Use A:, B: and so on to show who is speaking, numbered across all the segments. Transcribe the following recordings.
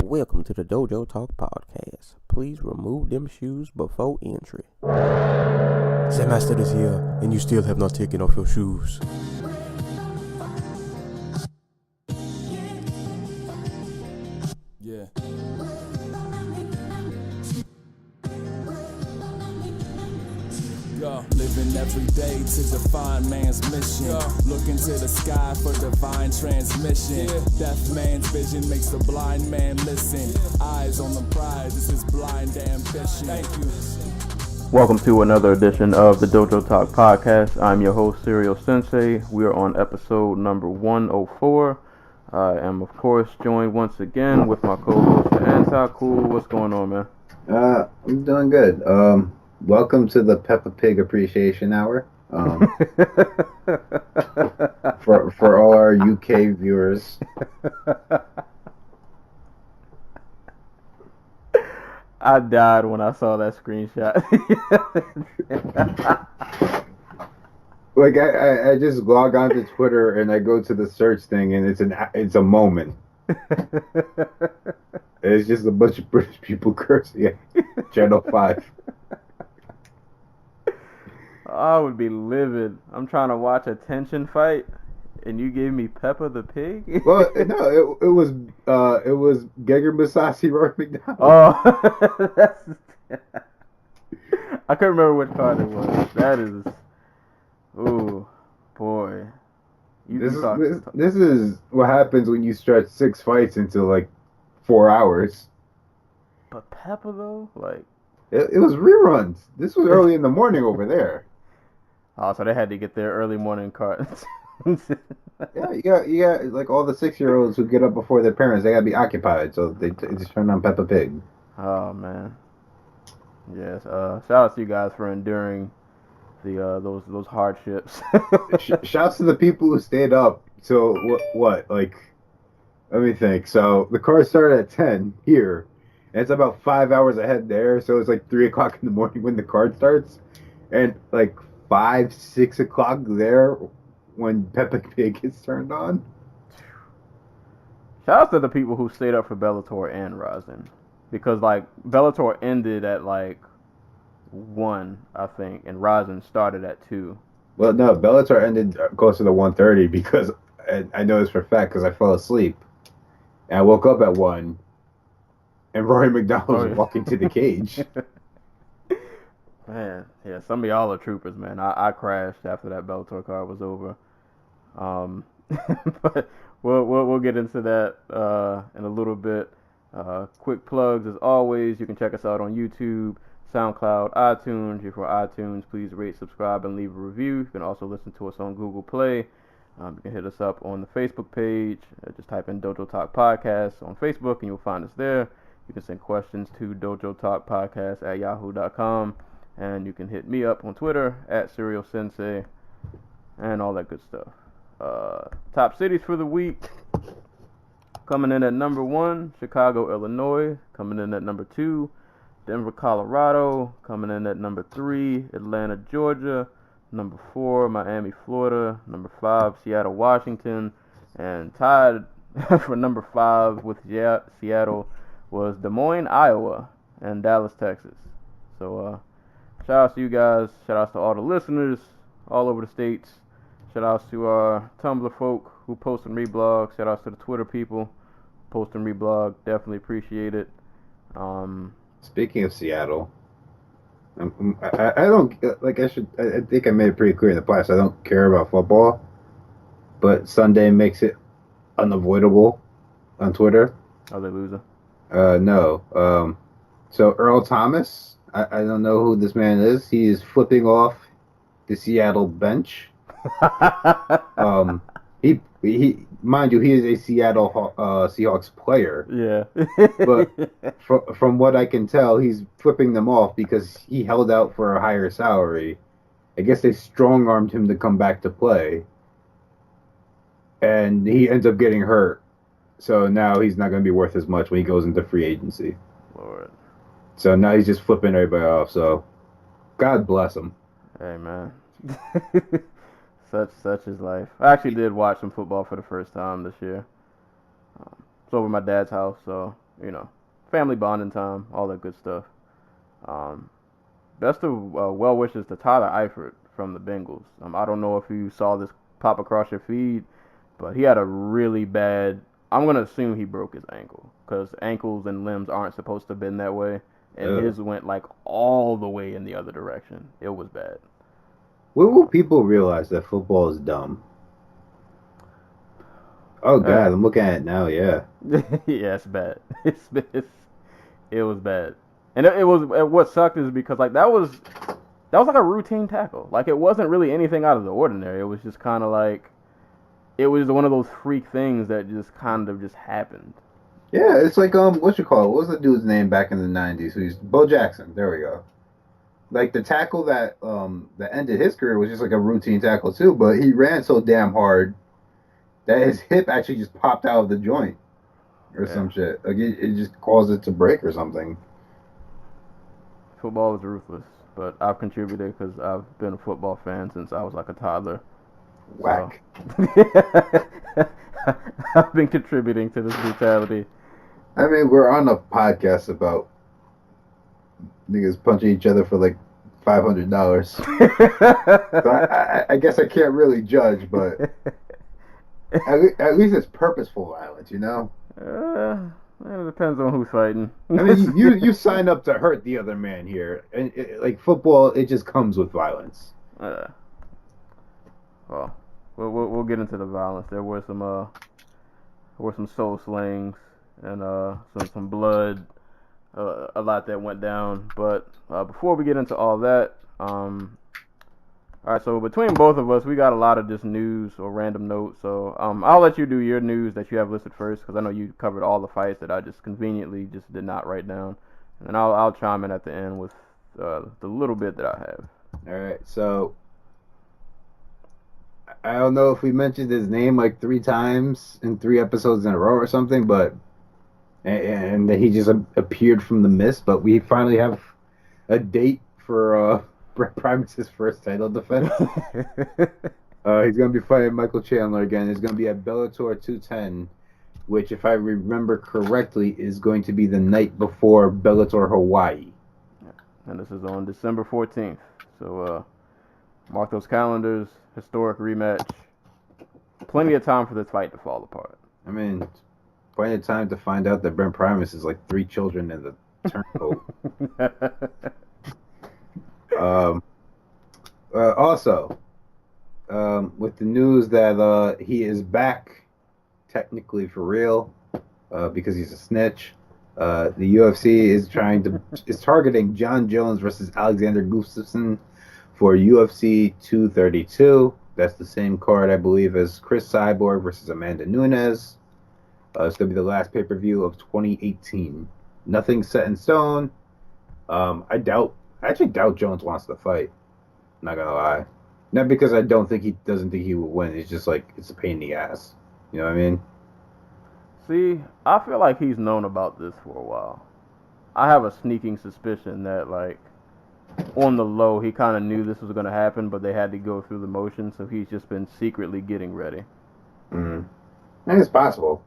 A: Welcome to the Dojotalkpodcast. Please remove them shoes before entry. The master is here, and you still have not taken off your shoes.
B: Yeah. Go. Living every day to define man's mission. Look into the sky for divine transmission. Deaf man's vision makes the blind man listen. Eyes on the prize, this is blind ambition. Thank you.
C: Welcome to another edition of the Dojo Talk Podcast. I'm your host, Serial Sensei. We are on episode number 104. I am, of course, joined once again with my co-host, the Anti-Cool. What's going on, man?
D: I'm doing good. Welcome to the Peppa Pig Appreciation Hour. For all our UK viewers.
C: I died when I saw that screenshot.
D: Like I just log onto Twitter and I go to the search thing and it's a moment. It's just a bunch of British people cursing at Channel 5.
C: I would be livid. I'm trying to watch a tension fight, and you gave me Peppa the Pig?
D: Well, no, it was Gegger Mousasi, Rory McDonald.
C: Oh, I couldn't remember which card it was. That is, ooh, boy.
D: This is what happens when you stretch 6 fights into like 4 hours.
C: But Peppa though, like
D: it was reruns. This was early in the morning over there.
C: Oh, so they had to get their early morning cards.
D: Yeah, you got like all the 6-year-olds who get up before their parents. They gotta be occupied, so they just turn on Peppa Pig.
C: Oh man, yes. Shout out to you guys for enduring the those hardships.
D: Shouts to the people who stayed up. So what? Like, let me think. So the card started at 10 here, and it's about 5 hours ahead there. So it's like 3 o'clock in the morning when the card starts, and like 5, 6 o'clock there when Peppa Pig gets turned on.
C: Shout out to the people who stayed up for Bellator and Rizin, because like Bellator ended at like 1, I think, and Rizin started at 2.
D: Well, no, Bellator ended closer to 1:30 because I know this for a fact because I fell asleep and I woke up at 1, and Rory McDonald was walking to the cage.
C: Man, yeah, some of y'all are troopers, man. I crashed after that Bellator card was over. But we'll get into that in a little bit. Quick plugs as always. You can check us out on YouTube, SoundCloud, iTunes. If you're iTunes, please rate, subscribe, and leave a review. You can also listen to us on Google Play. You can hit us up on the Facebook page. Just type in Dojo Talk Podcast on Facebook, and you'll find us there. You can send questions to dojotalkpodcast@yahoo.com. And you can hit me up on Twitter @SerialSensei and all that good stuff. Top cities for the week. Coming in at number 1, Chicago, Illinois. Coming in at number 2, Denver, Colorado. Coming in at number 3, Atlanta, Georgia. Number 4, Miami, Florida. Number 5, Seattle, Washington. And tied for number 5 with Seattle was Des Moines, Iowa. And Dallas, Texas. So, shout out to you guys. Shout out to all the listeners all over the states. Shout out to our Tumblr folk who post and reblog. Shout out to the Twitter people who post and reblog. Definitely appreciate it.
D: Speaking of Seattle, I don't like. I think I made it pretty clear in the past. I don't care about football, but Sunday makes it unavoidable on Twitter.
C: Are they losing?
D: No. So Earl Thomas. I don't know who this man is. He is flipping off the Seattle bench. He mind you, he is a Seattle Seahawks player.
C: Yeah.
D: But from what I can tell, he's flipping them off because he held out for a higher salary. I guess they strong-armed him to come back to play. And he ends up getting hurt. So now he's not going to be worth as much when he goes into free agency.
C: Lord.
D: So now he's just flipping everybody off. So God bless him.
C: Hey, man. Such is life. I actually did watch some football for the first time this year. It's over at my dad's house, so family bonding time, all that good stuff. Best of well wishes to Tyler Eifert from the Bengals. I don't know if you saw this pop across your feed, but he had a really bad. I'm gonna assume he broke his ankle because ankles and limbs aren't supposed to bend that way, and his went like all the way in the other direction. It was bad.
D: When will people realize that football is dumb? Oh God, I'm looking at it now. Yeah.
C: Yeah, it's bad. It was bad, and it was. What sucked is because like that was like a routine tackle. Like it wasn't really anything out of the ordinary. It was just kind of like it was one of those freak things that just kind of just happened.
D: Yeah, it's like what you call it? What was the dude's name back in the '90s? Who's Bo Jackson? There we go. Like the tackle that ended his career was just like a routine tackle too, but he ran so damn hard that his hip actually just popped out of the joint or some shit. Like it just caused it to break or something.
C: Football is ruthless, but I've contributed because I've been a football fan since I was like a toddler.
D: Whack.
C: So. I've been contributing to this brutality.
D: I mean, we're on a podcast about niggas punching each other for like $500. So I guess I can't really judge, but at least it's purposeful violence, you know?
C: It depends on who's fighting.
D: I mean, you sign up to hurt the other man here, and like football, it just comes with violence.
C: Well, we'll get into the violence. There were some soul slayings and some blood, a lot that went down. But before we get into all that, all right. So between both of us, we got a lot of just news or random notes. So I'll let you do your news that you have listed first because I know you covered all the fights that I just conveniently just did not write down, and then I'll chime in at the end with the little bit that I have.
D: All right. So I don't know if we mentioned his name like 3 times in 3 episodes in a row or something, but and he just appeared from the mist. But we finally have a date for Brent Primus' first title defense. He's gonna be fighting Michael Chandler again. It's gonna be at Bellator 210, which, if I remember correctly, is going to be the night before Bellator Hawaii.
C: And this is on December 14th. So mark those calendars. Historic rematch. Plenty of time for this fight to fall apart.
D: I mean, plenty of time to find out that Brent Primus is like 3 children in the turncoat. Also, with the news that he is back, technically for real, because he's a snitch. The UFC is targeting John Jones versus Alexander Gustafsson for UFC 232. That's the same card, I believe, as Chris Cyborg versus Amanda Nunes. It's going to be the last pay-per-view of 2018. Nothing set in stone. I actually doubt Jones wants to fight. Not going to lie. Not because I doesn't think he will win. It's just like, it's a pain in the ass. You know what I mean?
C: See, I feel like he's known about this for a while. I have a sneaking suspicion that, like, on the low, he kind of knew this was going to happen, but they had to go through the motions, so he's just been secretly getting ready.
D: Mm-hmm. I think it's possible.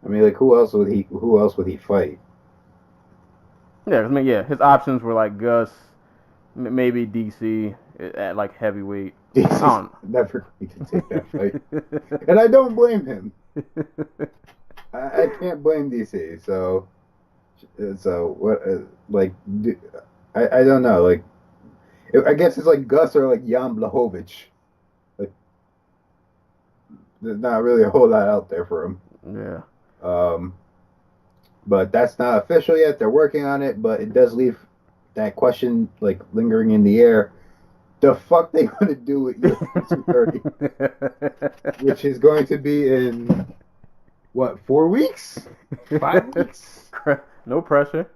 D: I mean, like, who else would he fight?
C: Yeah, I mean, his options were like Gus, maybe DC at like heavyweight.
D: DC's never going to take that fight, and I don't blame him. I can't blame DC. So what? Like, I don't know. Like, I guess it's like Gus or like Jan Blachowicz. Like, there's not really a whole lot out there for him.
C: Yeah.
D: But that's not official yet. They're working on it, but it does leave that question like lingering in the air. The fuck they gonna do with UFC 230, which is going to be in what, 4 weeks, 5 weeks?
C: No pressure.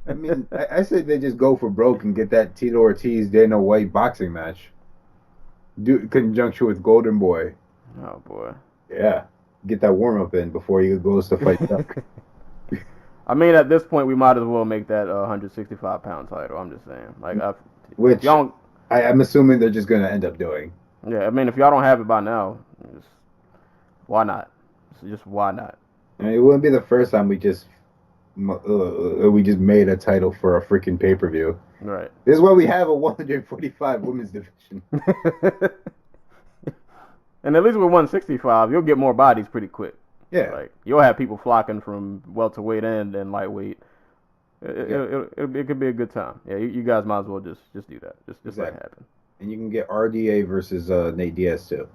D: I mean, I say they just go for broke and get that Tito Ortiz Dana White boxing match. Do conjunction with Golden Boy.
C: Oh boy.
D: Yeah. Get that warm up in before he goes to fight Duck.
C: I mean, at this point, we might as well make that 165-pound title. I'm just saying, like,
D: which I'm assuming they're just gonna end up doing.
C: Yeah, I mean, if y'all don't have it by now, why not? Just why not?
D: I mean, it wouldn't be the first time we just made a title for a freaking pay-per-view.
C: Right.
D: This is why we have a 145 women's division.
C: And at least with 165, you'll get more bodies pretty quick.
D: Yeah.
C: Like, you'll have people flocking from welterweight and lightweight. It could be a good time. Yeah, you guys might as well just do that. Just let it happen.
D: And you can get RDA versus Nate Diaz too,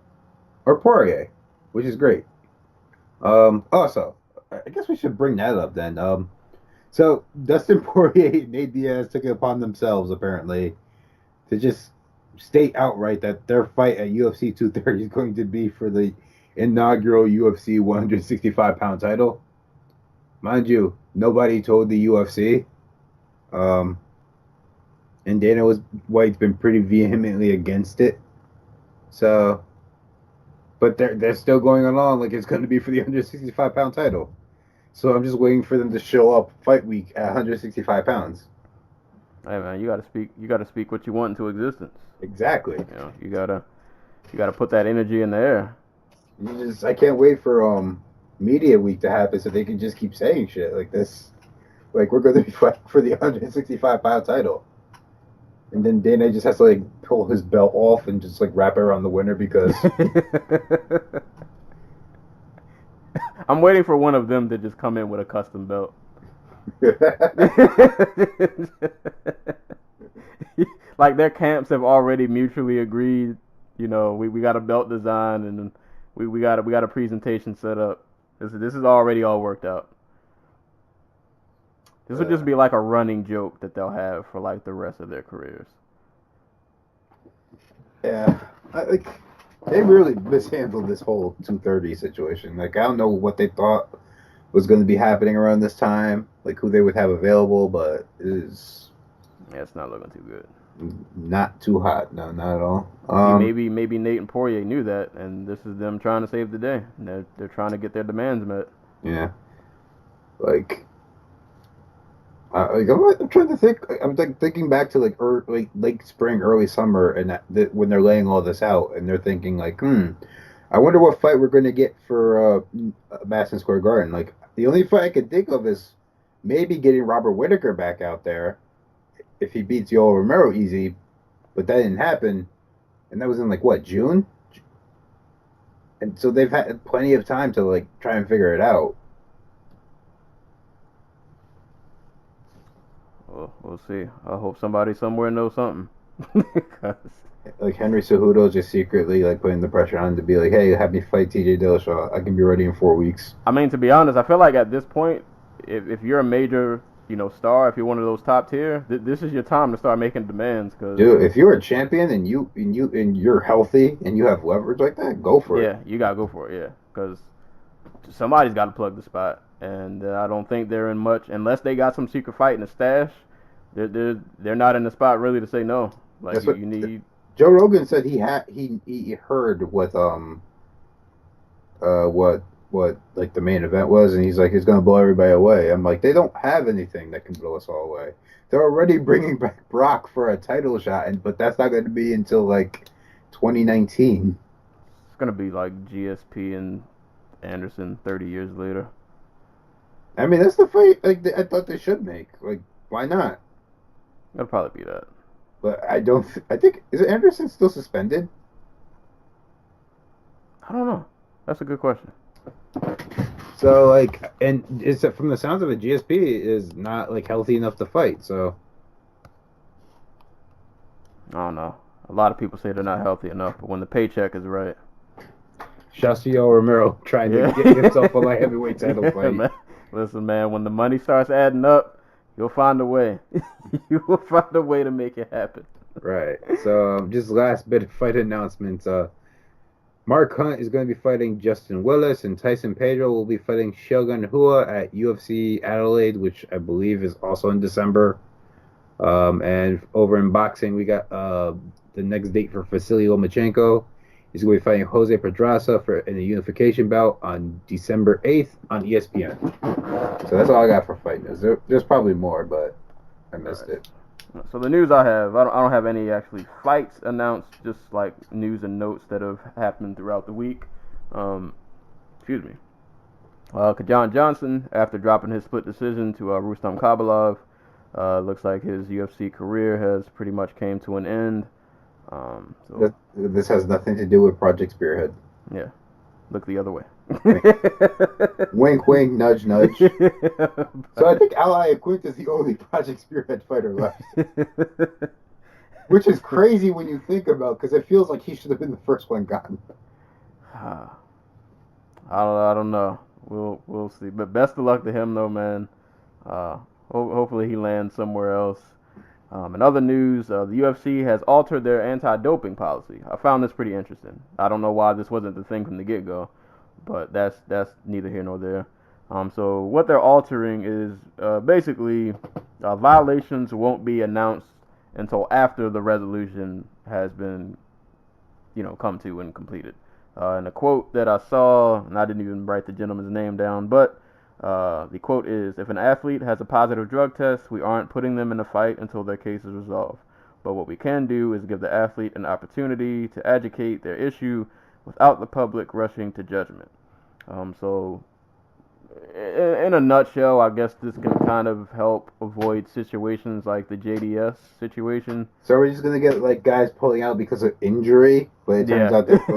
D: or Poirier, which is great. Also, I guess we should bring that up then. So Dustin Poirier and Nate Diaz took it upon themselves apparently to just state outright that their fight at UFC 230 is going to be for the inaugural UFC 165-pound title. Mind you, nobody told the UFC. And Dana White's been pretty vehemently against it. So, but they're still going along like it's going to be for the 165-pound title. So I'm just waiting for them to show up fight week at 165 pounds.
C: Hey man, you gotta speak what you want into existence.
D: Exactly.
C: You know, you gotta put that energy in the air.
D: I can't wait for media week to happen so they can just keep saying shit like this. Like, we're going to be fighting for the 165-pound title. And then Dana just has to, like, pull his belt off and just, like, wrap it around the winner because...
C: I'm waiting for one of them to just come in with a custom belt. Like, their camps have already mutually agreed, you know, we got a belt design and we got a presentation set up. This is already all worked out. This would just be like a running joke that they'll have for like the rest of their careers.
D: Yeah, they really mishandled this whole 230 situation. Like, I don't know what they thought was going to be happening around this time, like who they would have available, but it's
C: not looking too good.
D: Not too hot, no, not at all.
C: Maybe Nate and Poirier knew that, and this is them trying to save the day. They're trying to get their demands met.
D: Yeah, I'm trying to think. I'm thinking back to like late spring, early summer, and when they're laying all this out, and they're thinking like, I wonder what fight we're going to get for Madison Square Garden. Like, the only fight I could think of is maybe getting Robert Whittaker back out there if he beats Yoel Romero easy, but that didn't happen, and that was in like what, June? And so they've had plenty of time to like try and figure it out.
C: Well, we'll see. I hope somebody somewhere knows something.
D: Like Henry Cejudo just secretly like putting the pressure on to be like, hey, have me fight TJ Dillashaw. I can be ready in 4 weeks.
C: I mean, to be honest, I feel like at this point, if you're a major, star, if you're one of those top tier, this is your time to start making demands. Cause
D: dude, if you're a champion and you're healthy and you have leverage like that, go for it.
C: Yeah, you gotta go for it. Yeah, because somebody's got to plug the spot, and I don't think they're in much unless they got some secret fight in the stash. They're not in the spot really to say no. Like,
D: that's
C: you need.
D: Joe Rogan said he heard what like the main event was, and he's like, it's gonna blow everybody away. I'm like, they don't have anything that can blow us all away. They're already bringing back Brock for a title shot, but that's not going to be until like 2019.
C: It's gonna be like GSP and Anderson 30 years later.
D: I mean, that's the fight like I thought they should make. Like, why not?
C: It'll probably be that.
D: But I think, is Anderson still suspended?
C: I don't know. That's a good question.
D: So, like, and it's from the sounds of it, GSP is not, like, healthy enough to fight, so.
C: I don't know. A lot of people say they're not healthy enough, but when the paycheck is right.
D: Shouts to Yoel Romero trying to get himself a light heavyweight title fight.
C: Man. Listen, man, when the money starts adding up, you'll find a way. You will find a way to make it happen.
D: Right. So, just last bit of fight announcements. Mark Hunt is going to be fighting Justin Willis, and Tyson Pedro will be fighting Shogun Rua at UFC Adelaide, which I believe is also in December. And over in boxing, we got the next date for Vasily Lomachenko. He's going to be fighting Jose Pedraza in a unification bout on December 8th on ESPN. So that's all I got for fight news. There's probably more, but I missed it.
C: So the news I have, I don't have any actually fights announced, just like news and notes that have happened throughout the week. Excuse me. Kajan Johnson, after dropping his split decision to Rustam Kabalov, looks like his UFC career has pretty much came to an end.
D: This has nothing to do with Project Spearhead.
C: Yeah, look the other way.
D: Wink, wink, nudge, nudge. So I think Ally Aquint is the only Project Spearhead fighter left. Which is crazy when you think about, because it feels like he should have been the first one gone.
C: I don't know. We'll see. But best of luck to him, though, man. Hopefully he lands somewhere else. In other news, the UFC has altered their anti-doping policy. I found this pretty interesting. I don't know why this wasn't the thing from the get-go, but that's neither here nor there. So what they're altering is basically violations won't be announced until after the resolution has been, come to and completed. And the quote that I saw, and I didn't even write the gentleman's name down, but the quote is, "If an athlete has a positive drug test, we aren't putting them in a fight until their case is resolved. But what we can do is give the athlete an opportunity to educate their issue without the public rushing to judgment." So, in a nutshell, I guess this can kind of help avoid situations like the JDS situation.
D: So we're just gonna get like guys pulling out because of injury, but it turns out that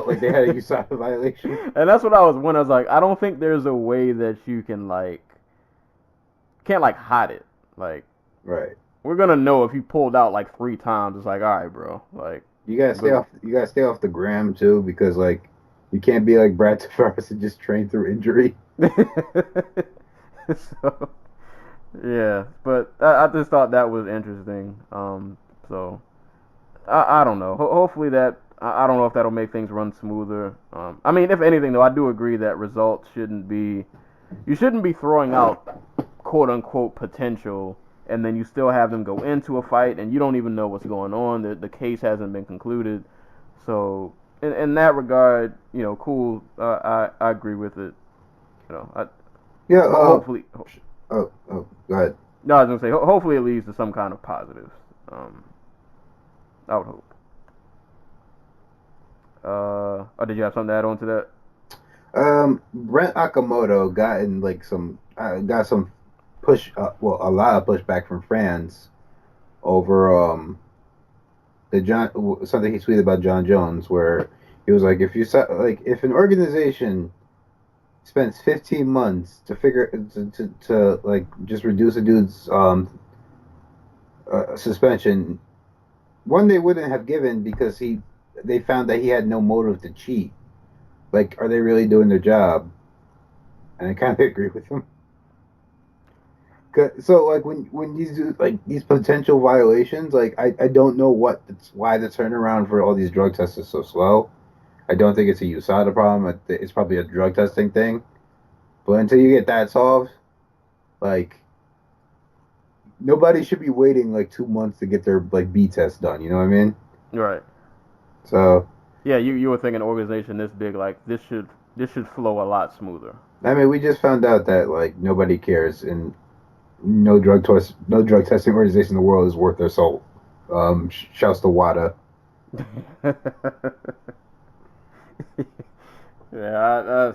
D: like they had a USADA violation.
C: And that's what I was wondering. I was like, I don't think there's a way that you can can't hide it. Like,
D: right.
C: We're gonna know if you pulled out like 3 times. It's like, all right, bro. Like,
D: you gotta stay off. You gotta stay off the gram too, because like you can't be like Brad Tavares and just train through injury.
C: So, yeah, but I just thought that was interesting. So I don't know. Hopefully that. I don't know if that'll make things run smoother. I mean, if anything, though, I do agree that results shouldn't be. You shouldn't be throwing out quote unquote potential, and then you still have them go into a fight, and you don't even know what's going on. The case hasn't been concluded. So in that regard, cool. I agree with it. Hopefully.
D: Go ahead.
C: No, I was gonna say hopefully it leads to some kind of positives. I would hope. Or did you have something to add on to that?
D: Brent Akamoto got some push, a lot of pushback from fans over something he tweeted about John Jones, where he was like, if an organization spends 15 months to just reduce a dude's suspension, one they wouldn't have given because they found that he had no motive to cheat. Like, are they really doing their job? And I kind of agree with him. So, like, when these do, like, these potential violations, like, I don't know why the turnaround for all these drug tests is so slow. I don't think it's a USADA problem. It's probably a drug testing thing. But until you get that solved, like, nobody should be waiting, like, 2 months to get their, like, B test done. You know what I mean?
C: Right.
D: So
C: yeah, you were thinking an organization this big, like this should flow a lot smoother.
D: I mean, we just found out that like nobody cares, and no drug testing organization in the world is worth their salt. Shouts to WADA.
C: Yeah,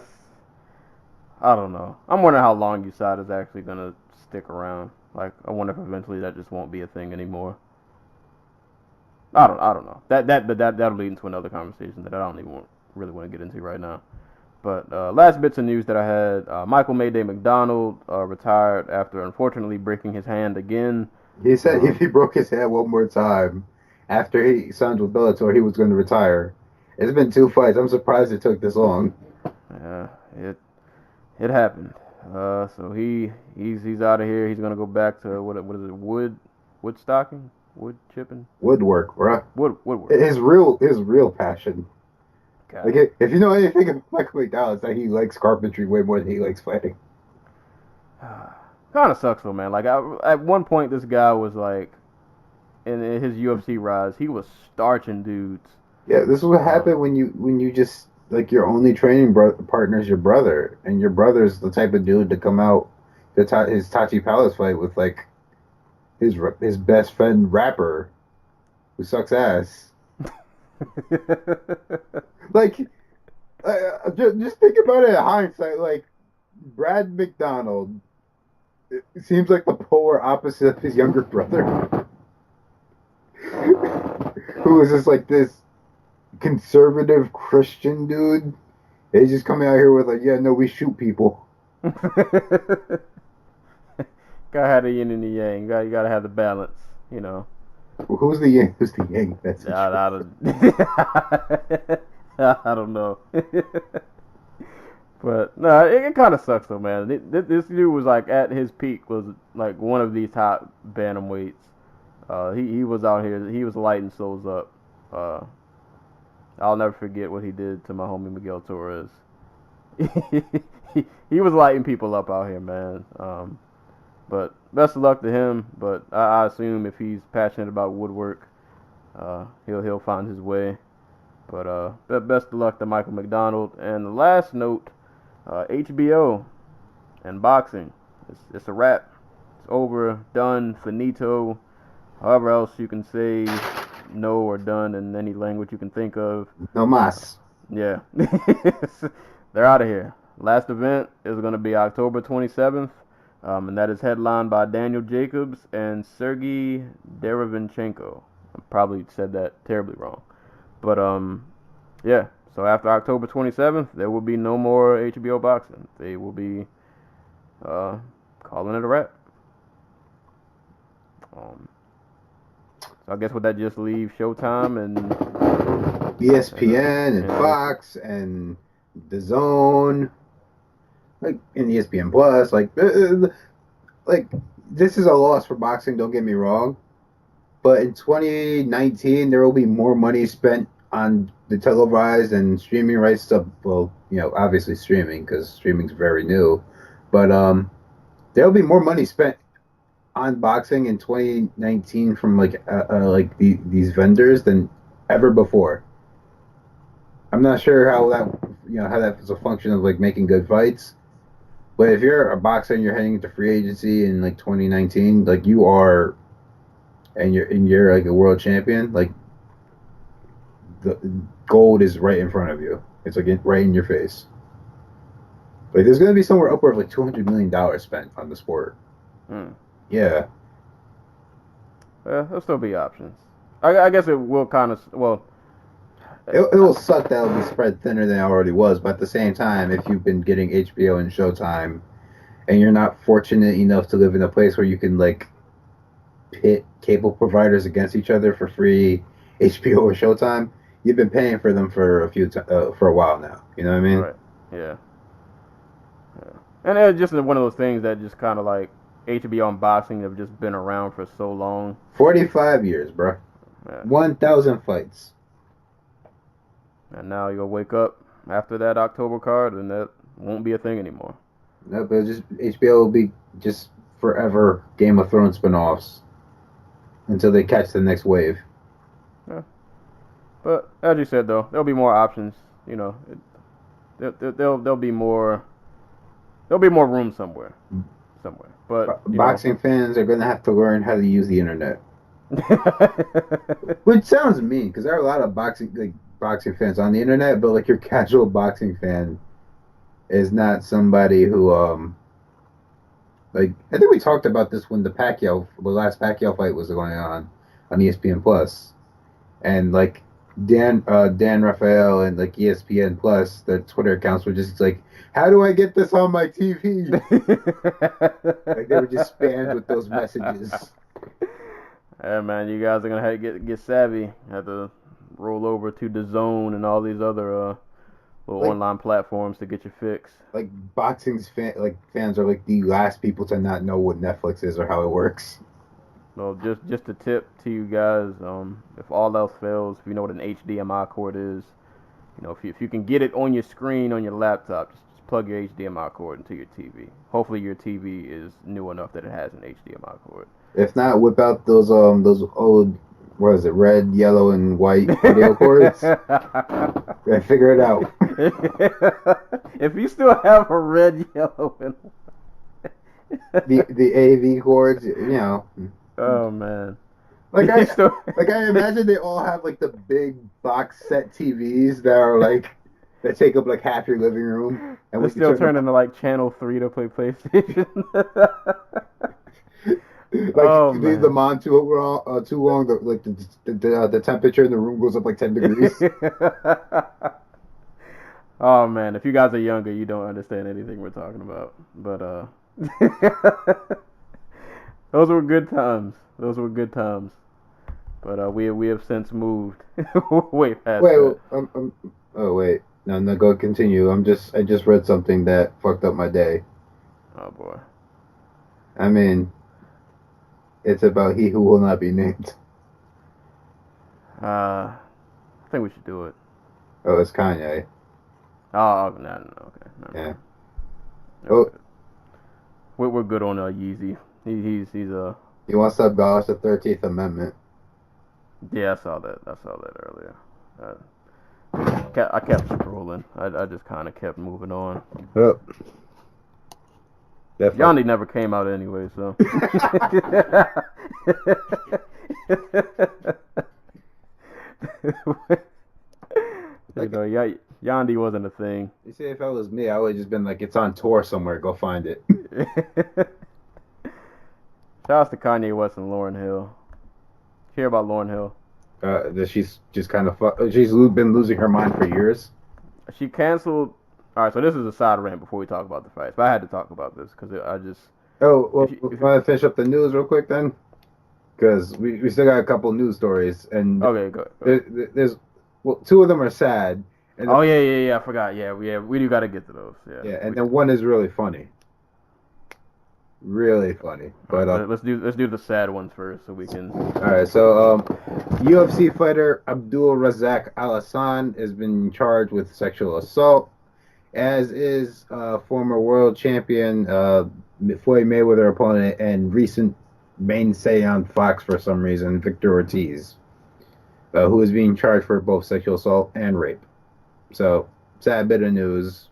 C: I don't know. I'm wondering how long USADA is actually gonna stick around. Like, I wonder if eventually that just won't be a thing anymore. I don't know. That'll lead into another conversation that I don't even really want to get into right now. But last bits of news that I had: Michael Mayday McDonald retired after unfortunately breaking his hand again.
D: He said if he broke his hand one more time after he signed with Bellator, he was going to retire. It's been 2 fights. I'm surprised it took this long.
C: Yeah, it happened. So he's out of here. He's gonna go back to what is it? Wood stocking. Wood chipping?
D: Woodwork, bro.
C: Woodwork.
D: His real passion.
C: Okay.
D: Like, if you know anything about Michael McDowell, it's that he likes carpentry way more than he likes fighting.
C: Kind of sucks though, man. Like, at one point, this guy was like, in his UFC rise, he was starching dudes.
D: Yeah, this is what happened when you just, like, your only training partner is your brother, and your brother's the type of dude to come out his Tachi Palace fight with, like, his best friend rapper who sucks ass. Like, Just think about it in hindsight. Like Brad McDonald, it seems like the polar opposite of his younger brother, who is just like this conservative Christian dude. He's just coming out here with like, yeah, no, we shoot people.
C: Gotta have the yin and the yang. You gotta have the balance, you know.
D: Who's the yin? Who's the yang? That's
C: I don't know. But no, it kind of sucks though, man. This dude was like at his peak, was like one of these top bantamweights. He was out here. He was lighting souls up. I'll never forget what he did to my homie Miguel Torres. he was lighting people up out here, man. But best of luck to him. But I assume if he's passionate about woodwork, he'll find his way. But best of luck to Michael McDonald. And the last note, HBO and boxing. It's a wrap. It's over, done, finito. However else you can say no or done in any language you can think of.
D: No mas.
C: Yeah. They're out of here. Last event is going to be October 27th. And that is headlined by Daniel Jacobs and Sergey Derevinchenko. I probably said that terribly wrong. But, yeah. So after October 27th, there will be no more HBO boxing. They will be calling it a wrap. So I guess would that just leave Showtime and
D: ESPN and Fox and DAZN, like and ESPN Plus, like this is a loss for boxing. Don't get me wrong, but in 2019 there will be more money spent on the televised and streaming rights stuff. Well, you know, obviously streaming because streaming's very new, but there will be more money spent on boxing in 2019 from these vendors than ever before. I'm not sure how that is a function of like making good fights, but if you're a boxer and you're heading into free agency in like 2019, like you are, and you're like a world champion, like the gold is right in front of you. It's like right in your face. Like there's gonna be somewhere upward of like $200 million spent on the sport. Yeah.
C: There'll still be options. I guess it will kind of, well...
D: It will suck that it'll be spread thinner than it already was, but at the same time, if you've been getting HBO and Showtime, and you're not fortunate enough to live in a place where you can, like, pit cable providers against each other for free HBO or Showtime, you've been paying for them for a while now. You know what I mean?
C: Right. Yeah. And it's just one of those things that just kind of like HBO and boxing have just been around for so long.
D: 45 years, bro. Yeah. 1,000 fights.
C: And now you'll wake up after that October card and that won't be a thing anymore.
D: No, but just HBO will be just forever Game of Thrones spinoffs until they catch the next wave.
C: Yeah. But as you said, though, there'll be more options. You know, there'll be more room somewhere. But
D: boxing fans are gonna have to learn how to use the internet. Which sounds mean because there are a lot of boxing fans on the internet, but like your casual boxing fan is not somebody who like I think we talked about this when the last Pacquiao fight was going on ESPN Plus, and like Dan Rafael and like ESPN Plus, their Twitter accounts were just like, how do I get this on my TV? Like they were just spammed with those messages.
C: Yeah, man, you guys are gonna have to get savvy. Have to roll over to DAZN and all these other little online platforms to get your fix.
D: Like boxing's fans are like the last people to not know what Netflix is or how it works.
C: Well, just a tip to you guys. If all else fails, if you know what an HDMI cord is, you know, if you can get it on your screen on your laptop, just plug your HDMI cord into your TV. Hopefully your TV is new enough that it has an HDMI cord.
D: If not, whip out those old, what is it, red, yellow, and white video cords. Yeah, figure it out.
C: If you still have a red, yellow, and
D: the AV cords, you know.
C: Oh man.
D: Like I imagine they all have like the big box set TVs that are like that take up like half your living room. And
C: They still turn into like Channel 3 to play PlayStation.
D: Like you leave them on too long. The temperature in the room goes up like 10 degrees.
C: Oh man, if you guys are younger, you don't understand anything we're talking about. But those were good times. Those were good times. But we have since moved way past that.
D: Oh wait, no, go continue. I just read something that fucked up my day.
C: Oh boy.
D: I mean, it's about he who will not be named.
C: I think we should do it.
D: Oh, it's Kanye.
C: Oh no, okay. No,
D: Yeah.
C: no. We're good on Yeezy. He's
D: He wants to abolish the 13th Amendment.
C: Yeah, I saw that earlier. I kept scrolling. I just kind of kept moving on.
D: Oh.
C: Yanni never came out anyway, so. Yandi wasn't a thing.
D: You see, if that was me, I would have just been like, it's on tour somewhere. Go find it.
C: Shouts to Kanye West and Lauryn Hill. Hear about Lauryn Hill?
D: That she's just kind of she's been losing her mind for years.
C: She canceled. All right, so this is a side rant before we talk about the fights, but I had to talk about this because I just.
D: Oh, well, if you want to finish up the news real quick then, because we still got a couple news stories and
C: okay, go.
D: There's two of them are sad.
C: And yeah, I forgot. Yeah, we do got to get to those.
D: Yeah, and then one is really funny. Really funny. But
C: let's do the sad ones first so we can.
D: All right, so UFC fighter Abdul Razak Al Hassan has been charged with sexual assault, as is former world champion Floyd Mayweather opponent and recent mainstay on Fox for some reason, Victor Ortiz, who is being charged for both sexual assault and rape. So, sad bit of news.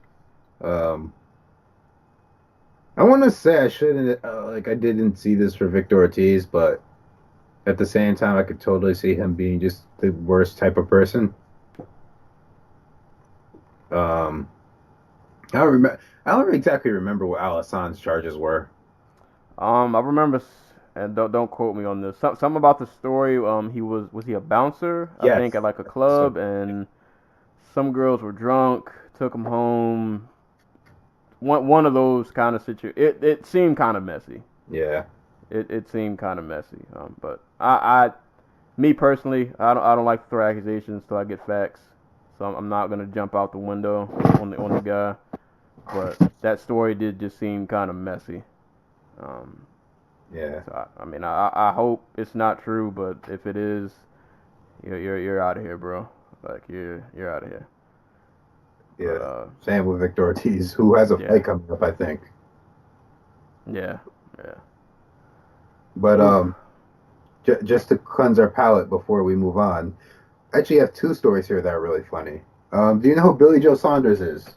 D: I want to say I shouldn't, I didn't see this for Victor Ortiz, but at the same time, I could totally see him being just the worst type of person. I don't exactly remember what Al Hassan's charges were.
C: I remember, and don't quote me on this. Something about the story. He was he a bouncer?
D: Yes.
C: I think at like a club, and some girls were drunk, took him home. One of those kind of situations. It seemed kind of messy.
D: Yeah.
C: It seemed kind of messy. But me personally, I don't like to throw accusations till I get facts. So I'm not gonna jump out the window on the guy. But that story did just seem kind of messy.
D: Yeah. So
C: I hope it's not true, but if it is, you're out of here, bro. Like you're out of here.
D: Yeah.
C: But,
D: same with Victor Ortiz, who has a fight coming up, I think.
C: Yeah.
D: But just to cleanse our palate before we move on, I actually have two stories here that are really funny. Do you know who Billy Joe Saunders is?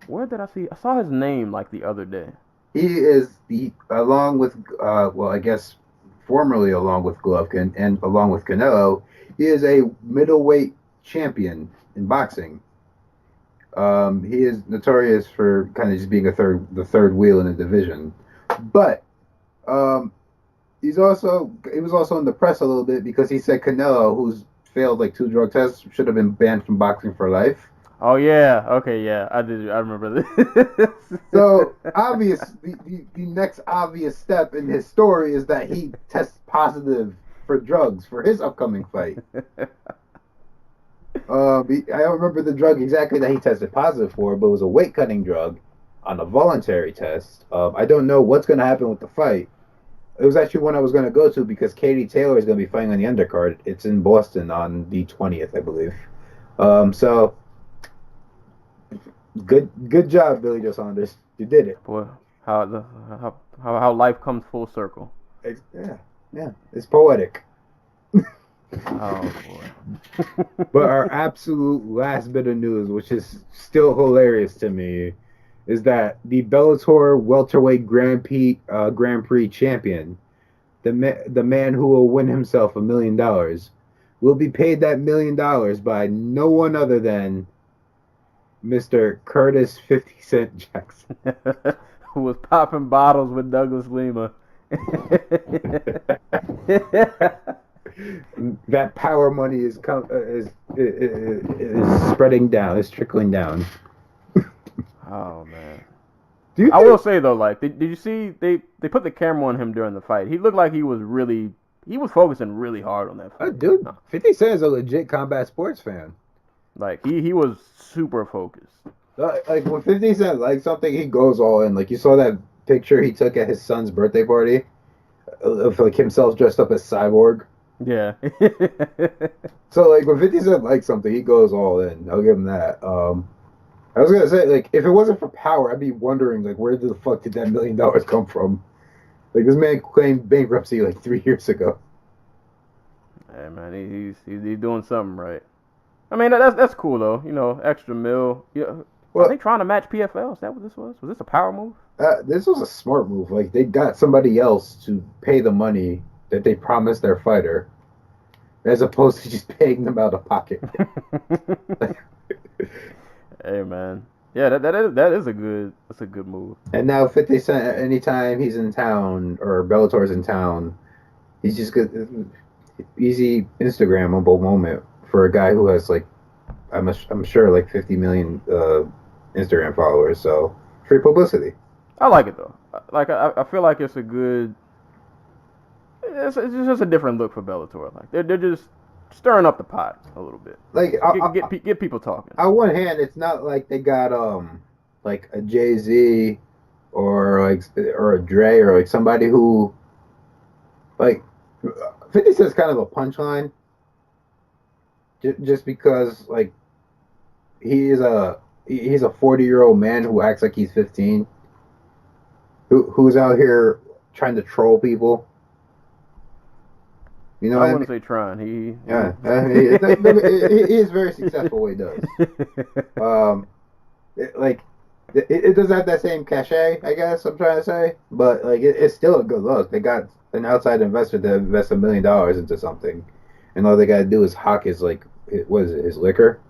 C: Where did I see? I saw his name like the other day.
D: He is along with formerly along with Golovkin and along with Canelo, he is a middleweight champion in boxing. He is notorious for kind of just being the third wheel in the division, but he was also in the press a little bit because he said Canelo, who's failed like 2 drug tests, should have been banned from boxing for life.
C: Oh yeah, okay, yeah, I remember this.
D: So the next obvious step in his story is that he tests positive for drugs for his upcoming fight. I don't remember the drug exactly that he tested positive for, but it was a weight cutting drug on a voluntary test. I don't know what's going to happen with the fight. It was actually one I was going to go to because Katie Taylor is going to be fighting on the undercard. It's in Boston on the 20th, I believe. So good job, Billy Joe Saunders. You did it.
C: Boy, how life comes full circle.
D: Yeah, it's poetic.
C: Oh boy.
D: But our absolute last bit of news, which is still hilarious to me, is that the Bellator welterweight Grand Prix champion, the man who will win himself $1 million, will be paid that $1 million by no one other than Mr. Curtis 50 Cent Jackson.
C: Who was popping bottles with Douglas Lima.
D: That power money is spreading down. It's trickling down.
C: Oh man.
D: I
C: will say though, like, did you see they put the camera on him during the fight? He looked like he was focusing really hard on that fight.
D: Dude, 50 Cent is a legit combat sports fan.
C: Like he was super focused.
D: Like when 50 Cent likes something, he goes all in. Like you saw that picture he took at his son's birthday party of like himself dressed up as Cyborg.
C: Yeah.
D: So like when 50 Cent likes something, he goes all in. I'll give him that. I was gonna say, like, if it wasn't for power, I'd be wondering, like, where the fuck did that $1 million come from? Like, this man claimed bankruptcy like 3 years ago.
C: Hey man, he's doing something right. I mean that's cool though. You know, extra mil. Yeah. Well, are they trying to match PFL? Is that what this was? Was this a power move?
D: This was a smart move. Like, they got somebody else to pay the money that they promised their fighter, as opposed to just paying them out of pocket.
C: Hey man, yeah, that's a good move.
D: And now 50 Cent, anytime he's in town or Bellator's in town, he's just good, easy Instagrammable moment for a guy who has like, I'm sure like 50 million Instagram followers. So free publicity.
C: I like it though. Like I feel like it's a good. It's just a different look for Bellator. Like they're just stirring up the pot a little bit.
D: Like
C: get people talking.
D: On one hand, it's not like they got like a Jay-Z or a Dre or like somebody who like 50 Cent's kind of a punchline. Just because like he's a 40-year-old man who acts like he's 15, who's out here trying to troll people. You know,
C: I wouldn't say trying. He
D: is very successful what he does. It doesn't have that same cachet, I guess I'm trying to say, but like it's still a good look. They got an outside investor to invest $1 million into something, and all they got to do is hawk his his liquor.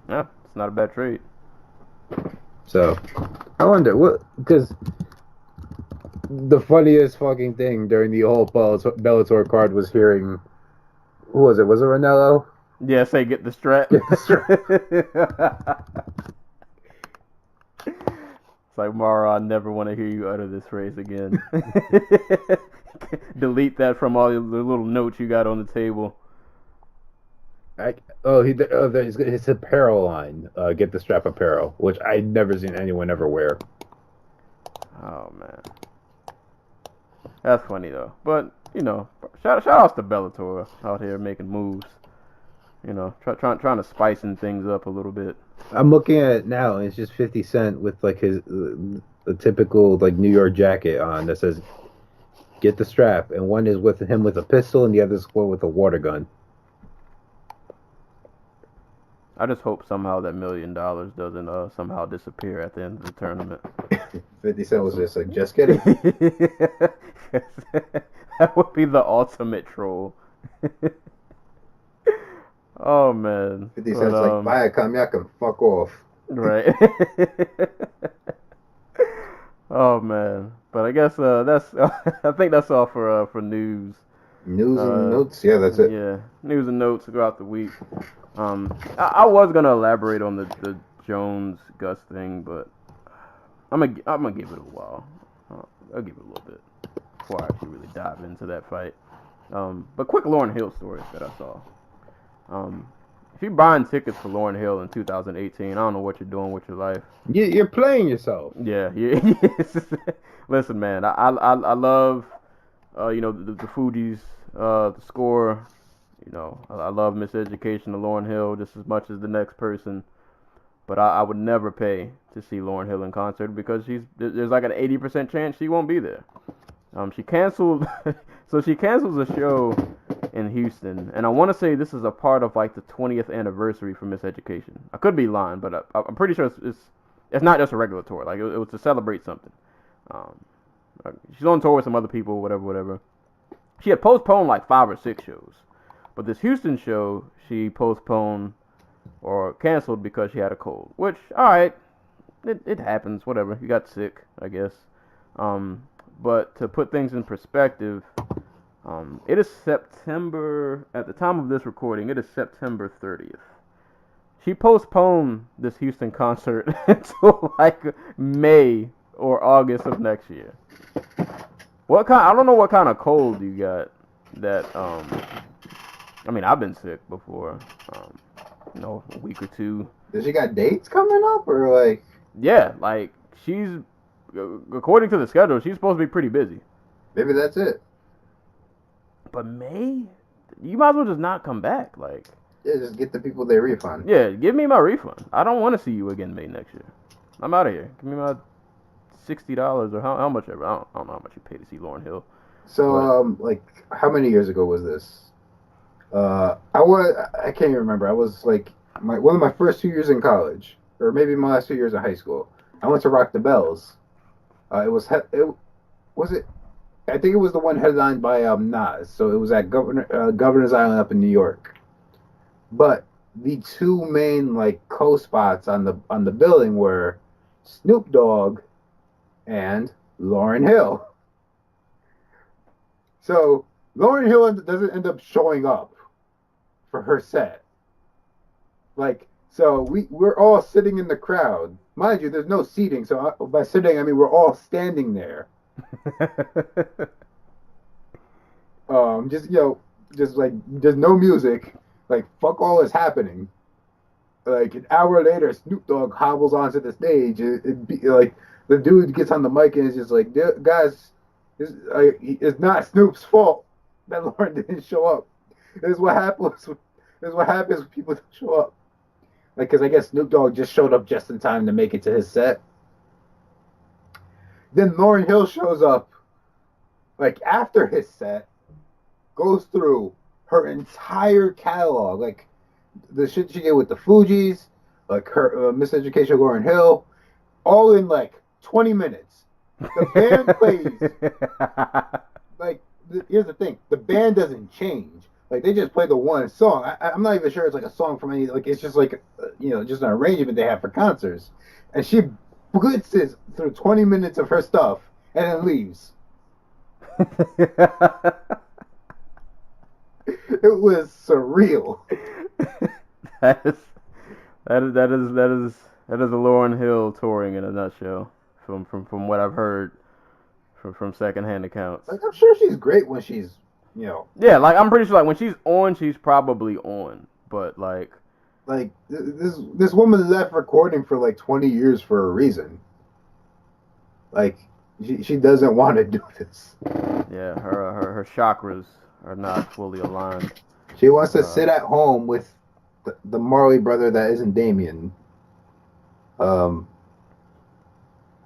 C: Yeah, it's not a bad trade.
D: So I wonder because the funniest fucking thing during the whole Bellator card was hearing, who was it? Was it Ranello?
C: Yeah, say get the strap.
D: Get the strap.
C: It's like, Mara, I never want to hear you utter this phrase again. Delete that from all the little notes you got on the table.
D: His apparel line, get the strap apparel, which I've never seen anyone ever wear.
C: Oh man. That's funny though, but you know, shout outs to Bellator out here making moves. You know, trying to spicing things up a little bit.
D: I'm looking at it now, and it's just 50 Cent with like his the typical like New York jacket on that says "Get the strap," and one is with him with a pistol, and the other is with a water gun.
C: I just hope somehow that $1 million doesn't somehow disappear at the end of the tournament.
D: 50 Cent was just like, just kidding.
C: That would be the ultimate troll. Oh man.
D: 50 Cent's like, Viacom, y'all can fuck off.
C: Right. Oh man. But I guess that's I think that's all for news.
D: News and notes? Yeah, that's it.
C: Yeah. News and notes throughout the week. I was gonna elaborate on the Jones Gus thing, but I'm gonna give it a while. I'll give it a little bit before I actually really dive into that fight. But quick Lauryn Hill story that I saw. If you're buying tickets for Lauryn Hill in 2018, I don't know what you're doing with your life.
D: You're playing yourself.
C: Yeah. Listen, man, I love the Fugees, the score. You know, I love Miseducation of Lauryn Hill just as much as the next person. But I would never pay to see Lauryn Hill in concert because there's like an 80% chance she won't be there. She canceled, so she cancels a show in Houston, and I want to say this is a part of like the 20th anniversary for Miseducation. I could be lying, but I'm pretty sure it's not just a regular tour. Like it was to celebrate something. She's on tour with some other people, whatever. She had postponed like 5 or 6 shows. But this Houston show, she postponed or canceled because she had a cold. Which, all right, it happens. Whatever. You got sick, I guess. But to put things in perspective, it is September. At the time of this recording, it is September 30th. She postponed this Houston concert until like May or August of next year. I don't know what kind of cold you got that, I mean, I've been sick before, a week or two.
D: Does she got dates coming up, or like?
C: Yeah, like, she's, according to the schedule, she's supposed to be pretty busy.
D: Maybe that's it.
C: But May? You might as well just not come back, like.
D: Yeah, just get the people their refund.
C: Yeah, give me my refund. I don't want to see you again May next year. I'm out of here. Give me my $60 or how much ever. I don't know how much you pay to see Lauryn Hill.
D: So, like, how many years ago was this? I can't even remember. I was like one of my first 2 years in college, or maybe my last 2 years of high school. I went to Rock the Bells. I think it was the one headlined by Nas. So it was at Governor's Island up in New York. But the two main like co-spots on the billing were Snoop Dogg and Lauryn Hill. So Lauryn Hill doesn't end up showing up for her set. Like, so we're all sitting in the crowd. Mind you, there's no seating. So by sitting, I mean we're all standing there. There's no music. Like, fuck all is happening. Like, an hour later, Snoop Dogg hobbles onto the stage. Like, the dude gets on the mic and is just like, guys, it's not Snoop's fault that Lauryn didn't show up. This is what happens when people don't show up. Like, because I guess Snoop Dogg just showed up just in time to make it to his set. Then Lauryn Hill shows up, like, after his set, goes through her entire catalog, like the shit she did with the Fugees, like her Miseducation Lauryn Hill, all in like 20 minutes. The band plays. Like, here's the thing: the band doesn't change. Like, they just play the one song. I'm not even sure it's like a song from any. Like, it's just like just an arrangement they have for concerts. And she blitzes through 20 minutes of her stuff and then leaves. It was surreal.
C: That is a Lauryn Hill touring in a nutshell. From what I've heard from secondhand accounts.
D: Like, I'm sure she's great when she's
C: Yeah, like, I'm pretty sure, like, when she's on, she's probably on. But like
D: this woman left recording for like 20 years for a reason. Like, she doesn't want to do this.
C: Yeah, her chakras are not fully aligned.
D: She wants to sit at home with the Marley brother that isn't Damien.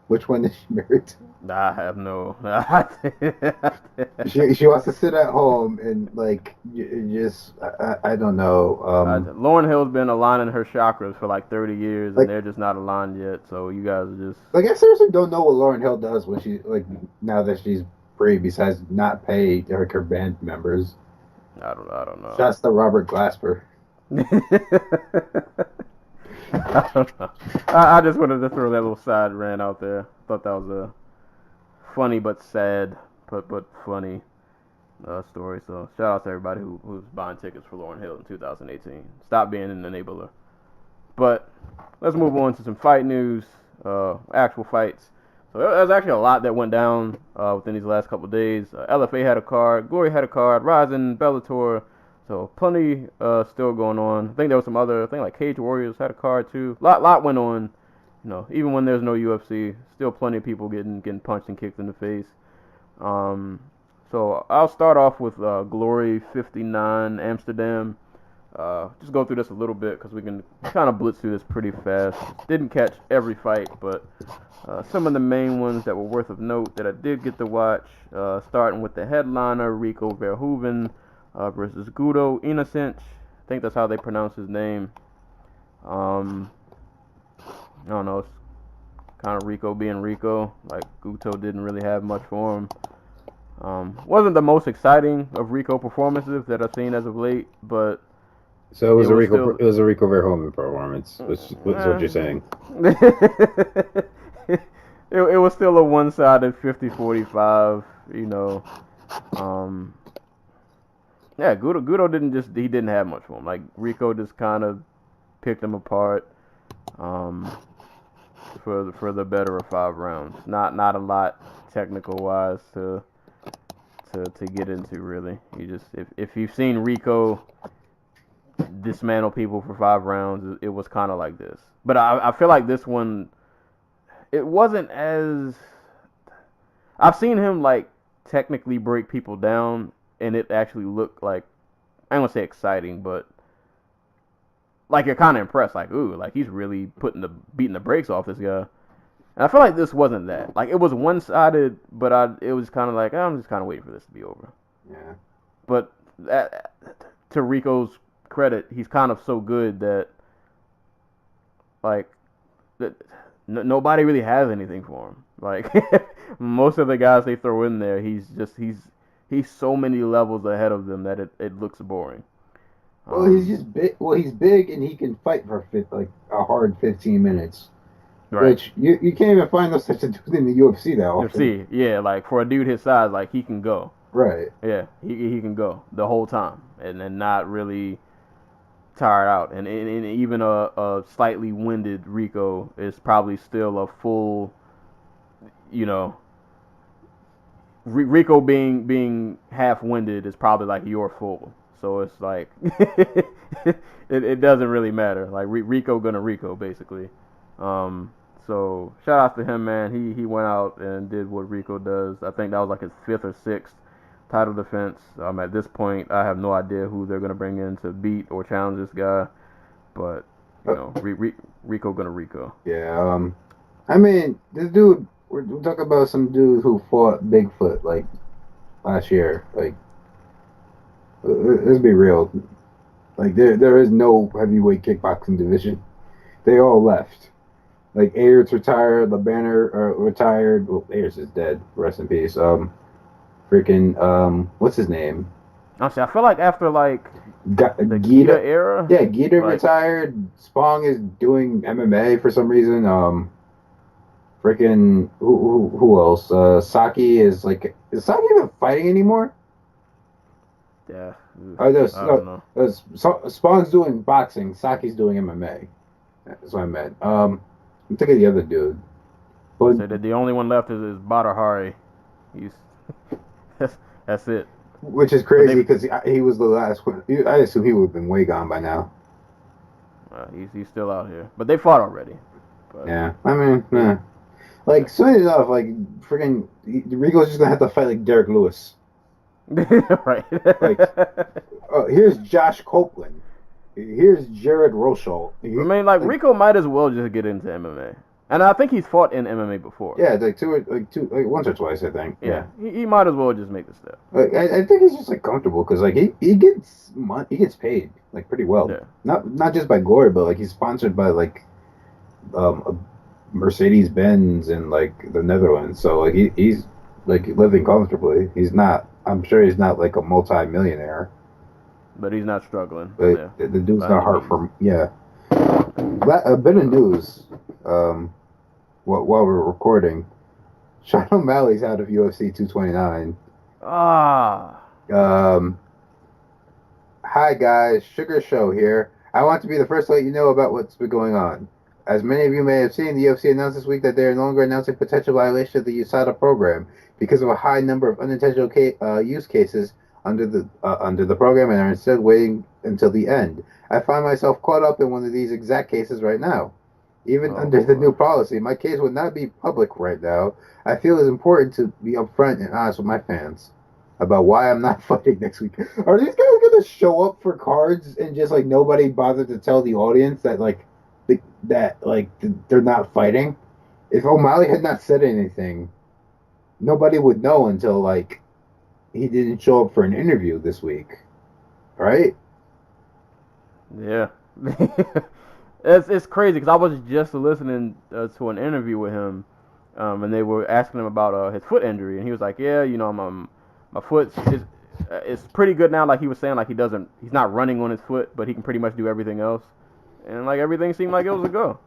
D: Which one is she married to?
C: I have no.
D: She wants to sit at home and like just I don't know.
C: Lauryn Hill's been aligning her chakras for like 30 years, and they're just not aligned yet. So you guys are just
D: like, I seriously don't know what Lauryn Hill does when she, like, now that she's free, besides not pay her band members.
C: I don't know.
D: Shouts to Robert Glasper.
C: I don't know. I just wanted to throw that little side rant out there. Thought that was a funny but sad, but funny story. So shout out to everybody who's buying tickets for Lauryn Hill in 2018. Stop being an enabler. But let's move on to some fight news, actual fights. So there's actually a lot that went down within these last couple of days. LFA had a card, Glory had a card, Rizin, Bellator. So plenty still going on. I think there was some other, like Cage Warriors had a card too. Lot went on. Even when there's no UFC, still plenty of people getting punched and kicked in the face. So I'll start off with Glory 59 Amsterdam. Just go through this a little bit because we can kind of blitz through this pretty fast. Didn't catch every fight, but some of the main ones that were worth of note that I did get to watch. Starting with the headliner, Rico Verhoeven versus Guido Innocent. I think that's how they pronounce his name. I don't know. It's kind of Rico being Rico. Like, Guto didn't really have much for him. Wasn't the most exciting of Rico performances that I've seen as of late, but
D: So it was
C: it
D: a
C: was
D: Rico.
C: still...
D: It was a Rico Verhoeven performance. Is what you're saying?
C: It was still a one-sided 50-45, you know. Yeah, Gudo didn't have much for him. Like, Rico just kind of picked him apart for the better of 5 rounds. Not a lot technical wise to get into, really. You just, if you've seen Rico dismantle people for 5 rounds, it was kind of like this. But I feel like this one, it wasn't as... I've seen him, like, technically break people down, and it actually looked like, I don't want to say exciting, but like, you're kind of impressed. Like, ooh, like, he's really beating the brakes off this guy. And I feel like this wasn't that. Like, it was one-sided, but it was kind of like, I'm just kind of waiting for this to be over.
D: Yeah.
C: But to Rico's credit, he's kind of so good that, like, nobody really has anything for him. Like, most of the guys they throw in there, he's so many levels ahead of them that it looks boring.
D: Well, he's just big. Well, he's big and he can fight for like a hard 15 minutes. Right. Which you can't even find such a dude in the UFC that often.
C: UFC, yeah, like, for a dude his size, like, he can go.
D: Right.
C: Yeah, he can go the whole time and then not really tired out. And even a slightly winded Rico is probably still a full, you know, Rico being half winded is probably like your full. So it's like it doesn't really matter. Like, Rico gonna Rico, basically. So shout out to him, man. He went out and did what Rico does. I think that was like his 5th or 6th title defense. At this point, I have no idea who they're gonna bring in to beat or challenge this guy. But you know, Rico gonna Rico.
D: Yeah. I mean, this dude. We're talking about some dude who fought Bigfoot like last year. Like, let's be real. Like, there is no heavyweight kickboxing division. They all left. Like, Ayers retired, LeBanner retired. Well, Ayers is dead. Rest in peace. What's his name?
C: Honestly, I feel like after, like, the
D: Gita
C: era.
D: Yeah, Gita retired. Spong is doing MMA for some reason. Who else? Saki is Saki even fighting anymore?
C: Yeah.
D: I don't know. Spong's doing boxing. Saki's doing MMA. That's what I meant. I'm thinking of the other dude.
C: But so the only one left is Badr Hari. That's it.
D: Which is crazy because he was the last one. I assume he would have been way gone by now.
C: He's still out here, but they fought already. But,
D: yeah, I mean, yeah. Like, soon enough, like, freaking Rico's just gonna have to fight like Derek Lewis.
C: Right.
D: Like, here's Josh Copeland. Here's Jared Rosholt.
C: I mean, like, Rico might as well just get into MMA, and I think he's fought in MMA before.
D: Yeah, once or twice, I think. Yeah.
C: He might as well just make the step.
D: Like, I think he's just like comfortable because like he gets paid like pretty well.
C: Yeah.
D: Not just by Glory, but like he's sponsored by like Mercedes-Benz in like the Netherlands. So like he's like living comfortably. I'm sure he's not like a multi-millionaire.
C: But he's not struggling.
D: But yeah. The dude's not hard for... Yeah. A bit of news while we're recording. Sean O'Malley's out of UFC 229. Hi guys, Sugar Show here. I want to be the first to let you know about what's been going on. As many of you may have seen, the UFC announced this week that they are no longer announcing potential violation of the USADA program because of a high number of unintentional use cases under the program and are instead waiting until the end. I find myself caught up in one of these exact cases right now. Even under the new policy, my case would not be public right now. I feel it's important to be upfront and honest with my fans about why I'm not fighting next week. Are these guys going to show up for cards and just like nobody bothered to tell the audience that they're not fighting? If O'Malley had not said anything, nobody would know until like he didn't show up for an interview this week, right?
C: Yeah. It's crazy because I was just listening to an interview with him, and they were asking him about his foot injury, and he was like, "Yeah, you know, My foot is it's pretty good now. Like he was saying, like he's not running on his foot, but he can pretty much do everything else. And like everything seemed like it was a go.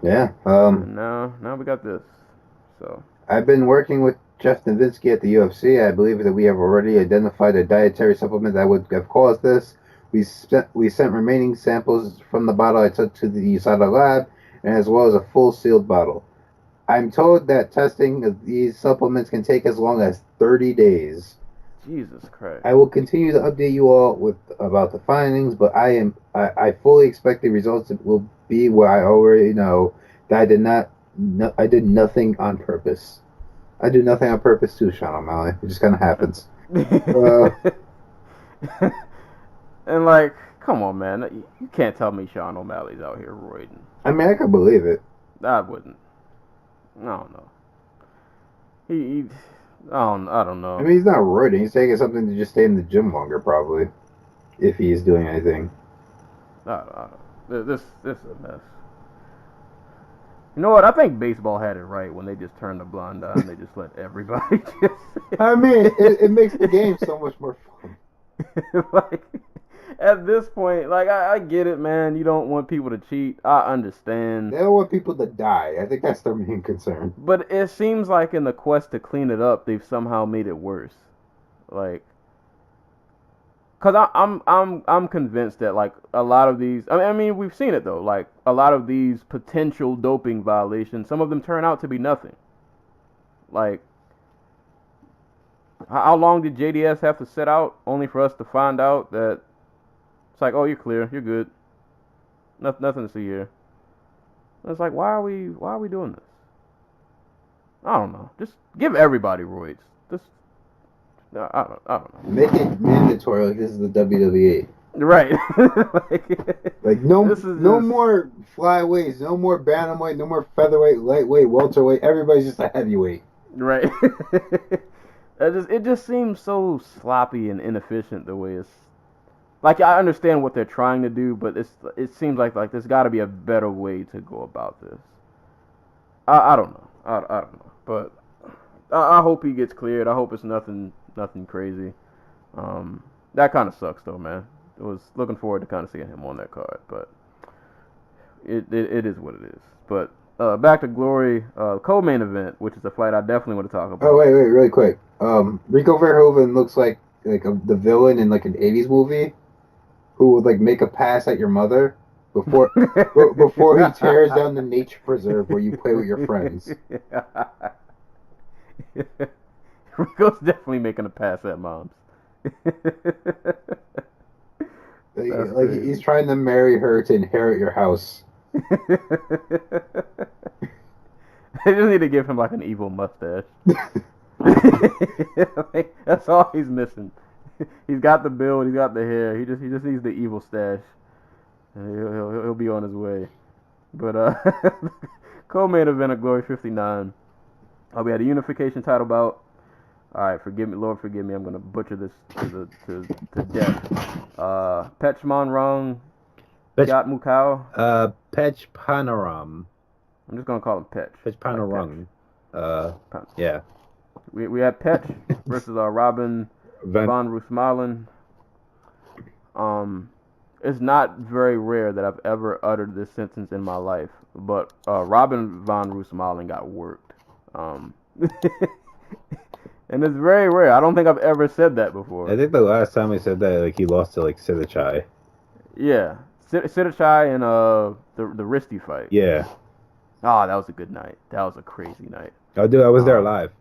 D: Yeah.
C: And now we got this. So
D: I've been working with Jeff Novinsky at the UFC. I believe that we have already identified a dietary supplement that would have caused this. We sent remaining samples from the bottle I took to the USADA lab, and as well as a full sealed bottle. I'm told that testing of these supplements can take as long as 30 days.
C: Jesus Christ.
D: I will continue to update you all about the findings, but I fully expect the results will be where I already know that I did nothing on purpose. I do nothing on purpose too, Sean O'Malley. It just kind of happens.
C: And like, come on, man, you can't tell me Sean O'Malley's out here roiding.
D: I mean, I could believe it.
C: I wouldn't. I don't know. I don't know.
D: I mean, he's not roiding. He's taking something to just stay in the gym longer, probably, if he's doing anything.
C: I don't. This is a mess. You know what? I think baseball had it right when they just turned the blind eye and they just let everybody just.
D: I mean, it makes the game so much more fun.
C: Like, at this point, like, I get it, man. You don't want people to cheat. I understand.
D: They don't want people to die. I think that's their main concern.
C: But it seems like in the quest to clean it up, they've somehow made it worse. Like, cause I'm convinced that like a lot of these. I mean, we've seen it though. Like a lot of these potential doping violations, some of them turn out to be nothing. Like, how long did JDS have to sit out only for us to find out that it's like, oh, you're clear, you're good, nothing to see here. And it's like, why are we doing this? I don't know. Just give everybody roids. Just I don't know.
D: Make it mandatory like this is the WWE.
C: Right.
D: like no
C: no
D: more flyweights, no more bantamweight, no more featherweight, lightweight, welterweight. Everybody's just a heavyweight.
C: Right. It just seems so sloppy and inefficient the way it's. Like, I understand what they're trying to do, but it seems like there's got to be a better way to go about this. I don't know. I don't know. But I hope he gets cleared. I hope it's nothing crazy. That kind of sucks, though, man. I was looking forward to kind of seeing him on that card, but it is what it is. But back to Glory, co-main event, which is a fight I definitely want to talk about.
D: Oh, wait, really quick. Rico Verhoeven looks like the villain in like an 80s movie who would like make a pass at your mother before he tears down the nature preserve where you play with your friends.
C: Rico's definitely making a pass at moms.
D: like he's trying to marry her to inherit your house.
C: They just need to give him like an evil mustache. Like, that's all he's missing. He's got the build, he's got the hair. He just needs the evil stash, and he'll be on his way. But co-main event of Glory 59. We had a unification title bout. All right, forgive me, Lord, forgive me. I'm gonna butcher this to death. Pech Monrong, Yat Mukau.
D: Pech Panaram.
C: I'm just gonna call him Pech.
D: Pech Panarang. Yeah.
C: We had Pech versus Robin Von Roosmalen. It's not very rare that I've ever uttered this sentence in my life, but Robin Von Roosmalen got worked. And it's very rare. I don't think I've ever said that before.
D: I think the last time we said that, like, he lost to like Sidichai.
C: Yeah, Sidichai and the wristy fight.
D: Yeah.
C: Oh, that was a good night. That was a crazy night.
D: Oh, dude, I was there live.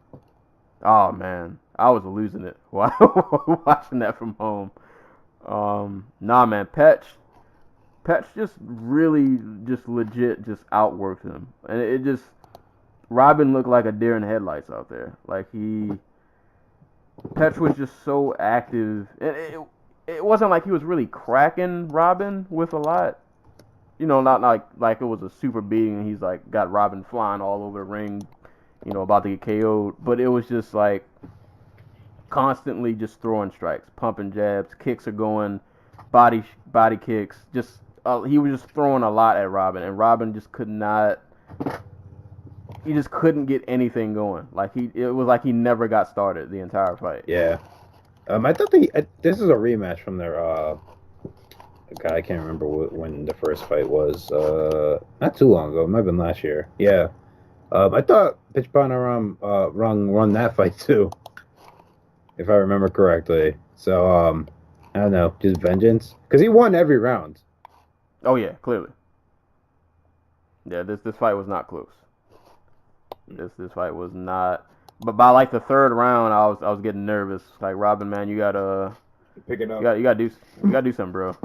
C: Oh man, I was losing it watching that from home. Nah, man, Pech just really just legit just outworked him, and it just Robin looked like a deer in headlights out there. Like Pech was just so active, and it wasn't like he was really cracking Robin with a lot. You know, not like it was a super beating and he's like got Robin flying all over the ring, you know, about to get KO'd. But it was just like constantly just throwing strikes, pumping jabs, kicks are going, body kicks. Just he was just throwing a lot at Robin, and Robin just could not. He just couldn't get anything going. Like it was like he never got started the entire fight.
D: Yeah. I thought this is a rematch from their God, I can't remember when the first fight was. Not too long ago. It might have been last year. Yeah. I thought Pitch Panaram won that fight too, if I remember correctly. So I don't know, just vengeance, because he won every round.
C: Oh yeah, clearly. Yeah, this fight was not close. This fight was not. But by like the third round, I was getting nervous. Like, Robin, man, you gotta
D: Pick it up.
C: you gotta do something, bro.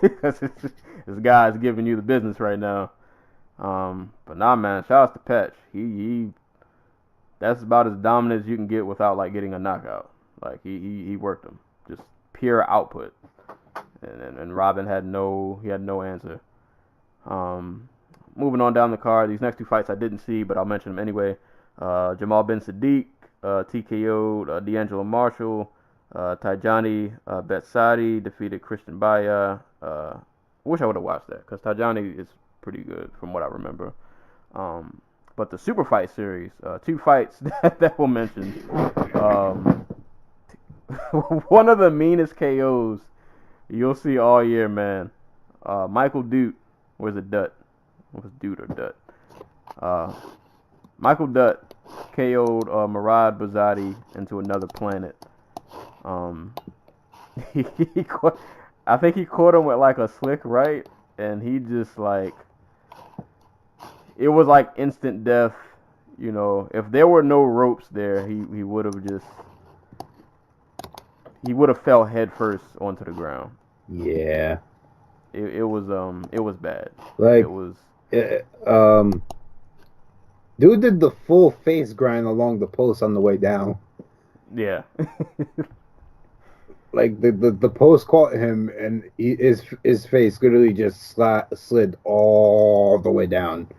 C: Because this guy's giving you the business right now. But nah, man, shout out to Petch. He that's about as dominant as you can get without like getting a knockout. Like, he worked him, just pure output. And Robin had no answer. Moving on down the card, these next two fights I didn't see, but I'll mention them anyway. Jamal Ben Sadiq TKO'd D'Angelo Marshall. Tajani Betsadi defeated Christian Baya. I wish I would have watched that, because Tajani is pretty good from what I remember. But the super fight series, two fights that were mentioned. One of the meanest KOs you'll see all year, man. Michael Dutt was a Dutt. Was Dutt or Dutt? Michael Dutt KO'd Murad Bazadi into another planet. I think he caught him with like a slick right, and he just like, it was like instant death. You know, if there were no ropes there, he would have fell head first onto the ground.
D: Yeah.
C: It was bad.
D: Like,
C: it was.
D: Dude did the full face grind along the post on the way down.
C: Yeah.
D: Like, the post caught him, and his face literally just slid all the way down.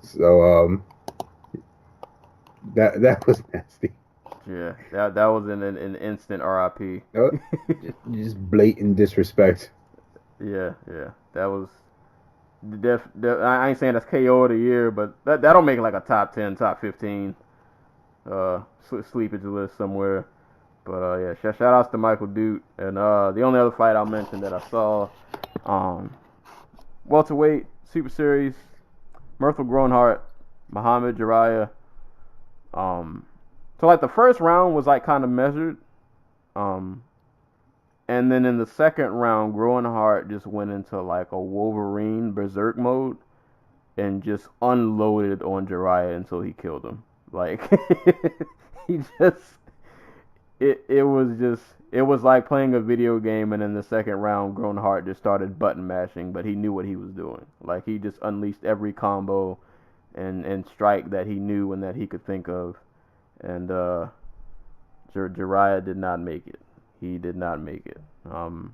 D: So that was nasty.
C: Yeah, that was an instant RIP.
D: Just blatant disrespect.
C: Yeah, that was I ain't saying that's KO of the year, but that'll make like a top 10, top 15 sleepage list somewhere. But yeah, shout outs to Michael Dutt. And the only other fight I'll mention that I saw, welterweight Super Series, Murthel Groenhart, Muhammad Jiraiya. So like the first round was like kind of measured, and then in the second round, Groenhart just went into like a Wolverine berserk mode and just unloaded on Jiraiya until he killed him. Like, he just. It was like playing a video game, and in the second round, Groenhart just started button mashing, but he knew what he was doing. Like, he just unleashed every combo and strike that he knew and that he could think of, and Jiraiya did not make it. He did not make it. So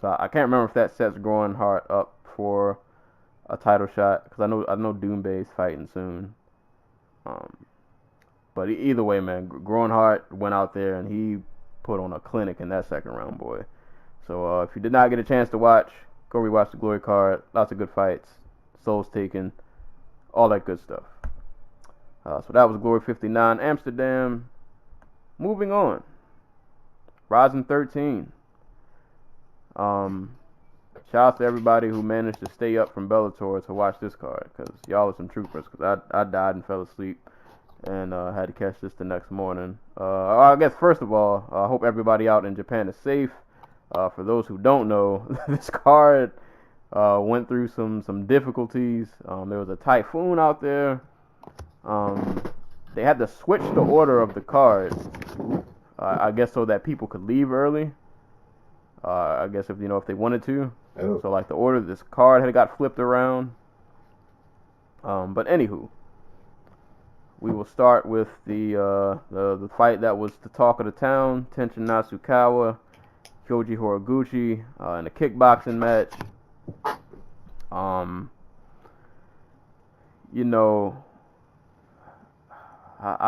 C: I can't remember if that sets Groenhart up for a title shot, because I know Doombay's fighting soon. But either way, man, Groenhart went out there and he put on a clinic in that second round, boy. So if you did not get a chance to watch, go rewatch the Glory card. Lots of good fights, souls taken, all that good stuff. So that was Glory 59 Amsterdam. Moving on, Rizin 13. Shout out to everybody who managed to stay up from Bellator to watch this card, because y'all are some troopers, because I died and fell asleep. And had to catch this the next morning. I guess first of all, I hope everybody out in Japan is safe. For those who don't know, this card went through some difficulties. There was a typhoon out there. They had to switch the order of the cards. I guess so that people could leave early. I guess if they wanted to.
D: Oh.
C: So like the order of this card had got flipped around. But anywho. We will start with the fight that was the talk of the town, Tenshin Nasukawa, Kyoji Horiguchi, in a kickboxing match. I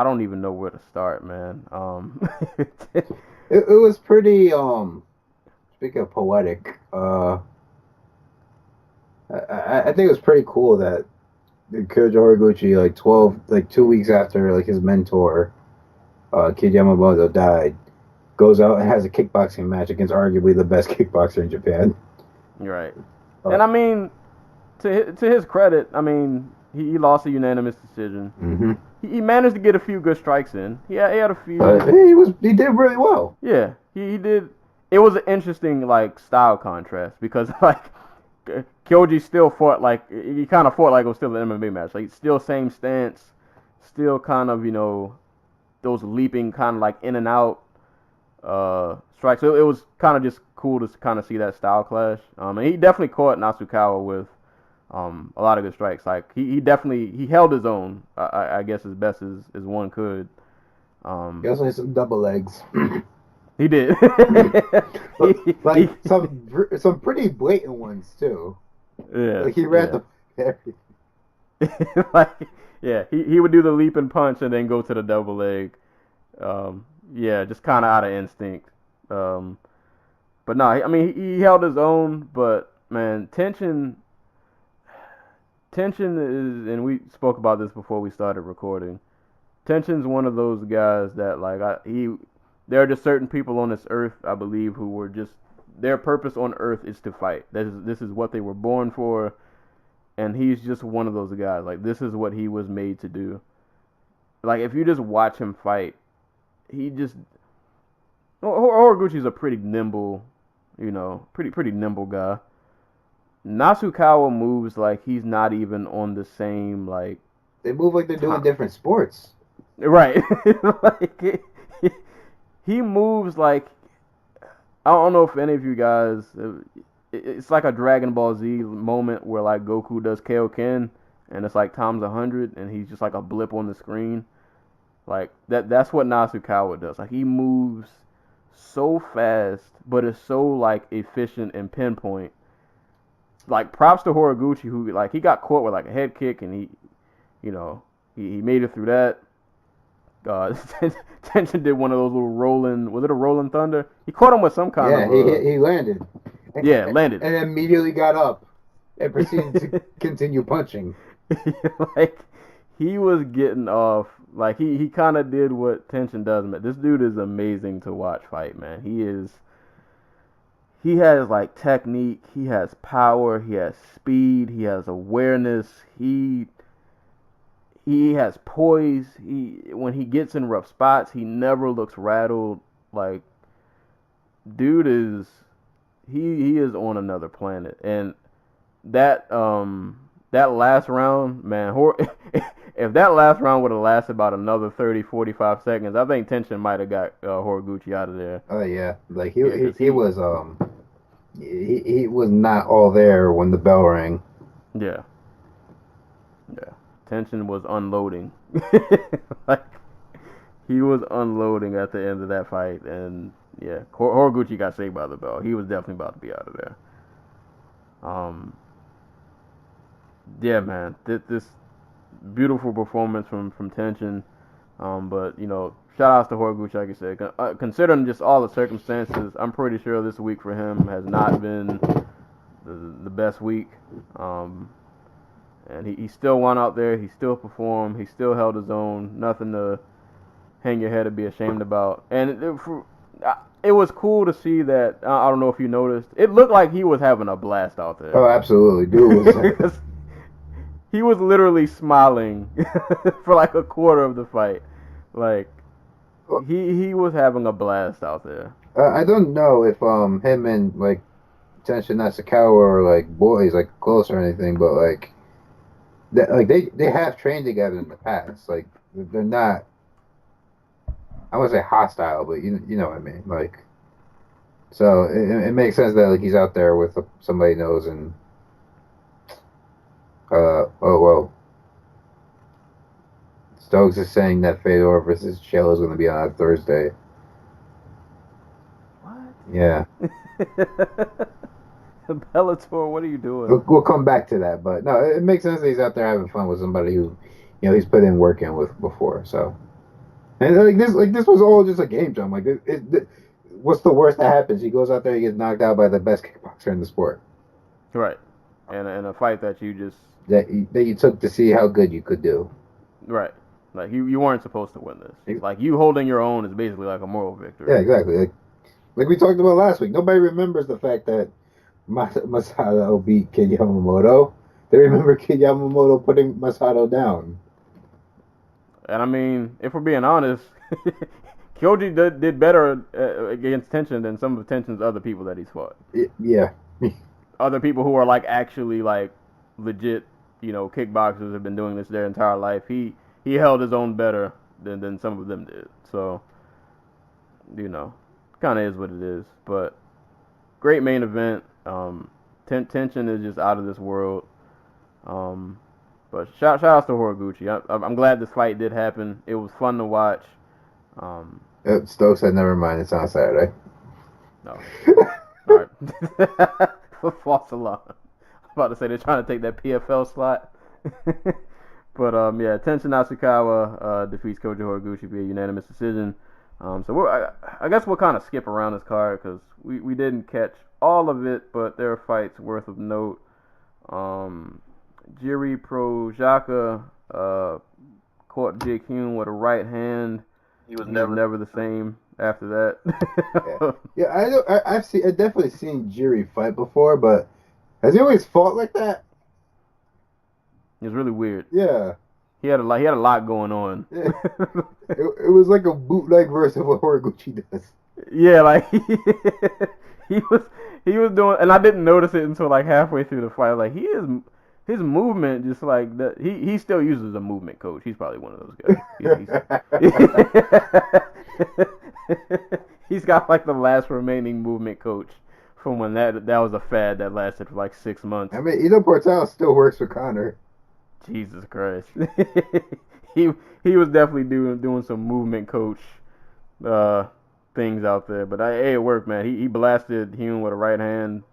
C: don't even know where to start, man.
D: It was pretty, speaking of poetic, I think it was pretty cool that Kyoji Horiguchi, 2 weeks after his mentor Kid Yamamoto died. Goes out and has a kickboxing match against arguably the best kickboxer in Japan.
C: Right. And I mean, to his credit, I mean, he lost a unanimous decision.
D: Mm-hmm.
C: He managed to get a few good strikes in. He had a few.
D: He did really well.
C: Yeah, he did. It was an interesting like style contrast because like Kyoji still fought like he kind of fought like it was still an MMA match. Like still same stance, still kind of those leaping kind of like in and out strikes. So it was kind of just cool to kind of see that style clash. And he definitely caught Nasukawa with a lot of good strikes. Like he definitely held his own. I guess as best as one could.
D: He also had some double legs.
C: He did.
D: Some pretty blatant ones too.
C: Yeah.
D: Like he ran everything.
C: He would do the leap and punch and then go to the double leg. Just kind of out of instinct. But no, I mean he held his own. But man, tension is, and we spoke about this before we started recording. Tension's one of those guys that like there are just certain people on this earth, I believe, who were just their purpose on earth is to fight. This is what they were born for, and he's just one of those guys. Like this is what he was made to do. Like if you just watch him fight, he just Horiguchi's a pretty nimble, pretty nimble guy. Nasukawa moves like he's not even on the same like.
D: They move like they're doing different sports.
C: Right. Like he moves like I don't know if any of you guys. It's like a Dragon Ball Z moment where like Goku does Kaioken and it's like times 100 and he's just like a blip on the screen. Like that's what Nasukawa does. Like he moves so fast, but it's so like efficient and pinpoint. Like props to Horiguchi who like he got caught with like a head kick and he made it through that. Tension did one of those little rolling. Was it a rolling thunder? He caught him with some kind of.
D: He landed.
C: Landed.
D: And immediately got up and proceeded to continue punching.
C: Like he was getting off. Like he kind of did what Tension does. Man, this dude is amazing to watch fight. Man, He has like technique. He has power. He has speed. He has awareness. He has poise. When he gets in rough spots, he never looks rattled. Like, dude is he is on another planet. And that last round, man, if that last round would have lasted about another 30, 45 seconds, I think Tension might have got Horiguchi out of there.
D: Oh yeah, like he was he was not all there when the bell rang.
C: Yeah. Tension was unloading. Like he was unloading at the end of that fight, and yeah, Horiguchi got saved by the bell. He was definitely about to be out of there. Yeah, man, this beautiful performance from Tension. But shout outs to Horiguchi, like you said. Considering just all the circumstances, I'm pretty sure this week for him has not been the best week. And he still went out there. He still performed. He still held his own. Nothing to hang your head and be ashamed about. And it was cool to see that. I don't know if you noticed. It looked like he was having a blast out there.
D: Oh, absolutely, dude.
C: He was literally smiling for like a quarter of the fight. Like he was having a blast out there.
D: I don't know if him and like Tension Nasukawa are like boys, like close or anything, but like. They have trained together in the past. Like they're not. I wouldn't say hostile, but you know what I mean. Like, so it makes sense that like he's out there with somebody he knows and. Stokes is saying that Fedor versus Chael is going to be on Thursday.
C: What?
D: Yeah.
C: Bellator, what are you doing?
D: We'll come back to that, but no, it makes sense that he's out there having fun with somebody who, he's put in work in with before. So, and this was all just a game jump. Like, what's the worst that happens? He goes out there, he gets knocked out by the best kickboxer in the sport.
C: Right, and a fight that you just
D: that you took to see how good you could do.
C: Right. Like you weren't supposed to win this. Like you holding your own is basically like a moral victory.
D: Yeah, exactly. Like we talked about last week. Nobody remembers the fact that Masato beat Kid Yamamoto. They remember Kid Yamamoto putting Masato down.
C: And I mean, if we're being honest, Kyoji did better against Tenshin than some of Tenshin's other people that he's fought.
D: Yeah.
C: Other people who are like actually like legit, kickboxers have been doing this their entire life. He held his own better than some of them did. So, kind of is what it is. But great main event. Tenshin is just out of this world. But shout out to Horiguchi. I'm glad this fight did happen. It was fun to watch.
D: Stokes said, never mind, it's on Saturday.
C: No. All right. False alarm. I'm about to say they're trying to take that PFL slot. But, Tenshin Nasukawa defeats Koji Horiguchi via unanimous decision. So I guess we'll kind of skip around this card because we didn't catch all of it, but there are fights worth of note. Jiri Projaka caught Jake Hume with a right hand. He was never the same after that.
D: I've definitely seen Jiri fight before, but has he always fought like that?
C: It was really weird.
D: Yeah.
C: He had a lot going on.
D: Yeah. it was like a bootleg version of what Horiguchi does.
C: Yeah, like he was doing, and I didn't notice it until like halfway through the fight. Like his movement just like that. He still uses a movement coach. He's probably one of those guys. He's got like the last remaining movement coach from when that was a fad that lasted for like 6 months.
D: I mean, Ito Portal still works for Connor.
C: Jesus Christ. he was definitely doing some movement coach things out there, but it worked, man. He blasted Hume with a right hand.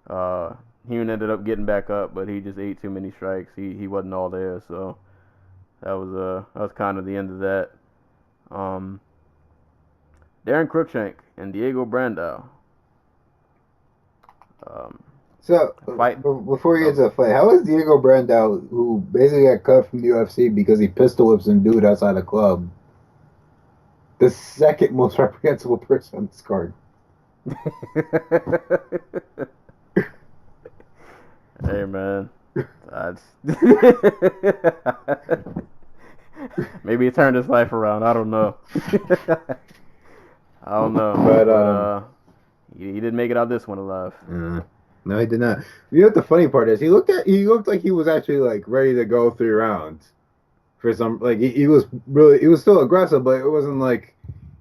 C: Hume ended up getting back up, but he just ate too many strikes. He wasn't all there, so that was kind of the end of that. Darren Cruikshank and Diego Brandao.
D: Before we get to the fight, how is Diego Brandao, who basically got cut from the UFC because he pistol whips some dude outside the club, the second most reprehensible person on this card?
C: Hey, man. Maybe he turned his life around. I don't know. But he didn't make it out this one alive.
D: No, he did not. You know what the funny part is? He looked like he was actually like ready to go 3 rounds. For some, like he was still aggressive, but it wasn't like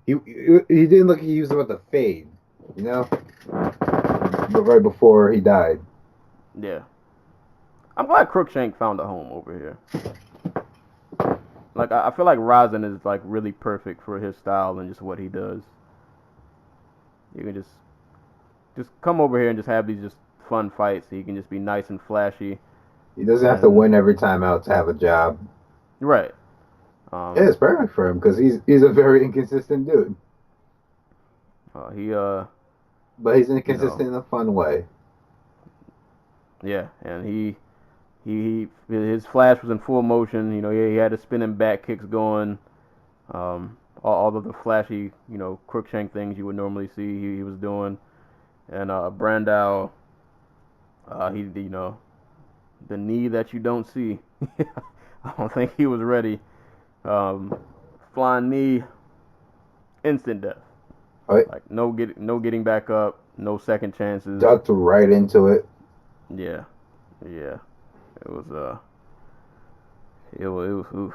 D: he didn't look like he was about to fade, But right before he died.
C: Yeah. I'm glad Cruikshank found a home over here. Like I feel like Rizin is like really perfect for his style and just what he does. You can just come over here and just have these just fun fights. So he can just be nice and flashy.
D: He doesn't have to win every time out to have a job.
C: Right.
D: Yeah, it's perfect for him because he's a very inconsistent dude. But he's inconsistent in a fun way.
C: Yeah, and his flash was in full motion. He had his spinning back kicks going. All of the flashy, Cruikshank things you would normally see, he was doing. And Brandao, the knee that you don't see. I don't think he was ready. Flying knee, instant death.
D: Right.
C: Like no getting back up, no second chances.
D: Ducked right into it.
C: Yeah. It was oof.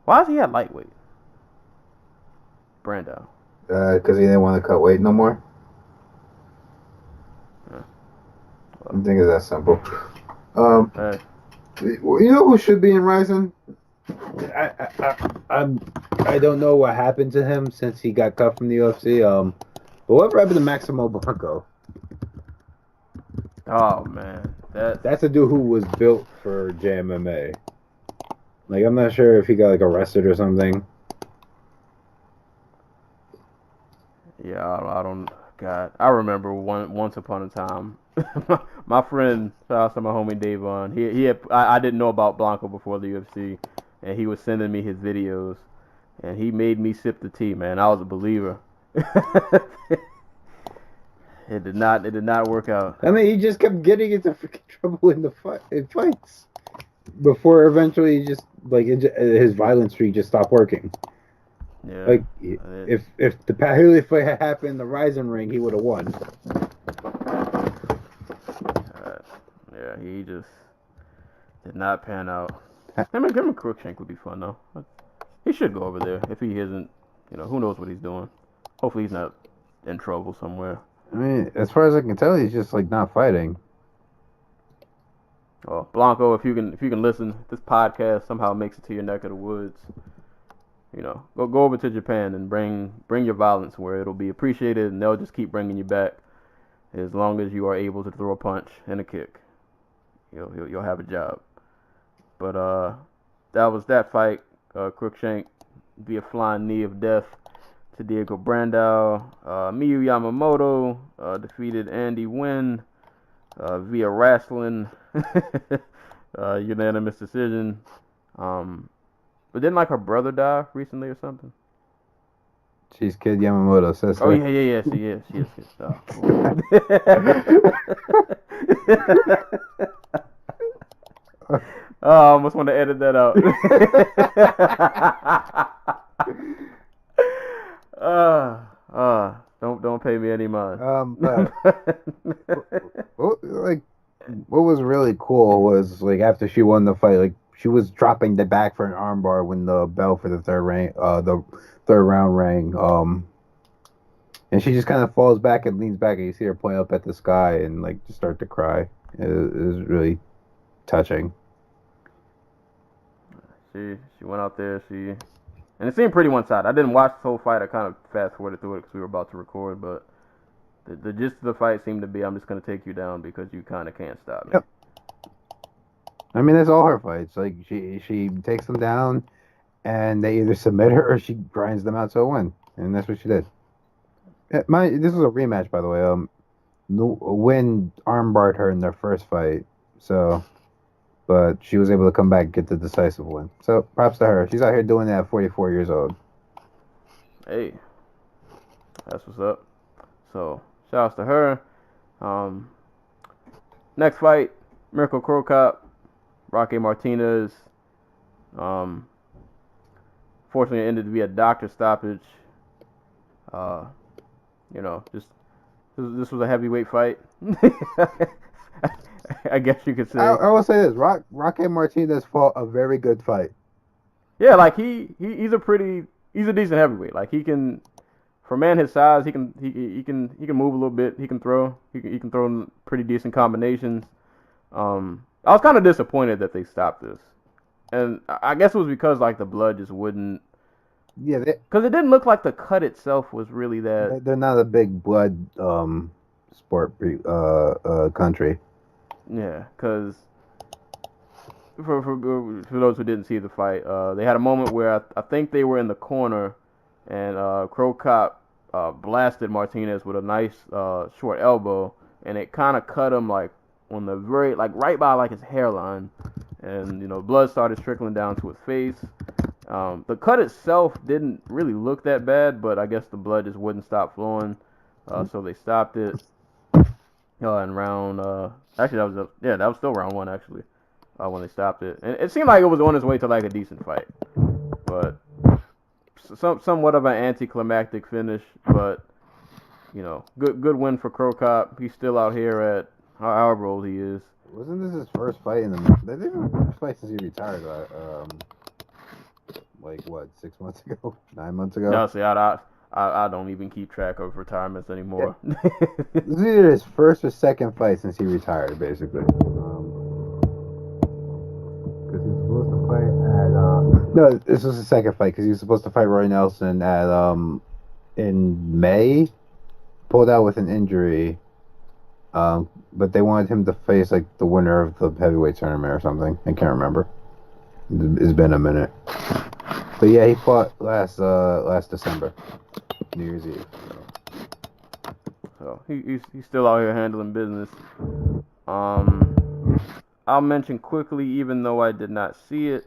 C: Why is he at lightweight? Brandao.
D: Because he didn't want to cut weight no more. I think it's that simple. You know who should be in Rizin? I don't know what happened to him since he got cut from the UFC. But whatever happened to Maximo Blanco?
C: Oh man,
D: that's a dude who was built for JMMA. Like I'm not sure if he got like arrested or something.
C: Yeah, I don't. God, I remember once upon a time, my friend, shout out to my homie Davon. I didn't know about Blanco before the UFC. and he was sending me his videos, and he made me sip the tea, man. I was a believer. It did not work out.
D: I mean, he just kept getting into freaking trouble in fights before eventually just like his violent streak just stopped working.
C: Yeah.
D: Like if the Haley fight had happened in the Rizin ring, he would have won.
C: Yeah, he just did not pan out. Him and Crookshank would be fun though. He should go over there if he isn't. Who knows what he's doing. Hopefully he's not in trouble somewhere.
D: I mean, as far as I can tell, he's just like not fighting.
C: Oh, Blanco, if you can listen, this podcast somehow makes it to your neck of the woods. Go over to Japan and bring your violence where it'll be appreciated, and they'll just keep bringing you back as long as you are able to throw a punch and a kick. You'll have a job. But that was that fight. Crookshank via flying knee of death to Diego Brandao. Miyu Yamamoto defeated Andy Wynn via wrestling, unanimous decision. But didn't her brother die recently or something?
D: She's Kid Yamamoto's sister.
C: Oh yeah, she is. Oh, I almost want to edit that out. Don't pay me any mind.
D: What was really cool was after she won the fight, she was dropping the back for an armbar when the bell for the third round rang. And she just kind of falls back and leans back, and you see her point up at the sky and just start to cry. It was really touching.
C: She went out there. And it seemed pretty one-sided. I didn't watch the whole fight. I kind of fast-forwarded through it because we were about to record. But the gist of the fight seemed to be, I'm just going to take you down because you kind of can't stop me.
D: Yep. I mean, that's all her fights. She takes them down, and they either submit her or she grinds them out to a win. And that's what she did. This was a rematch, by the way. Wynn armbarred her in their first fight. But she was able to come back and get the decisive win. So, props to her. She's out here doing that at 44 years old.
C: Hey, that's what's up. So, shout outs to her. Next fight, Mirko Cro Cop, Roque Martinez. Fortunately, it ended via doctor stoppage. This was a heavyweight fight. I guess you could say.
D: I will say this: Roque Martinez fought a very good fight.
C: Yeah, he's a decent heavyweight. He can, for a man his size, he can move a little bit. He can throw. He can throw pretty decent combinations. I was kind of disappointed that they stopped this, and I guess it was because the blood just wouldn't.
D: Yeah,
C: because it didn't look like the cut itself was really that.
D: They're not a big blood sport country.
C: Yeah, because for those who didn't see the fight, they had a moment where I think they were in the corner, and Cro Cop blasted Martinez with a nice short elbow, and it kind of cut him on the very right by his hairline, and blood started trickling down to his face. The cut itself didn't really look that bad, but I guess the blood just wouldn't stop flowing, so they stopped it. In round, actually that was still round one actually, when they stopped it, and it seemed like it was on its way to a decent fight, but somewhat of an anticlimactic finish. But good win for Cro Cop. He's still out here at however old he is.
D: Wasn't this his first fight in the? They didn't first fight since he retired. 6 months ago, 9 months ago.
C: No, see, I don't even keep track of retirements anymore.
D: Yeah. This is either his first or second fight since he retired, basically. Because he was supposed to fight at. No, this was the second fight because he was supposed to fight Roy Nelson at in May. Pulled out with an injury. But they wanted him to face the winner of the heavyweight tournament or something. I can't remember. It's been a minute. But yeah, he fought last December, New Year's Eve.
C: So he's still out here handling business. I'll mention quickly, even though I did not see it,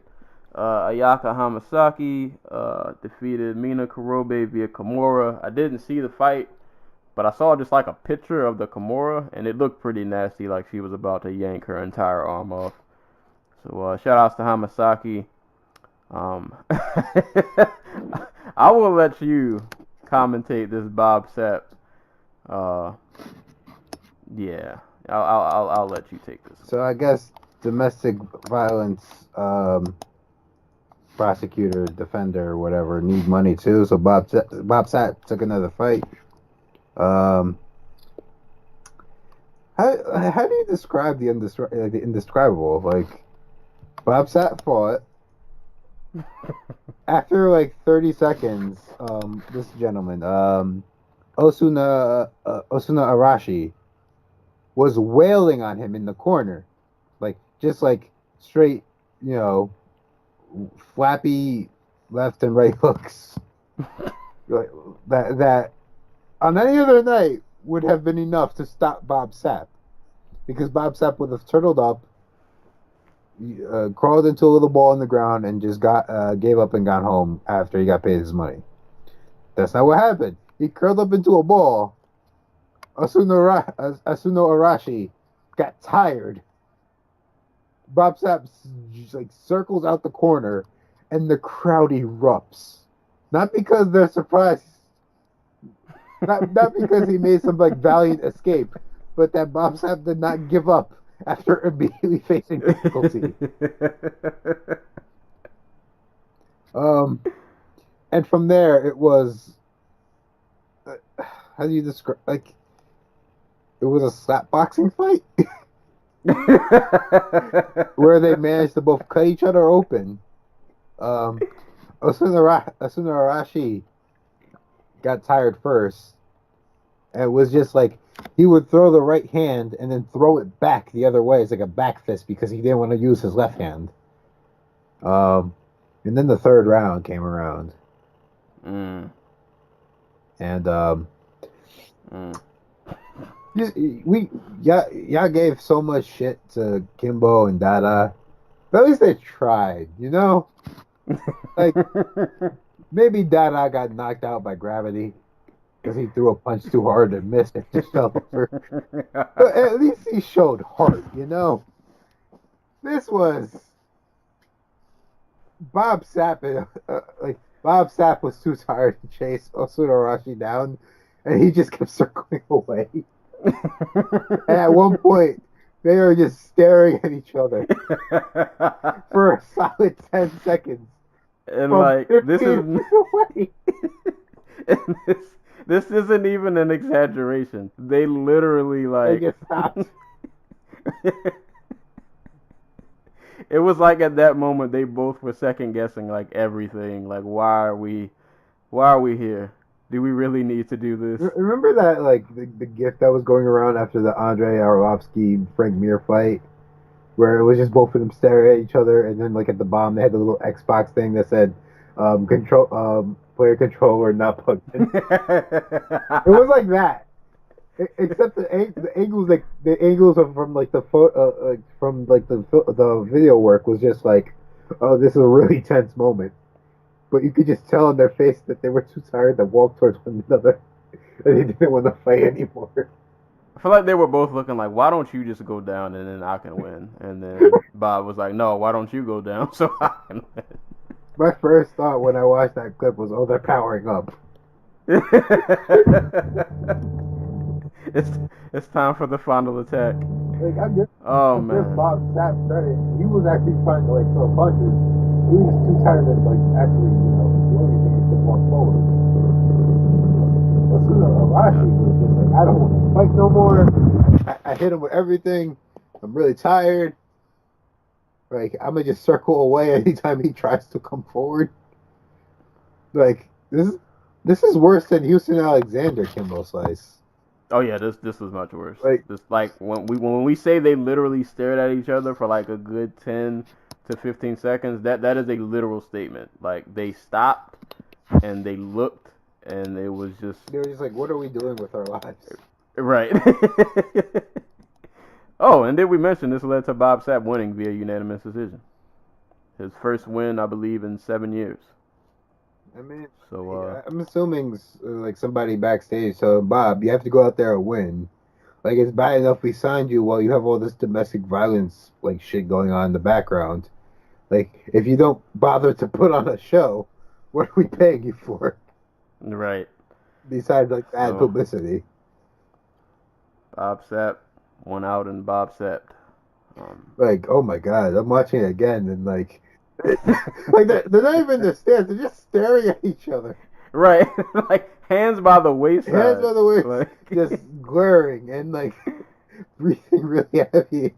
C: Ayaka Hamasaki defeated Mina Kurobe via Kimura. I didn't see the fight, but I saw just like a picture of the Kimura, and it looked pretty nasty, like she was about to yank her entire arm off. So shout outs to Hamasaki. I will let you commentate this Bob Sapp. Yeah, I'll let you take this.
D: So I guess domestic violence prosecutor, defender, or whatever need money too. So Bob Sapp took another fight. How do you describe the indescribable? Like Bob Sapp fought. After like 30 seconds, this gentleman, Osuna Arashi, was wailing on him in the corner, like just like straight, flappy left and right hooks. that on any other night would have been enough to stop Bob Sapp, because Bob Sapp would have turtled up, crawled into a little ball on the ground, and just gave up and gone home after he got paid his money. That's not what happened. He curled up into a ball. Asuno Arashi got tired. Bob Sapp just like circles out the corner, and the crowd erupts. Not because they're surprised. Not because he made some like valiant escape, but that Bob Sapp did not give up after immediately facing difficulty. And from there it was, how do you describe, like, it was a slap boxing fight where they managed to both cut each other open. Osuna Arashi got tired first, and it was just like he would throw the right hand and then throw it back the other way. It's like a back fist because he didn't want to use his left hand. And then the third round came around. And y'all gave so much shit to Kimbo and Dada, but at least they tried, Like, maybe Dada got knocked out by gravity because he threw a punch too hard and missed and just fell over. But at least he showed heart, This was Bob Sapp. Bob Sapp was too tired to chase Osuna Arashi down, and he just kept circling away. And at one point, they were just staring at each other for a solid 10 seconds.
C: And like, this is and this isn't even an exaggeration. They literally like
D: they get stopped.
C: It was like at that moment they both were second guessing like everything. Like, why are we here? Do we really need to do this?
D: Remember that like the gift that was going around after the Andrei Arlovsky Frank Mir fight, where it was just both of them staring at each other, and then like at the bottom they had the little Xbox thing that said player controller not plugged in. It was like that, except the angles, like the angles of from like the photo, from like the video work was just like, oh, this is a really tense moment. But you could just tell on their face that they were too tired to walk towards one another, and they didn't want to fight anymore.
C: I feel like they were both looking like, why don't you just go down and then I can win? And then Bob was like, no, why don't you go down so I can win?
D: My first thought when I watched that clip was, oh, they're powering up.
C: It's time for the final attack.
D: Like, I guess
C: man.
D: Bob Sapp credit. He was actually trying to like throw punches. He was just too tired to like actually, do anything except walk forward. Osuna Arashi was just like, I don't want to fight no more. I hit him with everything. I'm really tired. Like, I'm gonna just circle away anytime he tries to come forward. Like, this is worse than Houston Alexander Kimbo Slice.
C: Oh yeah, this was much worse.
D: Like,
C: this, like when we say they literally stared at each other for like a good 10 to 15 seconds, that is a literal statement. Like, they stopped and they looked, and it was just,
D: they were just like, what are we doing with our lives?
C: Right. Oh, and did we mention this led to Bob Sapp winning via unanimous decision? His first win, I believe, in 7 years.
D: I mean,
C: So
D: I'm assuming like somebody backstage. So Bob, you have to go out there and win. Like it's bad enough we signed you while you have all this domestic violence like shit going on in the background. Like if you don't bother to put on a show, what are we paying you for?
C: right.
D: Besides like bad
C: So-
D: publicity.
C: Bob Sapp won out and Bob Sapped.
D: Like, oh my god, I'm watching it again and like like they're not even in the stands, they're just staring at each other.
C: Right. Like hands by the wayside.
D: Hands by the way,
C: Like-
D: just glaring and like breathing really heavy.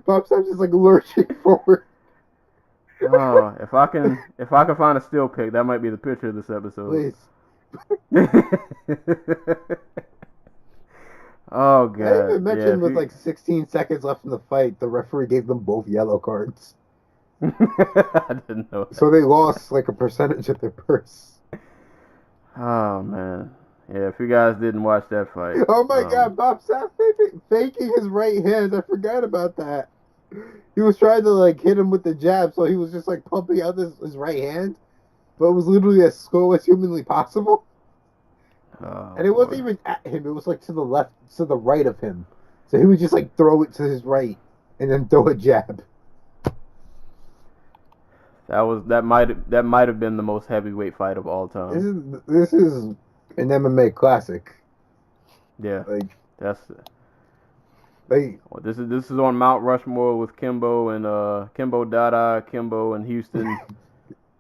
D: Bob Sapp's just like lurching forward.
C: Oh, if I can find a still pic, that might be the picture of this episode.
D: Please.
C: Oh god.
D: I even mentioned
C: if
D: with
C: you-
D: like 16 seconds left in the fight, the referee gave them both yellow cards.
C: I didn't know that.
D: So they lost like a percentage of their purse.
C: Oh man. Yeah, if you guys didn't watch that fight.
D: Oh my god, Bob Sapp faking his right hand. I forgot about that. He was trying to like hit him with the jab, so he was just like pumping out his right hand. But it was literally as slow as humanly possible.
C: Oh,
D: And it wasn't
C: boy.
D: even at him, it was like to the left, to the right of him. So he would just like throw it to his right and then throw a jab.
C: That might have been the most heavyweight fight of all time.
D: This is an MMA classic.
C: Yeah.
D: Like
C: Well, this is on Mount Rushmore with Kimbo and Kimbo Dada, Kimbo and Houston.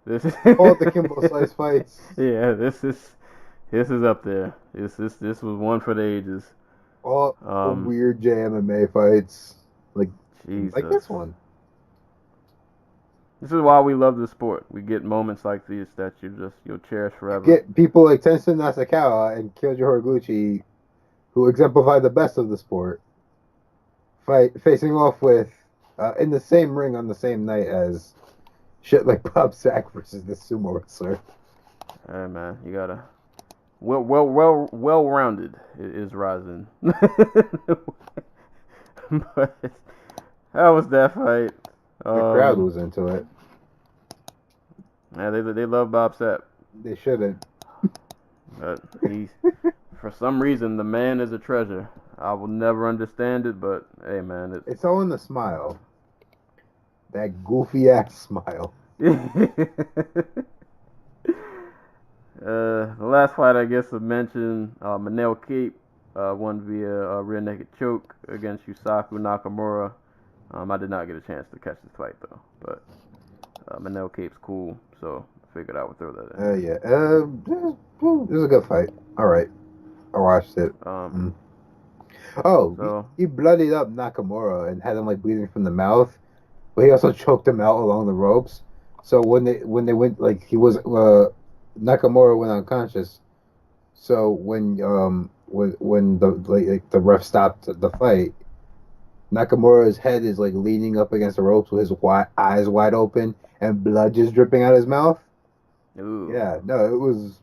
C: This is
D: all the Kimbo Slice fights.
C: Yeah, this is up there. This was one for the ages.
D: All the weird JMMA fights. Like
C: Jesus.
D: like this one.
C: This is why we love the sport. We get moments like these that you'll cherish forever.
D: Get people like Tenshin Nasukawa and Kyoji Horiguchi, who exemplify the best of the sport, facing off with in the same ring on the same night as shit like Bob Sapp versus this sumo wrestler.
C: Hey man, you gotta well rounded is Rizin. But that was that fight.
D: The crowd was into it.
C: Yeah, they love Bob Sapp.
D: They shouldn't.
C: But for some reason, the man is a treasure. I will never understand it, but hey, man,
D: It's all in the smile. That goofy ass smile.
C: The last fight, I guess, I mentioned Manel Cape won via a rear naked choke against Yusaku Nakamura. I did not get a chance to catch this fight though, but Manel Cape's cool, so I figured I would throw that in.
D: Yeah. It was a good fight. All right, I watched it.
C: So-
D: he bloodied up Nakamura and had him like bleeding from the mouth, but he also choked him out along the ropes. So when they went like he was Nakamura went unconscious. So when the ref stopped the fight, Nakamura's head is like leaning up against the ropes with his eyes wide open and blood just dripping out his mouth.
C: Ooh,
D: Yeah, no, it was.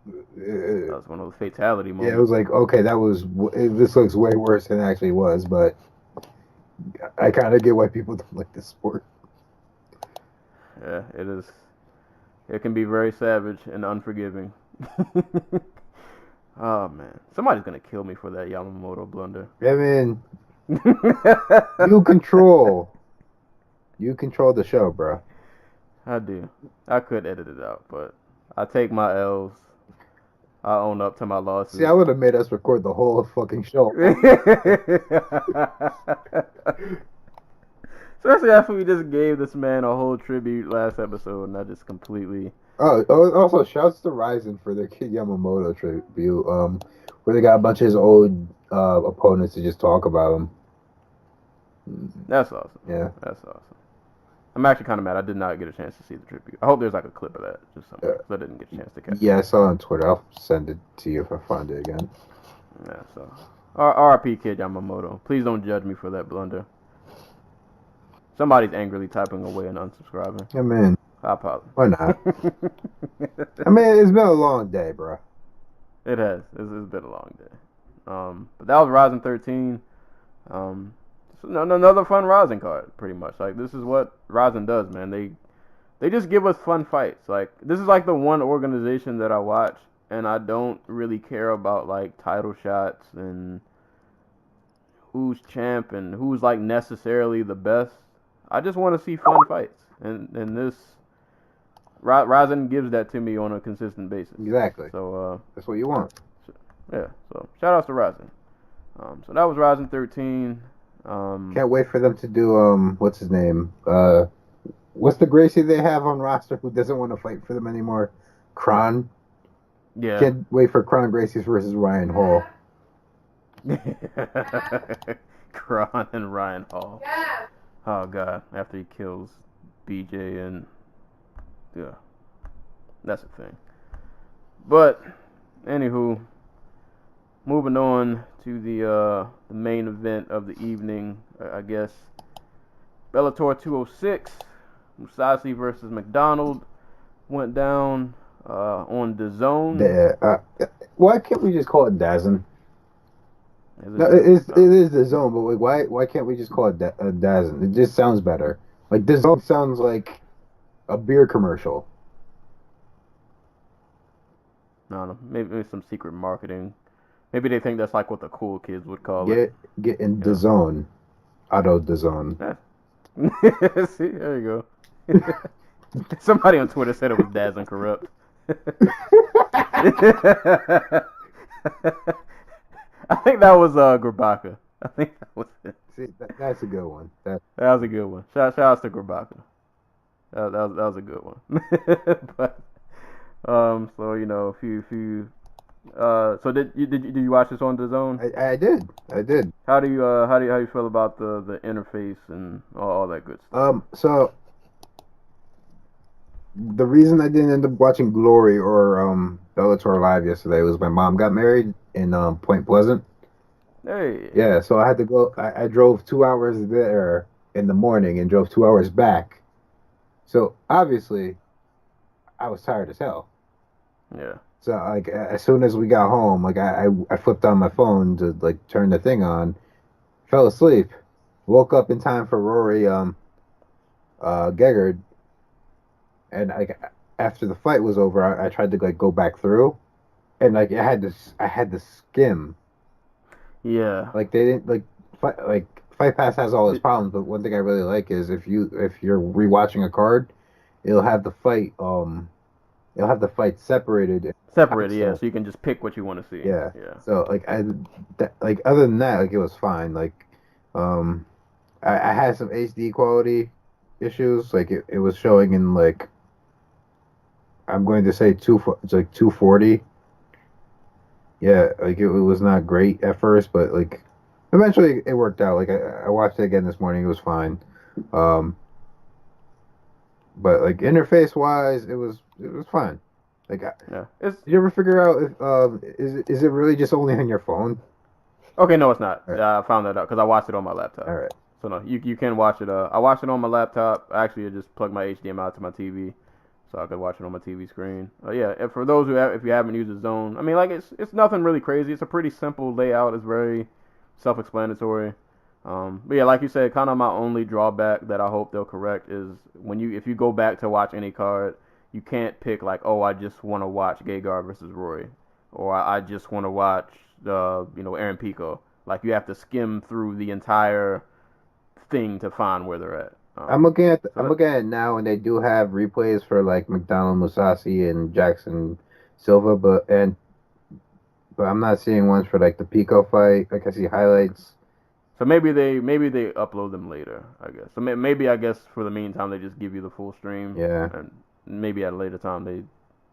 C: that was one of those fatality moments.
D: Yeah, it was like, okay, this looks way worse than it actually was, but I kind of get why people don't like this sport.
C: Yeah, it is. It can be very savage and unforgiving. Oh man, somebody's gonna kill me for that Yamamoto blunder.
D: I mean, you control the show, bro.
C: I do. I could edit it out, but I take my L's. I own up to my losses.
D: See, I would have made us record the whole fucking show.
C: Especially after we just gave this man a whole tribute last episode, and I just completely.
D: Oh, also, shouts to Rizin for their Kid Yamamoto tribute, where they got a bunch of his old opponents to just talk about him.
C: That's awesome.
D: Yeah.
C: That's awesome. I'm actually kind of mad I did not get a chance to see the tribute. I hope there's like a clip of that just somewhere, 'cause I didn't get a chance to catch it.
D: Yeah, I saw it on Twitter. I'll send it to you if I find it again.
C: Yeah, so. R.I.P. Kid Yamamoto. Please don't judge me for that blunder. Somebody's angrily typing away and unsubscribing.
D: I mean,
C: I apologize.
D: why not? I mean, it's been a long day, bro.
C: It has. It's been a long day. But that was Rizin 13. another fun Rizin card, pretty much. Like, this is what Rizin does, man. They just give us fun fights. Like, this is like the one organization that I watch, and I don't really care about like title shots and who's champ and who's like necessarily the best. I just want to see fun fights, and this Rizin gives that to me on a consistent basis.
D: Exactly.
C: So
D: that's what you want.
C: Yeah. So shout outs to Rizin. So that was Rizin 13.
D: Can't wait for them to do what's his name? What's the Gracie they have on roster who doesn't want to fight for them anymore? Kron.
C: Yeah.
D: Can't wait for Kron Gracie versus Ryan Hall.
C: Kron and Ryan Hall. Yeah. Oh god, after he kills BJ and yeah, that's the thing. But anywho, moving on to the main event of the evening, I guess. Bellator 206, Musasi versus McDonald went down on DAZN.
D: Why can't we just call it DAZN? No, it is DAZN, but like, why can't we just call it DAZN? It just sounds better. Like DAZN sounds like a beer commercial.
C: I don't know, maybe some secret marketing. Maybe they think that's like what the cool kids would call it.
D: Get in the zone. Auto DAZN.
C: Yeah. See, there you go. Somebody on Twitter said it was DAZN corrupt. I think that was Grabaka. I think that was it.
D: See, that's a good one. That
C: was a good one. Shout outs to Grabaka. That was a good one. But so you know, if you so did you watch this on DAZN?
D: I did.
C: How do you feel about the interface and all that good stuff?
D: So the reason I didn't end up watching Glory or Bellator live yesterday was my mom got married in Point Pleasant.
C: Hey.
D: Yeah, so I had to go. I drove 2 hours there in the morning and drove 2 hours back. So obviously, I was tired as hell.
C: Yeah.
D: So like as soon as we got home, like I flipped on my phone to like turn the thing on, fell asleep, woke up in time for Rory Gegard, and like after the fight was over, I tried to like go back through, and like I had to skim.
C: Yeah.
D: Like they didn't Fight Pass has all its problems, but one thing I really like is if you're rewatching a card, it'll have the fight separated.
C: Separated, yeah. So you can just pick what you want to see.
D: Yeah.
C: Yeah.
D: So other than that, like it was fine. Like, I had some HD quality issues. Like it was showing in like, I'm going to say it's like 240. Yeah, like it was not great at first, but like eventually it worked out. Like I watched it again this morning. It was fine. But like interface wise, it was fine. Like,
C: yeah.
D: Did you ever figure out if is it really just only on your phone?
C: Okay, no, it's not.
D: Right.
C: I found that out because I watched it on my laptop.
D: All right.
C: So no, you can watch it. I watched it on my laptop. Actually, I just plugged my HDMI to my TV, so I could watch it on my TV screen. Yeah, and for those if you haven't used DAZN, I mean, like it's nothing really crazy. It's a pretty simple layout. It's very self-explanatory. But yeah, like you said, kind of my only drawback that I hope they'll correct is if you go back to watch any card, you can't pick like, oh, I just want to watch Gegard versus Rory, or I just want to watch Aaron Pico. Like you have to skim through the entire thing to find where they're at.
D: I'm looking at it now, and they do have replays for like McDonald, Musasi, and Jackson Silva, but I'm not seeing ones for like the Pico fight. Like I see highlights.
C: So maybe they upload them later, I guess. So maybe I guess for the meantime they just give you the full stream.
D: Yeah.
C: And maybe at a later time they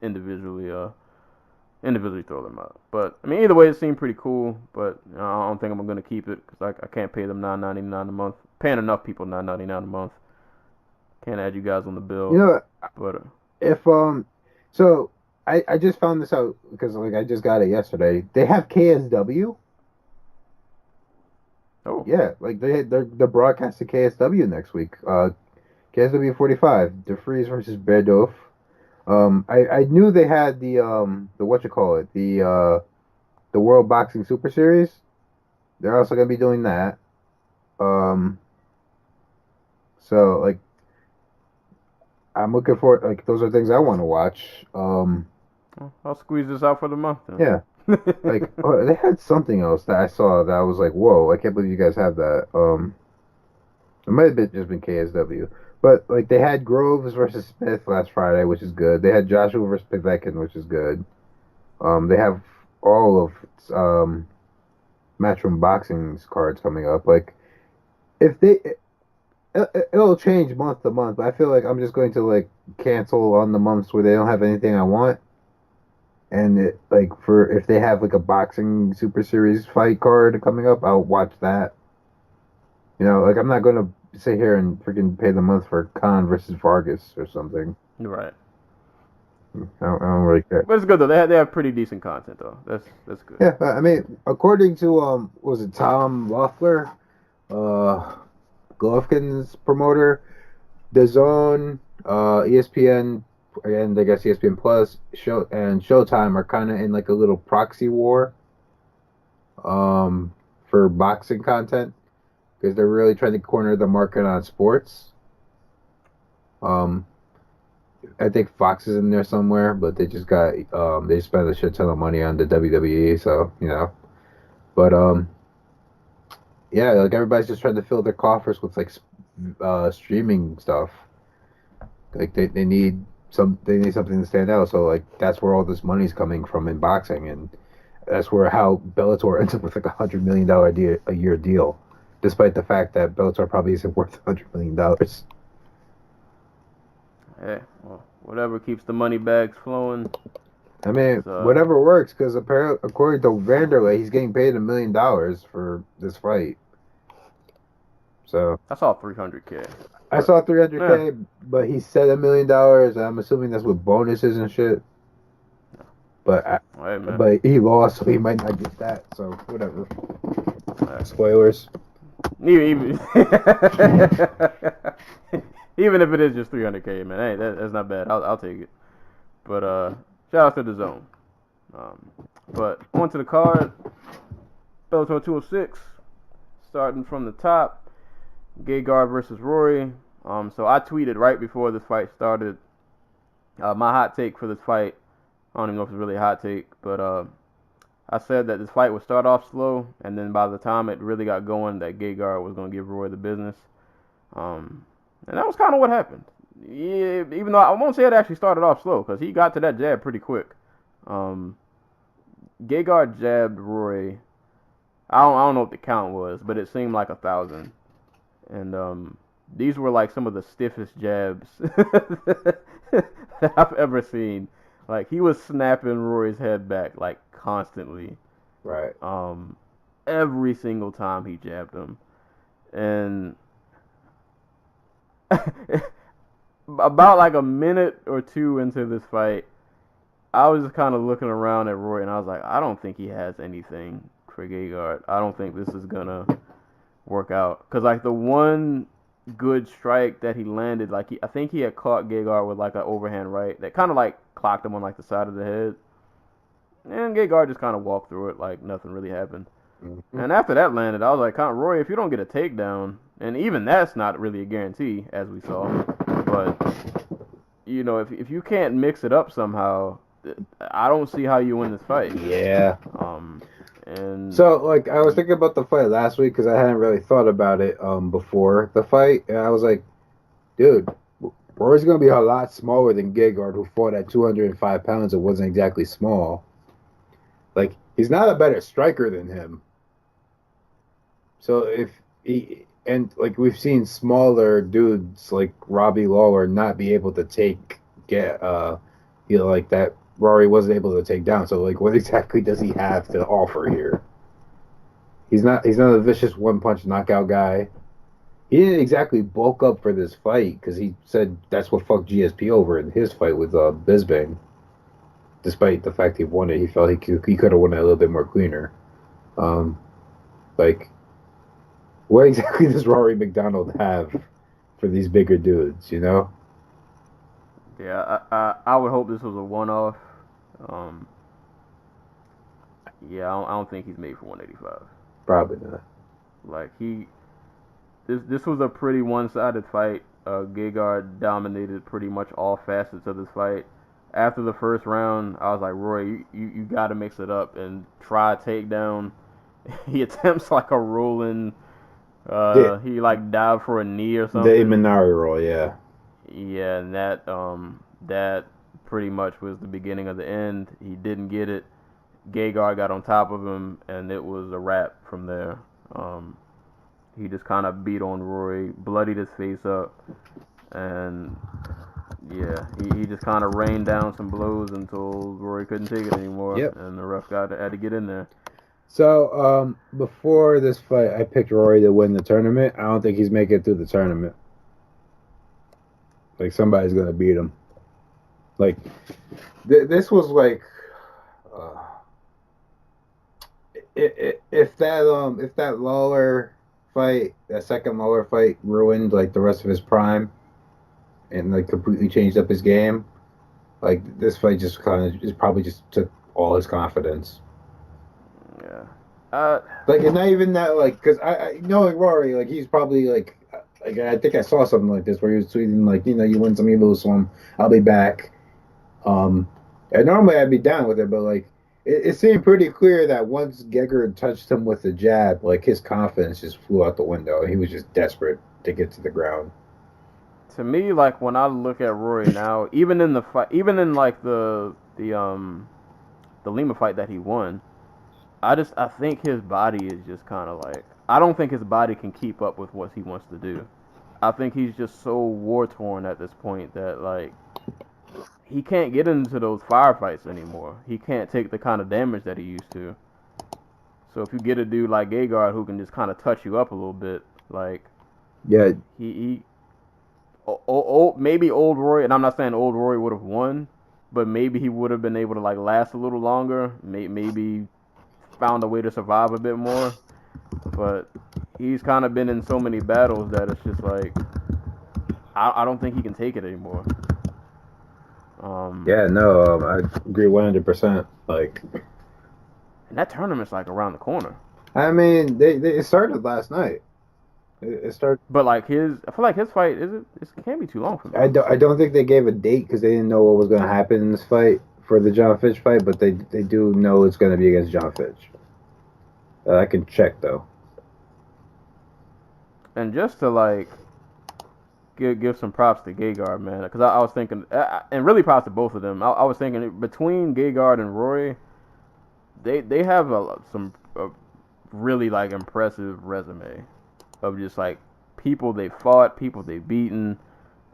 C: individually throw them out. But I mean, either way, it seemed pretty cool. But I don't think I'm gonna keep it because I can't pay them $9.99 a month. Paying enough people $9.99 a month. Can't add you guys on the bill.
D: You know,
C: but
D: if so I just found this out because like I just got it yesterday. They have KSW.
C: Oh.
D: Yeah, like they're broadcasting KSW next week. KSW 45, DeFries versus Berdoff. I knew they had the World Boxing Super Series. They're also gonna be doing that. So like I'm looking for like those are things I want to watch.
C: I'll squeeze this out for the month then.
D: Yeah. Like they had something else that I saw that I was like, whoa, I can't believe you guys have that. It might have been just been KSW. But like they had Groves versus Smith last Friday, which is good. They had Joshua versus Povetkin, which is good. They have all of Matchroom Boxing's cards coming up. Like if it'll change month to month, but I feel like I'm just going to like cancel on the months where they don't have anything I want. And like for if they have like a boxing Super Series fight card coming up, I'll watch that. Like I'm not gonna sit here and freaking pay the month for Khan versus Vargas or something.
C: Right.
D: I don't really care.
C: But it's good though. They have pretty decent content though. That's good.
D: Yeah, I mean, according to was it Tom Loeffler, Golovkin's promoter, DAZN, ESPN, and I guess ESPN Plus, Showtime are kind of in like a little proxy war, for boxing content because they're really trying to corner the market on sports. I think Fox is in there somewhere, but they just got they spent a shit ton of money on the WWE, so But yeah, like everybody's just trying to fill their coffers with like streaming stuff. Like they need something to stand out. So like that's where all this money's coming from in boxing, and that's where how Bellator ends up with like $100 million a year deal, despite the fact that Bellator probably isn't worth $100 million.
C: Hey, well, whatever keeps the money bags flowing.
D: I mean, whatever works, because apparently, according to Vanderlei, he's getting paid $1 million for this fight. So
C: I saw 300K.
D: I saw 300K, but he said $1 million. I'm assuming that's with bonuses and shit. But but he lost, so he might not get that. So whatever. Spoilers.
C: Even even if it is just 300K, man, hey, that's not bad. I'll take it. But shout out to DAZN. But on to the card. Bellator 206, starting from the top. Gegard versus Rory. So I tweeted right before this fight started. My hot take for this fight. I don't even know if it's really a hot take, but I said that this fight would start off slow, and then by the time it really got going, that Gegard was going to give Rory the business. And that was kind of what happened. Yeah, even though I won't say it actually started off slow, because he got to that jab pretty quick. Gegard jabbed Rory. I don't know what the count was, but it seemed like 1,000. And these were like some of the stiffest jabs that I've ever seen. Like he was snapping Rory's head back like constantly.
D: Right.
C: Every single time he jabbed him. And about like a minute or two into this fight, I was just kind of looking around at Rory and I was like, I don't think he has anything for Gegard. I don't think this is gonna work out. Because like the one good strike that he landed, like I think he had caught Gegard with like an overhand right that kind of like clocked him on like the side of the head. And Gegard just kind of walked through it like nothing really happened. Mm-hmm. And after that landed, I was like, Rory, if you don't get a takedown, and even that's not really a guarantee, as we saw, but, if you can't mix it up somehow, I don't see how you win this fight.
D: Yeah.
C: And
D: so, like, I was thinking about the fight last week because I hadn't really thought about it before the fight, and I was like, dude, Rory's going to be a lot smaller than Gegard, who fought at 205 pounds and wasn't exactly small. Like, he's not a better striker than him. So if he, and like we've seen smaller dudes like Robbie Lawler not be able to like that Rory wasn't able to take down. So like what exactly does he have to offer here? He's not a vicious one punch knockout guy. He didn't exactly bulk up for this fight because he said that's what fucked GSP over in his fight with Bisbing. Despite the fact he won it, he felt he could have won it a little bit more cleaner. Like, what exactly does Rory McDonald have for these bigger dudes,
C: Yeah, I would hope this was a one-off. Yeah, I don't think he's made for 185.
D: Probably not.
C: Like, this was a pretty one-sided fight. Gegard dominated pretty much all facets of this fight. After the first round, I was like, Rory, you got to mix it up and try a takedown. He attempts like a rolling. He like dived for a knee or something.
D: The Imanari roll, yeah.
C: Yeah, and that pretty much was the beginning of the end. He didn't get it. Gegard got on top of him, and it was a wrap from there. He just kind of beat on Rory, bloodied his face up, and yeah, he just kind of rained down some blows until Rory couldn't take it anymore, and the ref had to get in there.
D: So, before this fight, I picked Rory to win the tournament. I don't think he's making it through the tournament. Like, somebody's going to beat him. Like, this was like... If that Lawler fight, that second Lawler fight, ruined like the rest of his prime, and like completely changed up his game, like this fight just probably just took all his confidence.
C: Yeah.
D: Like, it's not even that, like, because I knowing Rory, like he's probably like I think I saw something like this where he was tweeting like, you know, you win some, you lose some, I'll be back. And normally I'd be down with it, but like. It seemed pretty clear that once Gegard touched him with the jab, like his confidence just flew out the window. He was just desperate to get to the ground.
C: To me, like when I look at Rory now, even in the fight, even in like the Lima fight that he won, I think his body is just kind of like, I don't think his body can keep up with what he wants to do. I think he's just so war torn at this point that like. He can't get into those firefights anymore. He can't take the kind of damage that he used to. So if you get a dude like Gegard who can just kind of touch you up a little bit, like
D: yeah,
C: maybe old Rory, and I'm not saying old Rory would have won, but maybe he would have been able to like last a little longer. Maybe found a way to survive a bit more. But he's kind of been in so many battles that it's just like I don't think he can take it anymore.
D: I agree 100%. Like,
C: and that tournament's like around the corner.
D: I mean, it started last night. It started,
C: but like I feel like his fight it can't be too long for me.
D: I don't think they gave a date because they didn't know what was going to happen in this fight for the John Fitch fight, but they do know it's going to be against John Fitch. I can check though.
C: And just to like. Give some props to Gegard, man, because I was thinking, and really props to both of them. I was thinking between Gegard and Rory, they have a really like impressive resume of just like people they fought, people they beaten.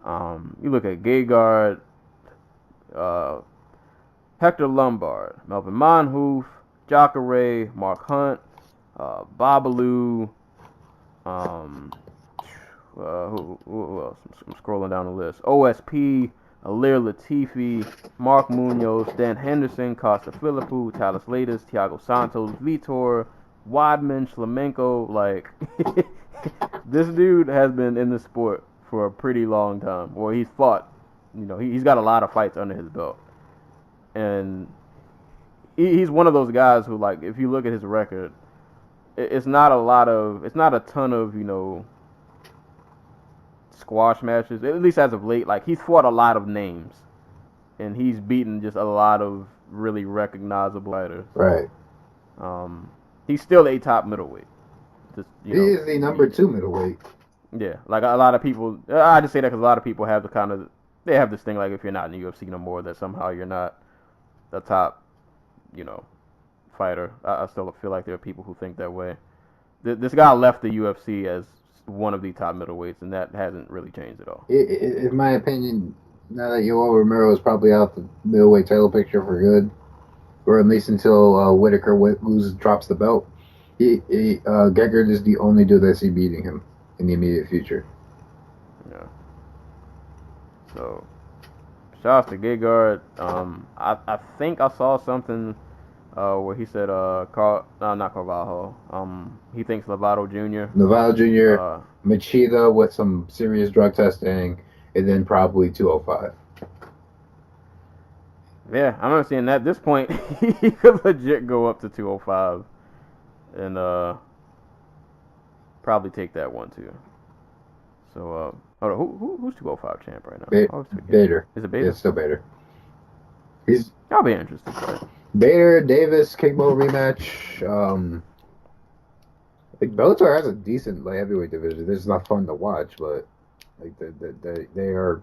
C: You look at Gegard, Hector Lombard, Melvin Monhoof, Jacare, Mark Hunt, Babalu, who else? I'm scrolling down the list. OSP, Alir Latifi, Mark Munoz, Dan Henderson, Costa Philippou, Talis Latus, Thiago Santos, Vitor, Wadman, Flamenco. Like, this dude has been in the sport for a pretty long time. Or he's fought. You know, he's got a lot of fights under his belt. And he's one of those guys who, like, if you look at his record, it's not a ton of, you know, squash matches, at least as of late. Like, he's fought a lot of names, and he's beaten just a lot of really recognizable fighters.
D: Right.
C: He's still a top middleweight.
D: He is the number 2 middleweight.
C: Yeah, like a lot of people. I just say that because a lot of people have they have this thing like if you're not in the UFC no more, that somehow you're not the top, you know, fighter. I still feel like there are people who think that way. This guy left the UFC as one of the top middleweights, and that hasn't really changed at all.
D: In my opinion, now that Yoel Romero is probably out the middleweight title picture for good, or at least until Whitaker drops the belt, Gegard is the only dude I see beating him in the immediate future.
C: Yeah. So, shout out to Gegard. I think I saw something where he said, not Carvalho. He thinks Lovato Jr. Machida with some serious drug testing, and then probably 205. Yeah, I remember seeing that. At this point, he could legit go up to 205 and probably take that one too. So, hold on, who's 205 champ right now? I always forget.
D: Bader.
C: Is it Bader?
D: It's still Bader.
C: That'll be interesting. Right?
D: Bader, Davis, Kickball rematch. Like Bellator has a decent heavyweight division. This is not fun to watch, but like they are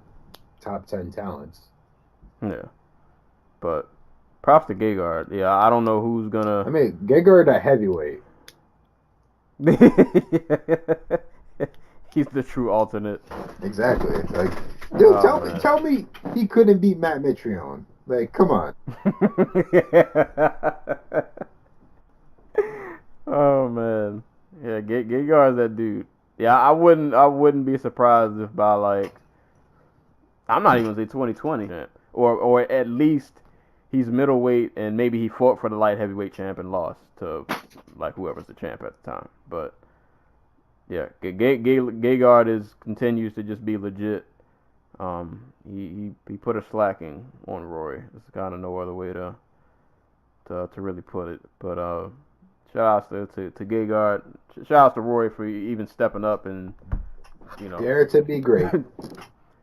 D: top 10 talents.
C: Yeah, but props to Gegard. Yeah, I don't know who's gonna.
D: I mean, Gegard a heavyweight.
C: He's the true alternate.
D: Exactly. Like, dude, tell me he couldn't beat Matt Mitrione. Like, come on.
C: Oh man, yeah, Gegard's that dude. Yeah, I wouldn't be surprised if by like, I'm not even gonna say 2020, or at least he's middleweight and maybe he fought for the light heavyweight champ and lost to like whoever's the champ at the time. But yeah, Gegard continues to just be legit. He put a slacking on Rory. There's kind of no other way to really put it. But shout outs to Gegard. Shout outs to Rory for even stepping up and
D: Dare to be great.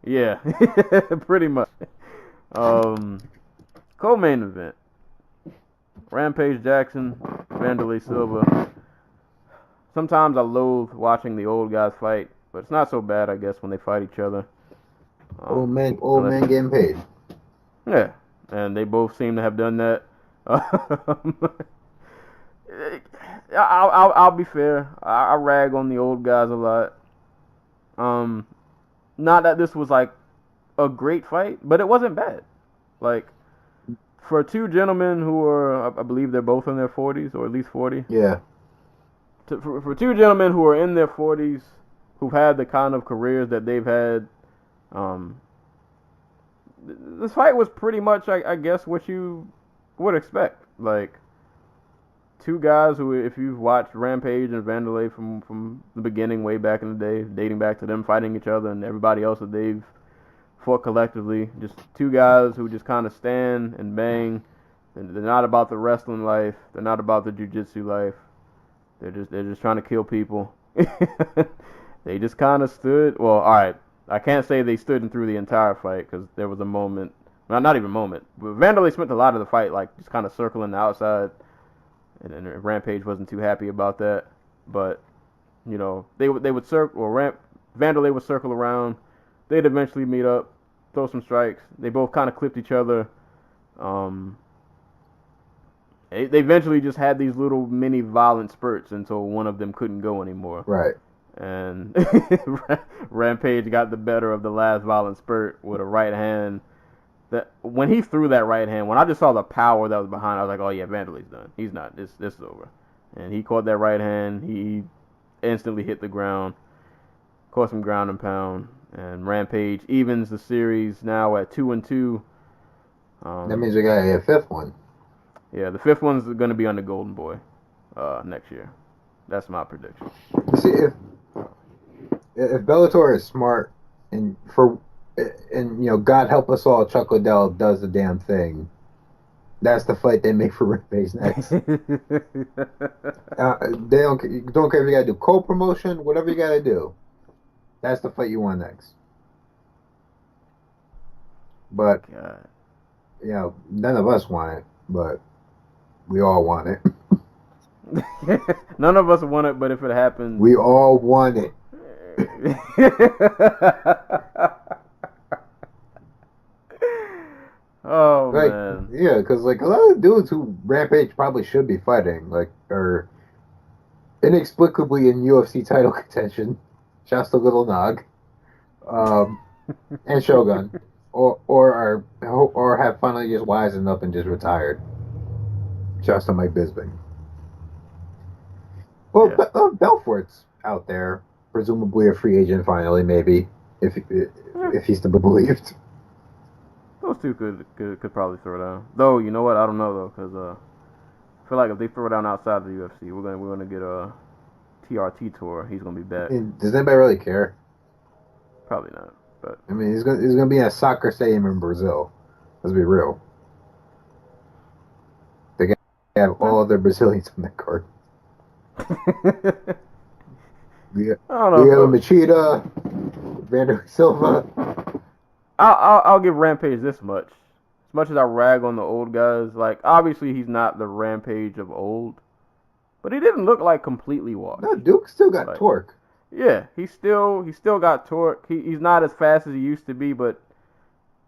C: Yeah, pretty much. Co-main event: Rampage Jackson, Vanderlei Silva. Sometimes I loathe watching the old guys fight, but it's not so bad, I guess, when they fight each other.
D: Old man getting paid.
C: Yeah, and they both seem to have done that. I'll be fair. I rag on the old guys a lot. Not that this was like a great fight, but it wasn't bad. Like, for two gentlemen who are, I believe they're both in their 40s, or at least 40.
D: Yeah.
C: For two gentlemen who are in their 40s, who've had the kind of careers that they've had, this fight was pretty much, I guess, what you would expect. Like, two guys who, if you've watched Rampage and Vanderlei from the beginning, way back in the day, dating back to them fighting each other and everybody else that they've fought collectively, just two guys who just kind of stand and bang. And they're not about the wrestling life. They're not about the jiu-jitsu life. They're just trying to kill people. They just kind of stood. Well, all right. I can't say they stood and through the entire fight because there was a moment. Well, not even a moment. But Vanderlei spent a lot of the fight like just kind of circling the outside, and Rampage wasn't too happy about that. But they would circle, or Vanderlei would circle around. They'd eventually meet up, throw some strikes. They both kind of clipped each other. They eventually just had these little mini violent spurts until one of them couldn't go anymore.
D: Right.
C: And Rampage got the better of the last violent spurt with a right hand. That when he threw that right hand, when I just saw the power that was behind, I was like, "Oh yeah, Vanderlei's done. He's not. This is over." And he caught that right hand. He instantly hit the ground, caught some ground and pound, and Rampage evens the series now at 2-2.
D: That means we got a fifth one.
C: Yeah, the fifth one's going to be on the Golden Boy next year. That's my prediction.
D: See, if Bellator is smart and God help us all, Chuck Liddell does the damn thing. That's the fight they make for Rampage next. They don't care if you gotta do co-promotion, whatever you gotta do. That's the fight you want next. But
C: God.
D: None of us want it, but we all want it.
C: None of us want it, but if it happens,
D: we all want it.
C: Oh man.
D: Yeah, because a lot of dudes who Rampage probably should be fighting, are inexplicably in UFC title contention. Shouts to Little Nog, and Shogun, or have finally just wisened up and just retired. Shouts to Mike Bisping. Well, yeah. Belfort's out there, presumably a free agent finally, maybe if he's to be believed.
C: Those two could probably throw down. Though, you know what? I don't know though, because I feel like if they throw down outside the UFC, we're gonna get a TRT tour. He's gonna be back.
D: Does anybody really care?
C: Probably not. But
D: I mean, he's gonna be in a soccer stadium in Brazil. Let's be real. They have all of their Brazilians on that card. We have Machida. Vander Silva.
C: I'll give Rampage this much. As much as I rag on the old guys, like obviously he's not the Rampage of old, but he didn't look like completely washed.
D: No, Duke still got torque.
C: Yeah, he still got torque. He's not as fast as he used to be, but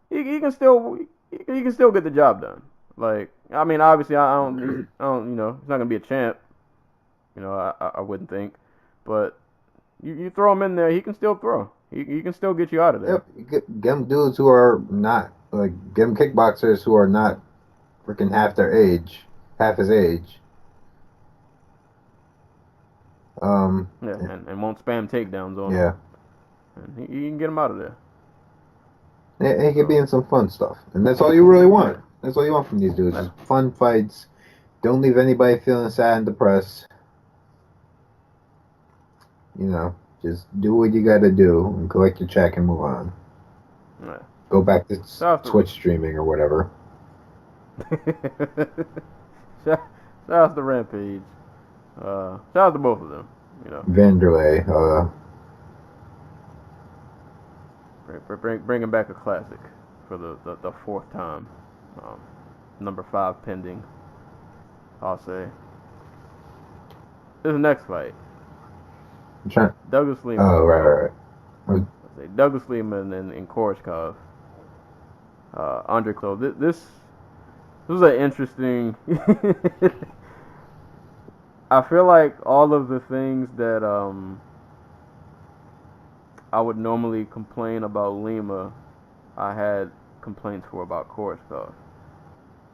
C: he can still get the job done. Like I mean, obviously I don't you know, he's not gonna be a champ. You know, I wouldn't think, but you throw him in there, he can still throw. He can still get you out of there.
D: Yep, get them dudes who are not like get them kickboxers who are not freaking half his age.
C: And won't spam takedowns on him.
D: Yeah.
C: And he can get him out of there.
D: He could be in some fun stuff. And that's all you really want. That's all you want from these dudes. Just fun fights. Don't leave anybody feeling sad and depressed. You know, just do what you gotta do and collect your check and move on.
C: Right.
D: Go back to Twitch streaming or whatever.
C: Shout out to Rampage. Shout out to both of them. You know,
D: Vanderlei.
C: bringing back a classic for the fourth time. Number 5 pending. I'll say. This next fight. Douglas Lima.
D: Oh, right.
C: Douglas Lima and Koreshkov. Andre Clo. This was an interesting. I feel like all of the things that I would normally complain about Lima, I had complaints for about Koreshkov.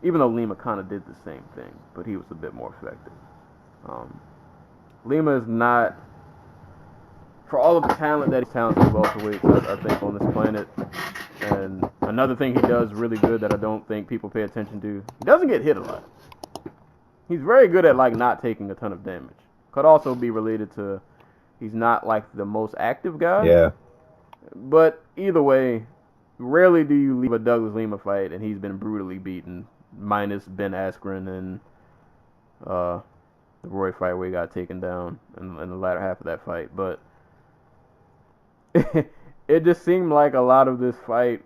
C: Even though Lima kind of did the same thing, but he was a bit more effective. Lima is not, for all of the talent that he's talented welterweights, I think, on this planet. And another thing he does really good that I don't think people pay attention to, he doesn't get hit a lot. He's very good at like not taking a ton of damage. Could also be related to he's not like the most active guy.
D: Yeah.
C: But either way, rarely do you leave a Douglas Lima fight and he's been brutally beaten, minus Ben Askren and the Roy fight where he got taken down in the latter half of that fight. But it just seemed like a lot of this fight,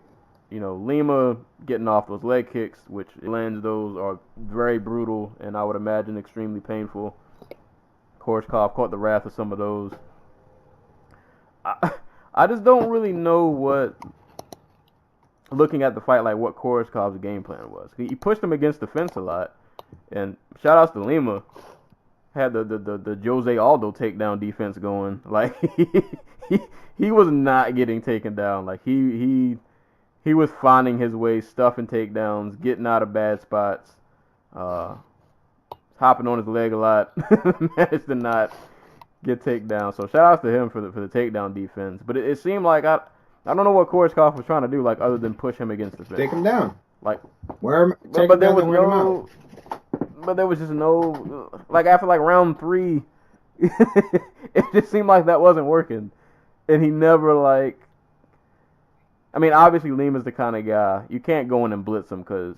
C: you know, Lima getting off those leg kicks, which lands those, are very brutal and I would imagine extremely painful. Koreshkov caught the wrath of some of those. I just don't really know what, looking at the fight, like what Koreshkov's game plan was. He pushed him against the fence a lot, and shout outs to Lima, had the Jose Aldo takedown defense going. Like he was not getting taken down. Like he was finding his way, stuffing takedowns, getting out of bad spots, hopping on his leg a lot, managed to not get takedown. So shout outs to him for the takedown defense. But it seemed like I don't know what Koreshkov was trying to do, like other than push him against the fence.
D: Take him down.
C: Like
D: but there was no.
C: But there was just no, like after like round 3, it just seemed like that wasn't working, and he never like. I mean, obviously Lima's the kind of guy you can't go in and blitz him because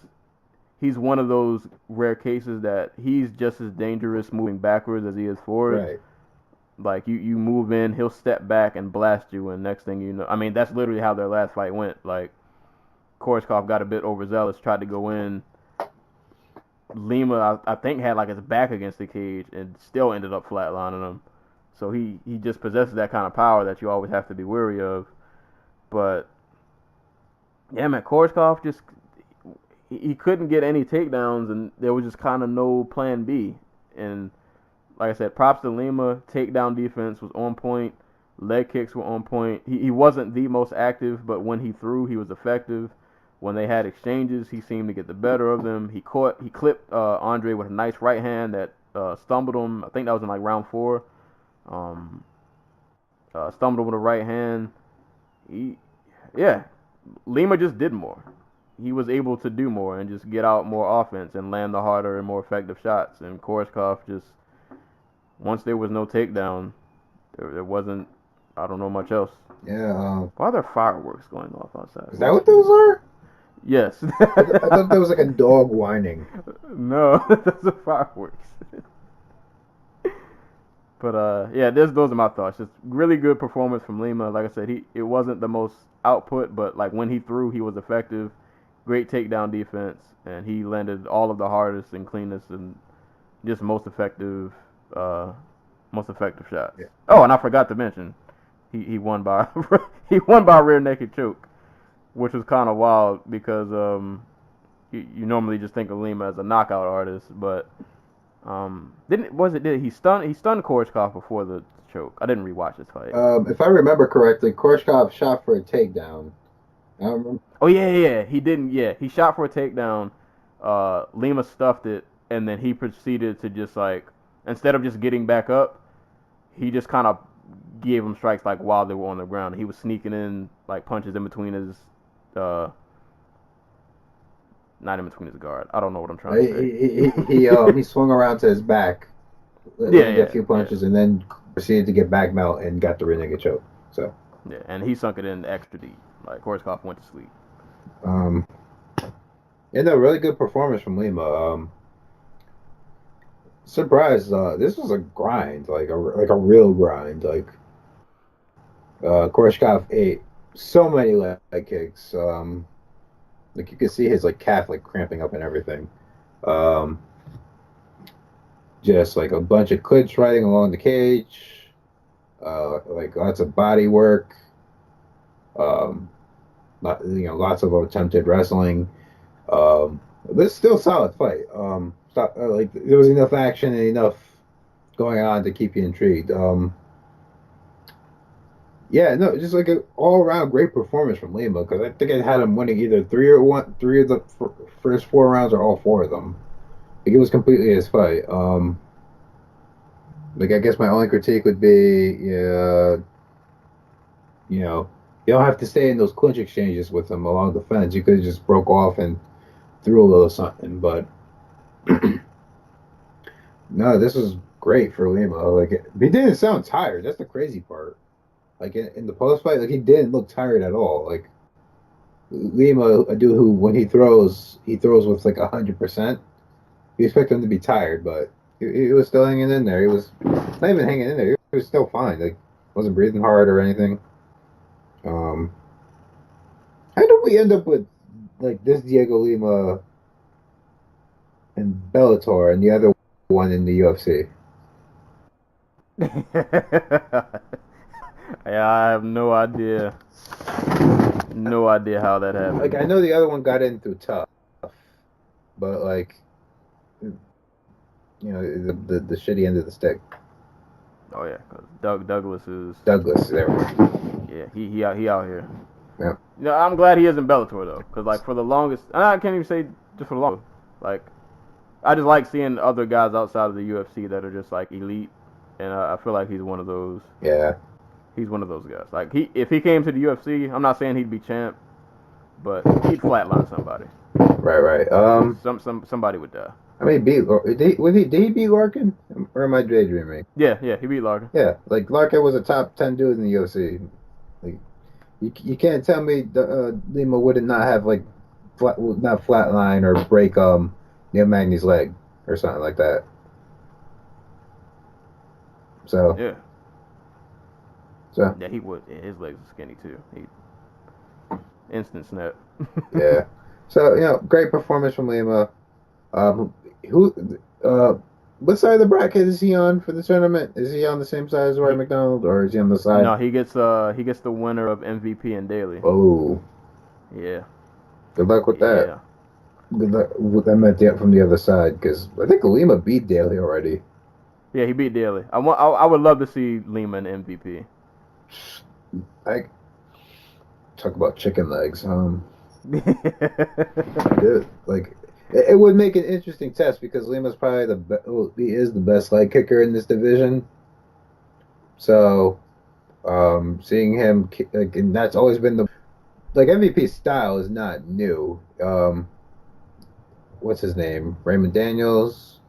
C: he's one of those rare cases that he's just as dangerous moving backwards as he is forward.
D: Right.
C: Like you move in, he'll step back and blast you, and next thing you know, I mean that's literally how their last fight went. Like Koreshkov got a bit overzealous, tried to go in. Lima, I think, had like his back against the cage and still ended up flatlining him. So he just possesses that kind of power that you always have to be wary of. But yeah, man, Koreshkov just he couldn't get any takedowns, and there was just kind of no plan B. And like I said, props to Lima. Takedown defense was on point. Leg kicks were on point. He wasn't the most active, but when he threw, he was effective. When they had exchanges, he seemed to get the better of them. He clipped Andre with a nice right hand that stumbled him. I think that was in like round 4. Stumbled him with a right hand. Lima just did more. He was able to do more and just get out more offense and land the harder and more effective shots. And Koreshkov just, once there was no takedown, there wasn't, I don't know much else.
D: Yeah.
C: Why are there fireworks going off outside?
D: Is that what those are?
C: Yes.
D: I thought there was like a dog whining.
C: No, those are fireworks. But yeah, those are my thoughts. Just really good performance from Lima. Like I said, it wasn't the most output, but like when he threw, he was effective. Great takedown defense, and he landed all of the hardest and cleanest and just most effective shots.
D: Yeah.
C: Oh, and I forgot to mention, he won by he won by a rear naked choke, which was kind of wild because you normally just think of Lima as a knockout artist, but did he stunned Koreshkov before the choke? I didn't rewatch this fight.
E: If I remember correctly, Koreshkov shot for a takedown.
C: Oh yeah, he didn't. Yeah, he shot for a takedown. Lima stuffed it, and then he proceeded to just like instead of just getting back up, he just kind of gave him strikes like while they were on the ground. He was sneaking in like punches in between his not in between his guard. I don't know what I'm trying to
E: say. He swung around to his back, a few punches, and then proceeded to get back mount and got the rear naked choke. So
C: yeah, and he sunk it in extra deep. Like Koreshkov went to sleep.
E: Yeah, no, really good performance from Lima. Surprised. This was a grind, like a real grind. Like Koreshkov ate so many leg kicks. Like you could see his like calf like cramping up and everything. Just like a bunch of clinch riding along the cage. Like lots of body work. Lots of attempted wrestling. But it's still a solid fight. Like there was enough action and enough going on to keep you intrigued. Yeah, no, just like an all-around great performance from Lima because I think I had him winning either three of the first 4 rounds or all 4 of them. Like it was completely his fight. Like I guess my only critique would be, you don't have to stay in those clinch exchanges with him along the fence. You could have just broke off and threw a little something, but no, this was great for Lima. Like he didn't sound tired. That's the crazy part. Like in the post fight, like he didn't look tired at all. Like Lima, a dude who when he throws with like 100%. You expect him to be tired, but he was still hanging in there. He was not even hanging in there. He was still fine. Like wasn't breathing hard or anything. How did we end up with like this Diego Lima in Bellator and the other one in the UFC?
C: Yeah, I have no idea. No idea how that happened.
E: Like I know the other one got in through tough, but like the shitty end of the stick.
C: Oh yeah, because Douglas is
E: there.
C: Yeah, he out here.
E: Yeah.
C: I'm glad he is in Bellator though, because like for the longest, I can't even say just for the longest. Like, I just like seeing other guys outside of the UFC that are just like elite, and I feel like he's one of those.
E: Yeah.
C: He's one of those guys. Like if he came to the UFC, I'm not saying he'd be champ, but he'd flatline somebody.
E: Right.
C: Somebody would die.
E: I mean, did he beat Larkin? Or am I daydreaming?
C: Yeah, he beat Larkin.
E: Yeah, like Larkin was a top 10 dude in the UFC. Like, you can't tell me Lima would not have like not flatline or break Neil Magny's leg or something like that. So
C: yeah, he would. Yeah, his legs are skinny too. He instant snap.
E: Yeah. So great performance from Lima. What side of the bracket is he on for the tournament? Is he on the same side as Rory McDonald, or is he on the side?
C: No, he gets the winner of MVP and Daly.
E: Oh.
C: Yeah.
E: Good luck with that.
C: Yeah.
E: Good luck with that meant from the other side, because I think Lima beat Daly already.
C: Yeah, he beat Daly. I would love to see Lima in MVP.
E: Talk about chicken legs. Dude, like. It would make an interesting test because Lima's probably he is the best leg kicker in this division. So, seeing him like, and that's always been MVP's style is not new. What's his name? Raymond Daniels.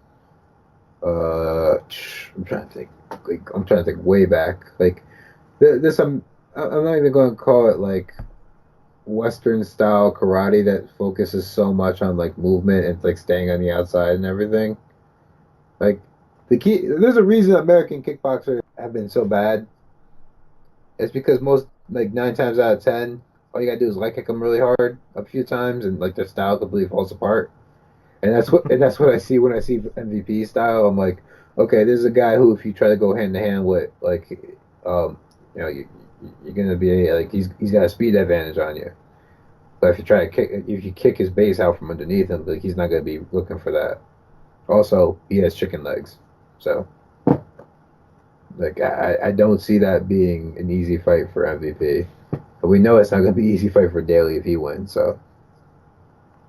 E: I'm trying to think. I'm trying to think way back. Like this, I'm not even going to call it like Western style karate that focuses so much on like movement and like staying on the outside and everything. Like There's a reason American kickboxers have been so bad. It's because most, like 9 times out of 10, all you gotta do is leg kick them really hard a few times, and like their style completely falls apart. And that's what I see when I see MVP style. I'm like, okay, this is a guy who, if you try to go hand to hand with, like, you're gonna be like he's got a speed advantage on you. But if you kick his base out from underneath him, like he's not gonna be looking for that. Also, he has chicken legs, so like I don't see that being an easy fight for MVP. But we know it's not gonna be an easy fight for Daly if he wins. So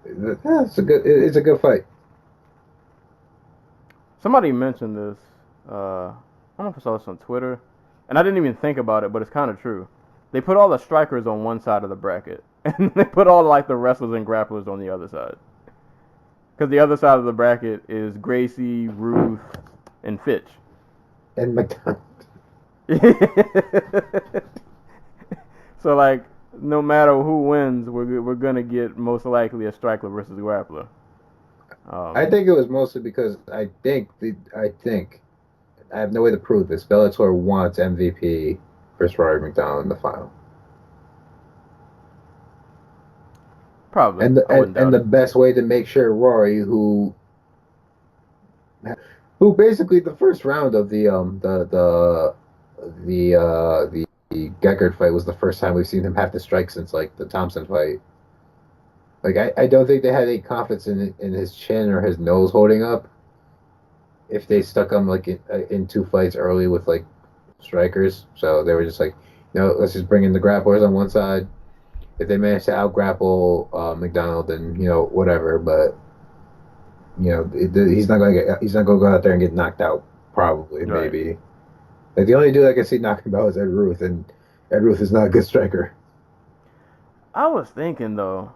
E: it's a good fight.
C: Somebody mentioned this. I don't know if I saw this on Twitter, and I didn't even think about it, but it's kind of true. They put all the strikers on one side of the bracket, and they put all like the wrestlers and grapplers on the other side. Because the other side of the bracket is Gracie, Ruth, and Fitch.
E: And McDonald.
C: So like, no matter who wins, we're gonna get most likely a striker versus grappler.
E: I think it was mostly because I think I have no way to prove this. Bellator wants MVP versus Rory McDonald in the final.
C: Probably.
E: And the best way to make sure Rory, who basically the first round of the Geckert fight was the first time we've seen him have to strike since like the Thompson fight. Like I don't think they had any confidence in his chin or his nose holding up. If they stuck him like in 2 fights early with like strikers, so they were just like, let's just bring in the grapplers on one side. If they manage to out grapple McDonald, then whatever. But he's not gonna go out there and get knocked out. Probably,
C: right.
E: Maybe. Like the only dude I can see knocking him out is Ed Ruth, and Ed Ruth is not a good striker.
C: I was thinking though,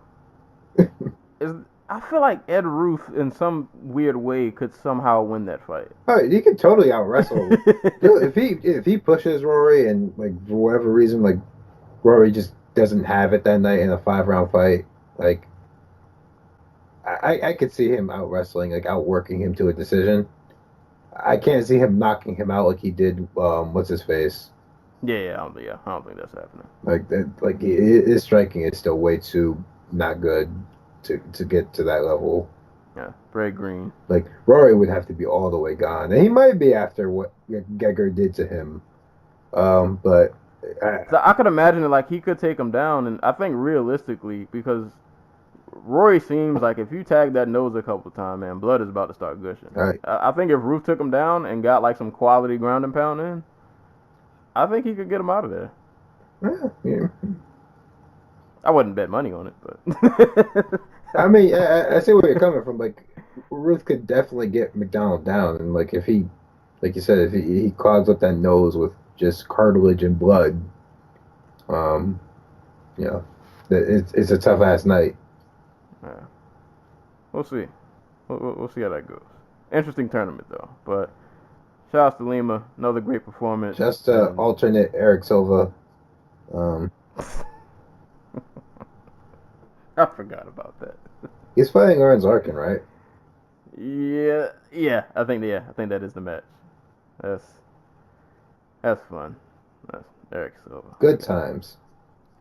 C: I feel like Ed Ruth in some weird way could somehow win that fight.
E: Oh, he could totally out wrestle. if he pushes Rory and like for whatever reason like Rory just doesn't have it that night in a 5-round fight, like I could see him out wrestling, like outworking him to a decision. I can't see him knocking him out like he did. What's his face?
C: Yeah, I don't think that's happening.
E: Like that, like his striking is still way too not good to get to that level.
C: Yeah, Fred Green.
E: Like Rory would have to be all the way gone, and he might be after what Gegger did to him. But
C: I could imagine it, like he could take him down, and I think realistically, because Rory seems like if you tag that nose a couple times, man, blood is about to start gushing.
E: Right.
C: I think if Ruth took him down and got like some quality ground and pound in, I think he could get him out of there.
E: Yeah.
C: I wouldn't bet money on it, but
E: I mean, I see where you're coming from. Like Ruth could definitely get McDonald down, and like if he, like you said, if he clogs up that nose with just cartilage and blood, it's a tough ass night.
C: Yeah. We'll see. We'll see how that goes. Interesting tournament though. But shout out to Lima, another great performance.
E: Just alternate Eric Silva.
C: I forgot about that.
E: He's fighting Aaron Zarkin, right?
C: Yeah. I think that is the match. That's fun. That's Eric Silva.
E: Good times.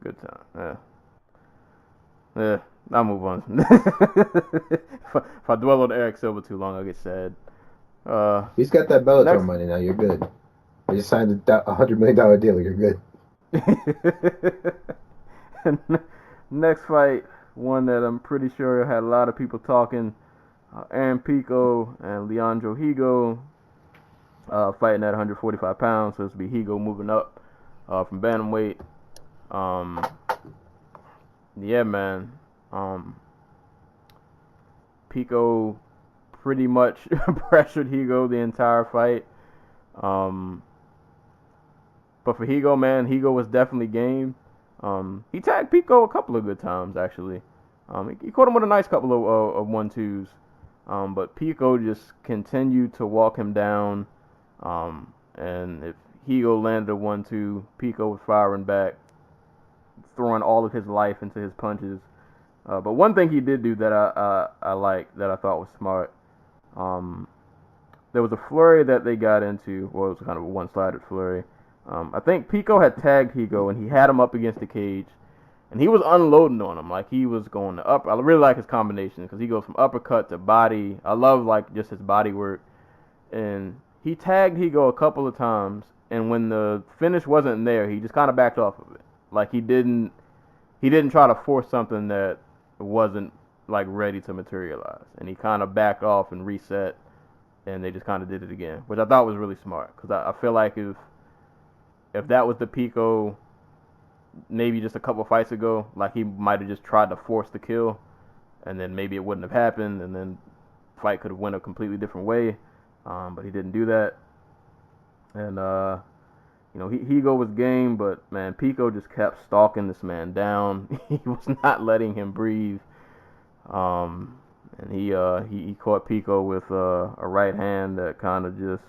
C: Good time. Yeah. I'll move on. If I dwell on Eric Silva too long, I'll get sad.
E: He's got that Bellator money now. You're good. You just signed a $100 million deal. You're good.
C: Next fight, one that I'm pretty sure had a lot of people talking. Aaron Pico and Leandro Higo fighting at 145 pounds. So it's be Higo moving up from bantamweight. Yeah, man. Pico pretty much pressured Higo the entire fight. But for Higo, man, Higo was definitely game. He tagged Pico a couple of good times, actually. He caught him with a nice couple of 1-2s. But Pico just continued to walk him down. And if Higo landed a 1-2, Pico was firing back, throwing all of his life into his punches. But one thing he did do that I liked, that I thought was smart, there was a flurry that they got into. Well, it was kind of a one-sided flurry. I think Pico had tagged Higo, and he had him up against the cage, and he was unloading on him. Like, he was going to up. I really like his combination because he goes from uppercut to body. I love, like, just his body work. And he tagged Higo a couple of times, and when the finish wasn't there, he just kind of backed off of it. Like, he didn't try to force something that wasn't, like, ready to materialize. And he kind of backed off and reset, and they just kind of did it again, which I thought was really smart because I feel like if that was the Pico maybe just a couple fights ago, like, he might have just tried to force the kill, and then maybe it wouldn't have happened, and then fight could have went a completely different way, but he didn't do that. And Higo was game, but man, Pico just kept stalking this man down. He was not letting him breathe, and he caught Pico with a right hand that kind of just,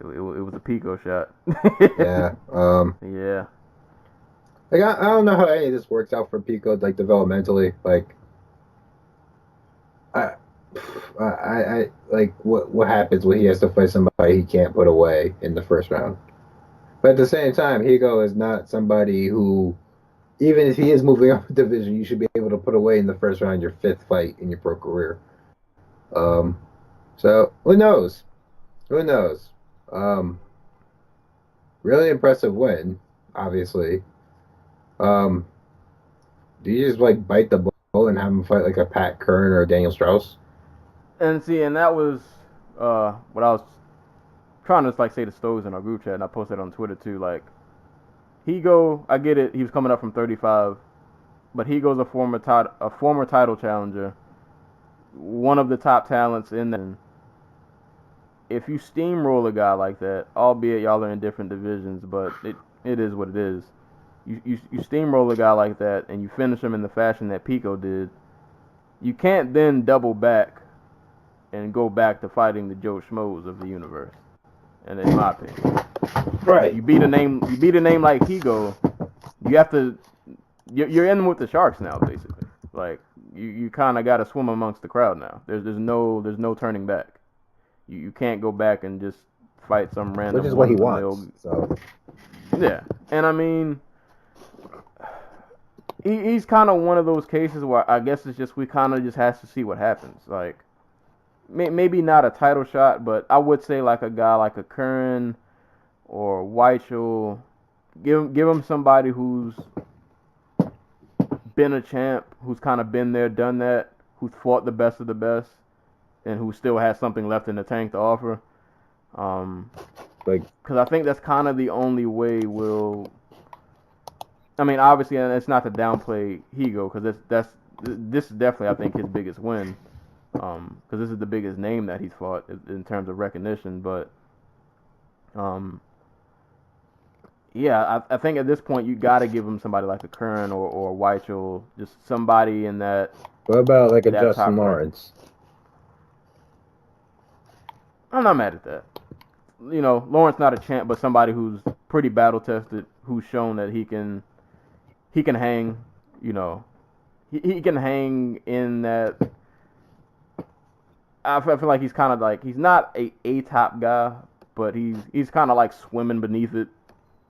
C: it was a Pico shot.
E: Yeah.
C: Yeah.
E: Like, I don't know how any of this works out for Pico, like, developmentally. Like, I like what happens when he has to fight somebody he can't put away in the first round. But at the same time, Higo is not somebody who, even if he is moving up a division, you should be able to put away in the first round your 5th fight in your pro career. So who knows? Who knows? Really impressive win, obviously. Do you just, like, bite the bullet and have him fight like a Pat Kern or a Daniel Strauss?
C: And that was what I was trying to, like, say to Stoves in our group chat, and I posted on Twitter too. Like, Higo, I get it, he was coming up from 35, but Higo's a former title challenger, one of the top talents in there. If you steamroll a guy like that, albeit y'all are in different divisions, but it is what it is. You steamroll a guy like that and you finish him in the fashion that Pico did, you can't then double back and go back to fighting the Joe Schmoes of the universe. And in my opinion,
E: Right.
C: You beat a name like Higo, you have to. You're in with the sharks now, basically. Like, you kind of got to swim amongst the crowd now. There's no turning back. You can't go back and just fight some random.
E: Which is what he wants. So.
C: Yeah, and I mean, he's kind of one of those cases where I guess it's just we kind of just has to see what happens. Like, maybe not a title shot, but I would say like a guy like a Curran or Weichel, give him somebody who's been a champ, who's kind of been there, done that, who's fought the best of the best, and who still has something left in the tank to offer. Because I think that's kind of the only way we'll. I mean, obviously, and it's not to downplay Higo, because this is definitely, I think, his biggest win. Because this is the biggest name that he's fought in terms of recognition. But, yeah, I think at this point you got to give him somebody like a Curran or Weichel, just somebody in that.
E: What about like a Justin Lawrence?
C: I'm not mad at that. Lawrence not a champ, but somebody who's pretty battle tested, who's shown that he can hang. He can hang in that. I feel like he's kind of like, he's not a top guy, but he's kind of like swimming beneath it.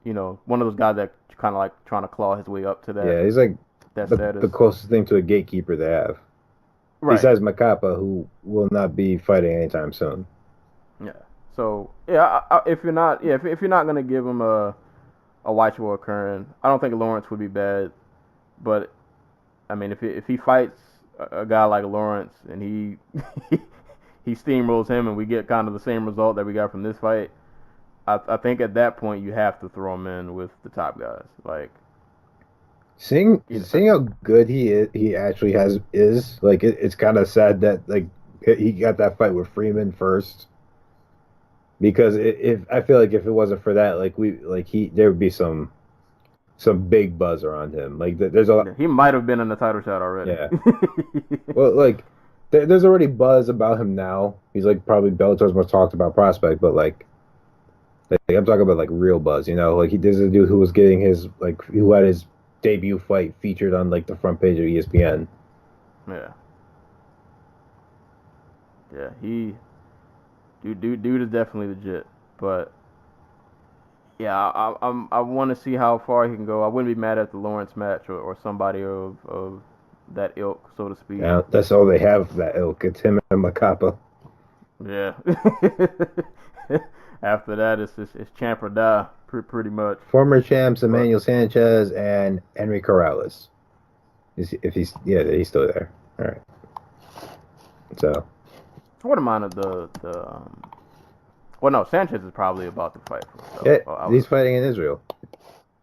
C: One of those guys that kind of like trying to claw his way up to that.
E: Yeah, he's like
C: status.
E: The closest thing to a gatekeeper they have.
C: Right.
E: Besides Macapa, who will not be fighting anytime soon.
C: Yeah. So yeah, if you're not gonna give him a Weichel or a Curran, I don't think Lawrence would be bad. But I mean, if he fights a guy like Lawrence and he he steamrolls him and we get kind of the same result that we got from this fight, I think at that point you have to throw him in with the top guys. Like,
E: seeing how good he actually is like, it's kind of sad that like he got that fight with Freeman first, because if I feel like if it wasn't for that, there would be some big buzz around him. Like,
C: he might have been in the title shot already.
E: Yeah. Well, like there's already buzz about him now. He's like probably Bellator's most talked about prospect, but like I'm talking about like real buzz. Like there's a dude who was getting who had his debut fight featured on like the front page of ESPN.
C: Yeah. Yeah, dude is definitely legit. But yeah, I want to see how far he can go. I wouldn't be mad at the Lawrence match or somebody of that ilk, so to speak.
D: Yeah, that's all they have, that ilk. It's him and Macapa.
C: Yeah. After that, it's champ or die, pretty much.
D: Former champs
C: But
D: Emmanuel Sanchez and Henry Corrales. He's still there. All right. So
C: I wouldn't mind the. Well, no, Sanchez is probably about to fight for himself.
D: yeah, he's fighting in Israel.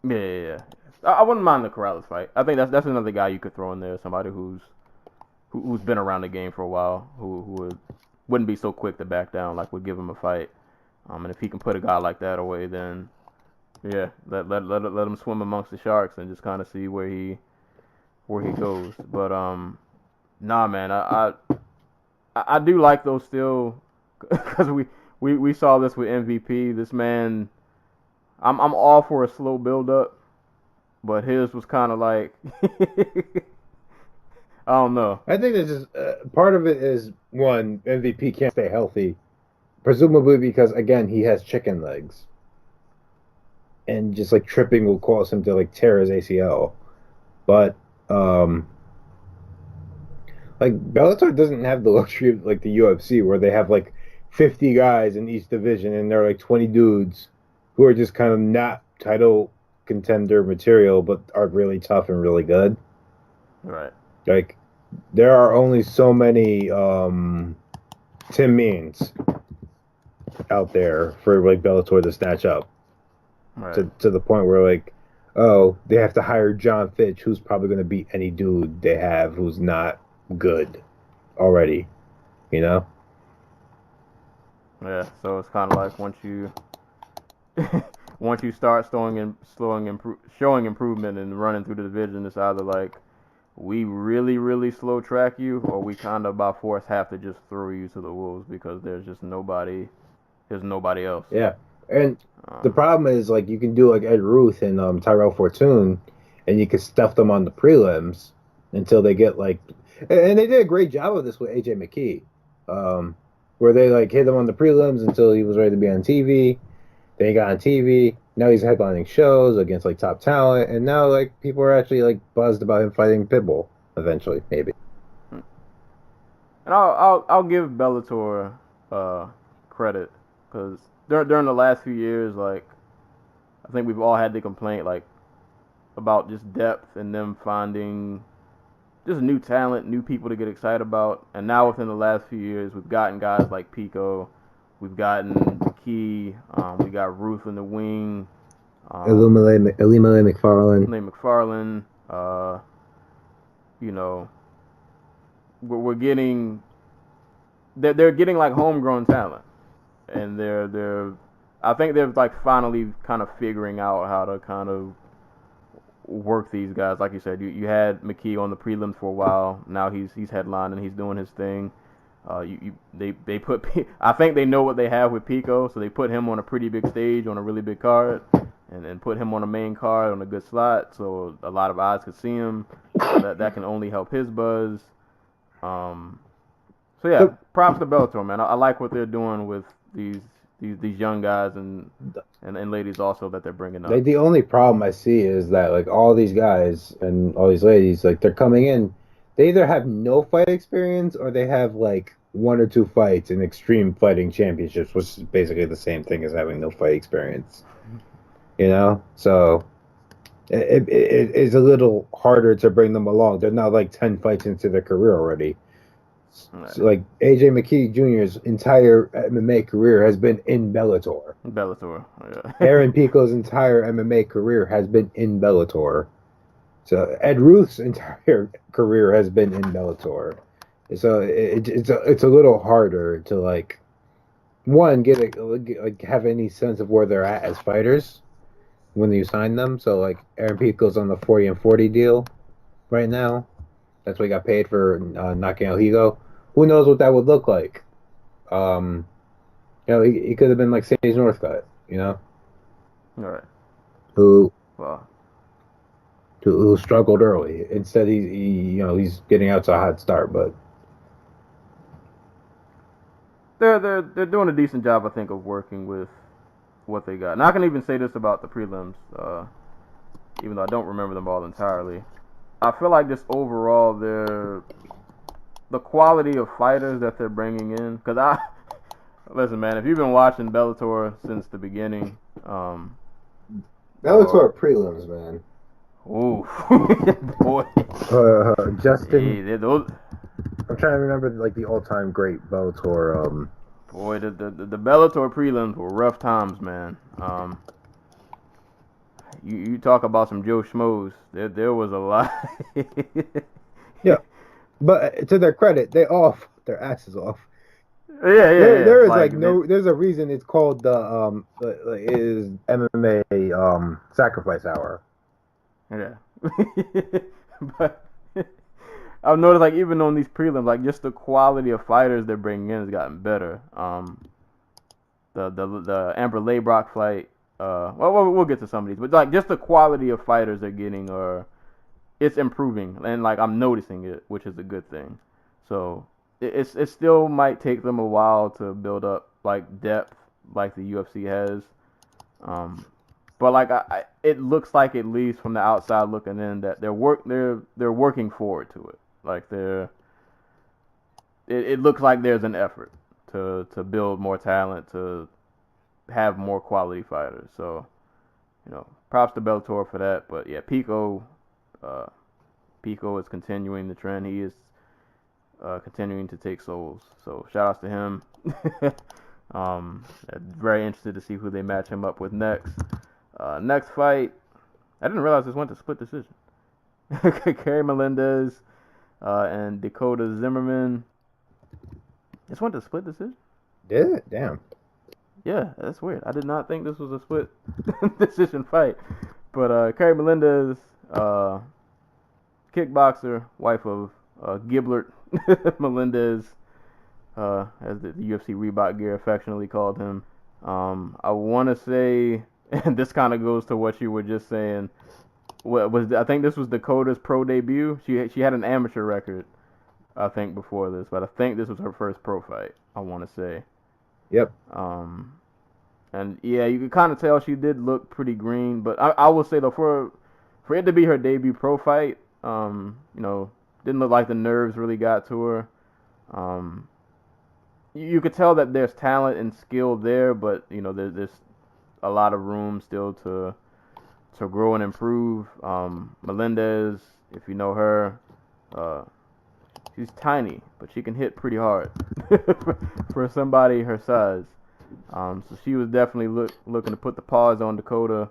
C: Yeah. I wouldn't mind the Corrales fight. I think that's another guy you could throw in there. Somebody who's been around the game for a while, who wouldn't be so quick to back down, like would give him a fight. And if he can put a guy like that away, then yeah, let him swim amongst the sharks and just kind of see where he goes. But nah, man, I do like those still, because we saw this with MVP. This man, I'm all for a slow build up, but his was kind of like I don't know.
D: I think there's just part of it is, one, MVP can't stay healthy, presumably because, again, he has chicken legs, and just like tripping will cause him to like tear his ACL. But like Bellator doesn't have the luxury of like the UFC, where they have like 50 guys in each division, and they're like 20 dudes who are just kind of not title contender material, but are really tough and really good.
C: Right.
D: Like, there are only so many Tim Means out there for like Bellator to snatch up.
C: Right.
D: To the point where, like, oh, they have to hire John Fitch, who's probably going to beat any dude they have who's not good already, you know?
C: Yeah, so it's kind of like once you start showing improvement and running through the division, it's either like we really, really slow track you, or we kind of by force have to just throw you to the wolves because there's nobody else.
D: Yeah. And the problem is, like, you can do like Ed Ruth and Tyrell Fortune, and you can stuff them on the prelims until they get like, and they did a great job of this with AJ McKee, where they like hit him on the prelims until he was ready to be on TV. Then he got on TV. Now he's headlining shows against like top talent, and now like people are actually like buzzed about him fighting Pitbull eventually, maybe.
C: And I'll give Bellator credit, because during the last few years, like, I think we've all had the complaint like about just depth and them finding just new talent, new people to get excited about. And now within the last few years, we've gotten guys like Pico, we've gotten Key, we got Ruth in the wing,
D: Elimele McFarlane.
C: McFarlane. You know, we're getting they're getting like homegrown talent, and I think they're like finally kind of figuring out how to kind of work these guys. Like you said, you had McKee on the prelims for a while. Now he's headlining, he's doing his thing. They put I think they know what they have with Pico, so they put him on a pretty big stage on a really big card, and put him on a main card on a good slot, so a lot of eyes could see him. So that can only help his buzz. So yeah, props to Bellator, man. I like what they're doing with these young guys and ladies also that they're bringing up.
D: Like, the only problem I see is that like all these guys and all these ladies, like, they're coming in, they either have no fight experience or they have like one or two fights in extreme fighting championships, which is basically the same thing as having no fight experience. You know, so it's a little harder to bring them along. They're not like 10 fights into their career already.
C: Right.
D: So, like, AJ McKee Jr.'s entire MMA career has been in Bellator.
C: Yeah.
D: Aaron Pico's entire MMA career has been in Bellator. So Ed Ruth's entire career has been in Bellator. So it's a little harder to like, one, have any sense of where they're at as fighters when you sign them. So like Aaron Pico's on the 40 and 40 deal right now. That's what he got paid for knocking out Higo. Who knows what that would look like? You know, he could have been like Sage Northcutt, you know?
C: All right.
D: Who
C: Wow.
D: who struggled early. Instead, he's getting out to a hot start, but
C: they're doing a decent job, I think, of working with what they got. And I can even say this about the prelims, even though I don't remember them all entirely. I feel like just overall, the quality of fighters that they're bringing in. Because listen, man, if you've been watching Bellator since the beginning,
E: Bellator prelims, man.
C: ooh, boy,
F: Justin,
C: hey, those.
F: I'm trying to remember like the all-time great Bellator.
C: Boy, the Bellator prelims were rough times, man. You talk about some Joe Schmoes. There was a lot.
F: Yeah, but to their credit, they all fought their asses off.
C: Yeah.
F: There is like no. There's a reason it's called the is MMA sacrifice hour.
C: Yeah. But I've noticed, like, even on these prelims, like, just the quality of fighters they're bringing in has gotten better. The Amber Laybrock fight. Well, we'll get to some of these, but like, just the quality of fighters they're getting, it's improving, and like, I'm noticing it, which is a good thing. So it still might take them a while to build up like depth, like the UFC has. But like, it looks like, at least from the outside looking in, that they're working forward to it. Like it looks like there's an effort to build more talent, to have more quality fighters. So, props to Bellator for that. But yeah, Pico is continuing the trend. He is continuing to take souls. So shout outs to him. Very interested to see who they match him up with next. Next fight, I didn't realize this went to split decision. Kerry Melendez and Dakota Zimmerman. This went to split decision?
F: Did it? Damn.
C: Yeah, that's weird. I did not think this was a split decision fight. But Kerry Melendez, kickboxer, wife of Giblert Melendez, as the UFC Reebok gear affectionately called him. I want to say, and this kind of goes to what you were just saying, I think this was Dakota's pro debut. She had an amateur record, I think, before this, but I think this was her first pro fight, I want to say.
F: Yep.
C: And yeah, you could kind of tell she did look pretty green, but I will say though, for it to be her debut pro fight, didn't look like the nerves really got to her. You could tell that there's talent and skill there, but there's a lot of room still to grow and improve. Melendez, if you know her, she's tiny, but she can hit pretty hard for somebody her size. So she was definitely looking to put the pause on Dakota.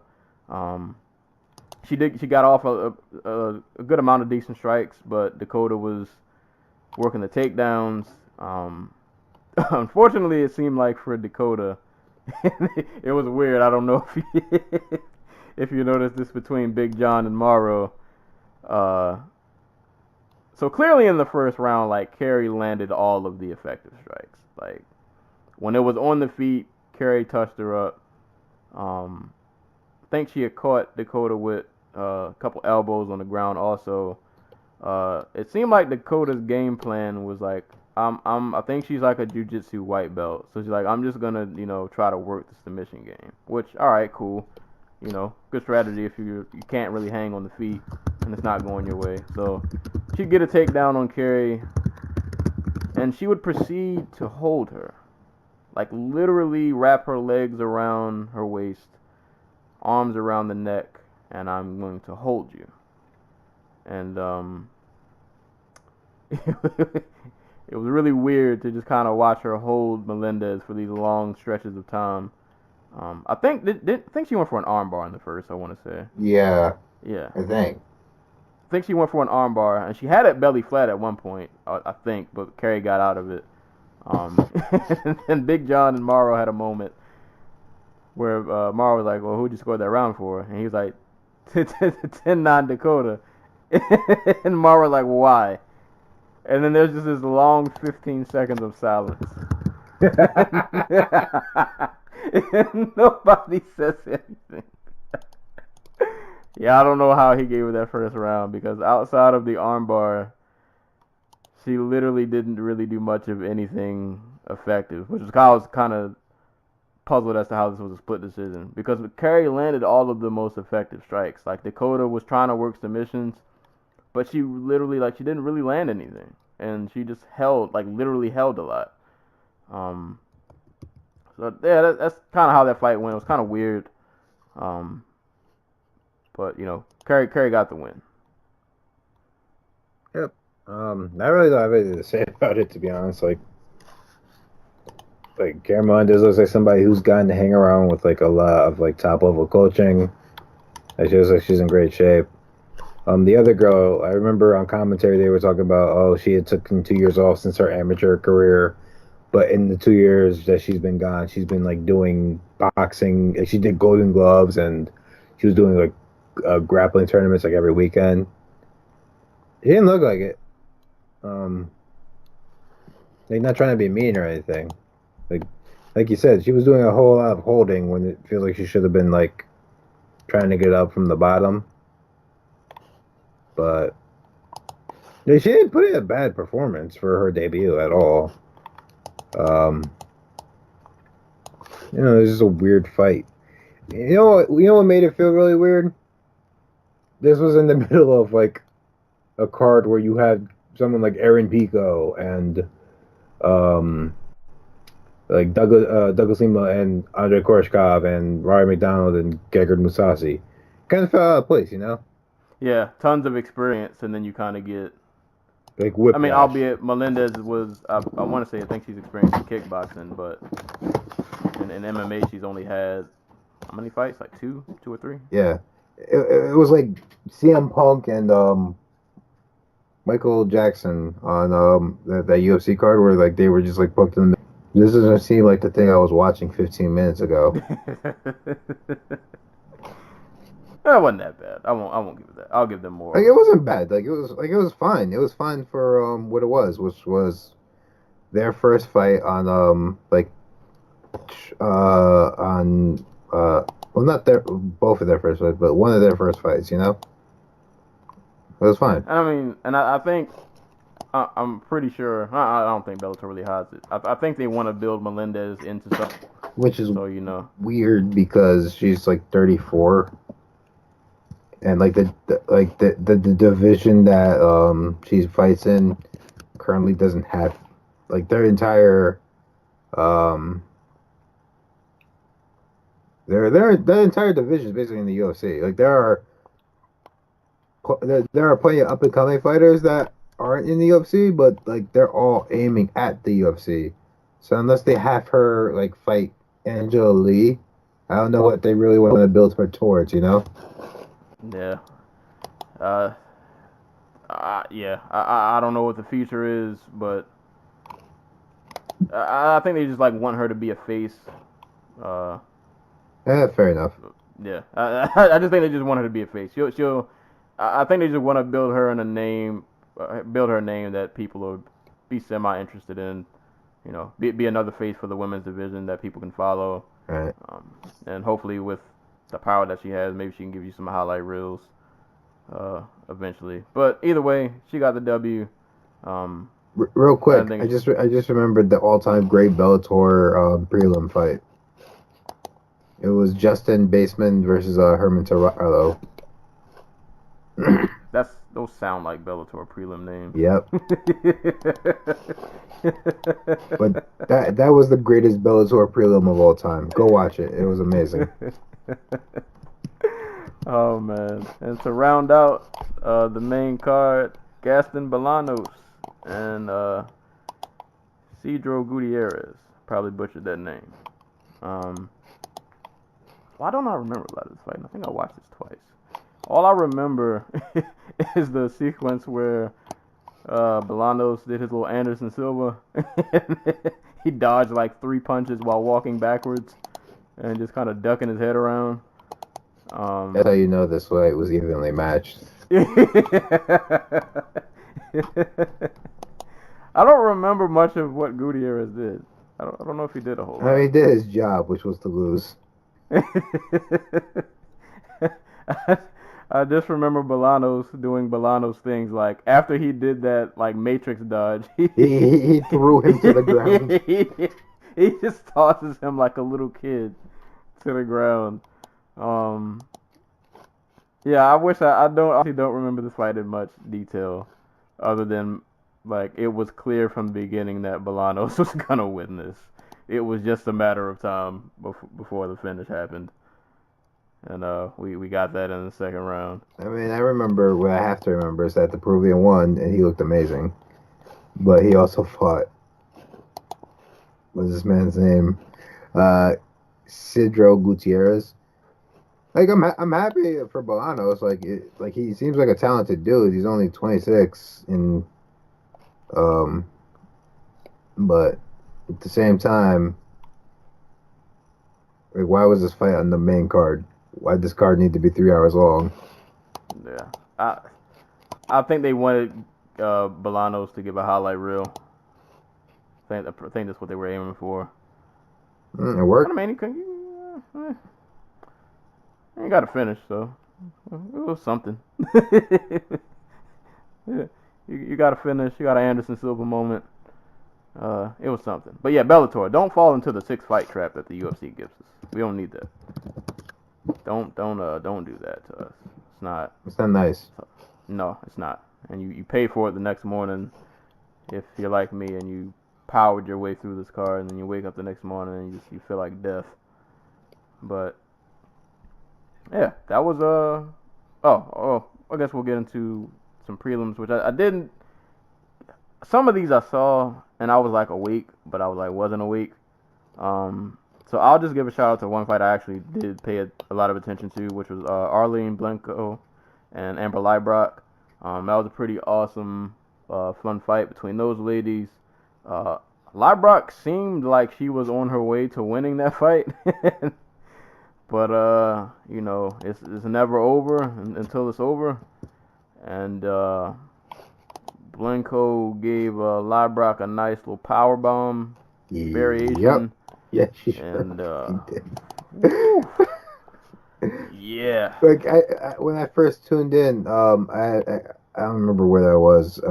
C: She got off a good amount of decent strikes, but Dakota was working the takedowns. Unfortunately, it seemed like for Dakota, it was weird. I don't know if you noticed this between Big John and Morrow. So clearly in the first round, like, Kerry landed all of the effective strikes. Like, when it was on the feet, Kerry touched her up. I think she had caught Dakota with a couple elbows on the ground also. It seemed like Dakota's game plan was like, I think she's like a jiu-jitsu white belt. So she's like, I'm just gonna, try to work the submission game. Which, alright, cool. Good strategy if you can't really hang on the feet and it's not going your way. So she'd get a takedown on Kerry, and she would proceed to hold her. Like, literally wrap her legs around her waist, arms around the neck, and I'm going to hold you. And it was really weird to just kind of watch her hold Melendez for these long stretches of time. I think she went for an armbar in the first, I want to say.
E: Yeah.
C: Yeah.
E: I think
C: she went for an armbar, and she had it belly flat at one point, I think, but Kerry got out of it. And Big John and Morrow had a moment where Morrow was like, well, who'd you score that round for? And he was like, 10-9 Dakota. And Morrow was like, why? And then there's just this long 15 seconds of silence. And nobody says anything. Yeah, I don't know how he gave her that first round, because outside of the armbar, she literally didn't really do much of anything effective, which is I was kind of puzzled as to how this was a split decision because Carrie landed all of the most effective strikes. Like Dakota was trying to work submissions, but she literally she didn't really land anything, and she just literally held a lot. So yeah, that's kind of how that fight went. It was kind of weird, but Carrie got the win.
F: Yep. I really don't have anything to say about it, to be honest. Like Karen Melendez looks like somebody who's gotten to hang around with a lot of top level coaching. She looks like she's in great shape. The other girl, I remember on commentary they were talking about, she had taken 2 years off since her amateur career, but in the 2 years that she's been gone, she's been doing boxing. She did Golden Gloves, and she was doing grappling tournaments every weekend. She didn't look like it. Not trying to be mean or anything. Like you said, she was doing a whole lot of holding when it feels like she should have been trying to get up from the bottom. But she didn't put in a bad performance for her debut at all. It was just a weird fight. You know what made it feel really weird? This was in the middle of a card where you had someone like Aaron Pico and Douglas Lima and Andre Koreshkov and Rory McDonald and Gegard Mousasi. Kind of fell out of place,
C: Yeah, tons of experience, and then you kind of get
F: whiplash.
C: I mean, albeit Melendez was, I want to say, I think she's experienced in kickboxing, but in MMA she's only had how many fights? Two or three?
F: Yeah, it was like CM Punk and Michael Jackson on that UFC card where they were just booked in the middle. This doesn't seem like the thing I was watching 15 minutes ago.
C: That wasn't that bad. I won't give it that. I'll give them more.
F: It wasn't bad. It was fine. It was fine for what it was, which was their first fight on not both of their first fights, but one of their first fights. It was fine.
C: I mean, and I think I'm pretty sure. I don't think Bellator really has it. I think they want to build Melendez into something,
F: which is
C: weird
F: because she's 34. And the division that she fights in currently doesn't have their entire their entire division is basically in the UFC. There are plenty of up and coming fighters that aren't in the UFC, but they're all aiming at the UFC. So unless they have her fight Angela Lee, I don't know what they really want to build her towards.
C: Yeah. I don't know what the future is, but I think they just want her to be a face.
F: Yeah, fair enough.
C: Yeah, I just think they just want her to be a face. I think they just want to build her in a name, build her name that people will be semi interested in. Be another face for the women's division that people can follow.
F: Right.
C: And hopefully with the power that she has, maybe she can give you some highlight reels eventually. But either way, she got the W.
F: Real quick, I just remembered the all-time great Bellator prelim fight. It was Justin Baseman versus Herman Torello.
C: Those sound like Bellator prelim names.
F: Yep. But that was the greatest Bellator prelim of all time. Go watch it. It was amazing.
C: Oh man! And to round out the main card, Gaston Bolanos and Cedro Gutierrez. Probably butchered that name. Why don't I remember a lot of this fight? I think I watched this twice. All I remember is the sequence where Bolanos did his little Anderson Silva. He dodged 3 punches while walking backwards and just kind of ducking his head around.
F: That's how you know this fight was evenly matched.
C: I don't remember much of what Gutierrez did. I don't know if he did a whole lot.
F: He did his job, which was to lose.
C: I just remember Bolanos doing Bolanos things like after he did that like Matrix dodge,
E: He threw him to the ground.
C: he just tosses him like a little kid to the ground. Yeah, I wish I honestly don't remember this fight in much detail, other than like it was clear from the beginning that Bolanos was gonna win this. It was just a matter of time before the finish happened, and we got that in the second round.
E: I mean, I remember what I have to remember is that the Peruvian won, and he looked amazing. But he also fought. What's this man's name? Sidro Gutierrez. Like I'm happy for Bolanos. Like he seems like a talented dude. He's only 26, and but at the same time, like why was this fight on the main card? Why did this card need to be 3 hours long?
C: Yeah, I think they wanted Bolanos to give a highlight reel. I think that's what they were aiming for.
E: It worked.
C: I mean, you got to finish, so it was something. Yeah, you got to finish. You got an Anderson Silva moment. It was something. But yeah, Bellator, don't fall into the 6-fight trap that the UFC gives us. We don't need that. Don't do that to us. It's not.
E: It's not nice.
C: No, it's not. And you pay for it the next morning if you're like me and you powered your way through this card and then you wake up the next morning and you feel like death. But yeah, that was I guess we'll get into some prelims, which I didn't. Some of these I saw and I was like awake, but I was like wasn't awake. So I'll just give a shout out to one fight I actually did pay a lot of attention to, which was Arlene Blenko and Amber Leibrock. That was a pretty awesome, fun fight between those ladies. Leibrock seemed like she was on her way to winning that fight. But, you know, it's never over until it's over. And Blenko gave Leibrock a nice little power bomb variation.
E: Yep. Yeah, she
C: And
E: did.
C: yeah.
E: Like when I first tuned in, I don't remember where that was.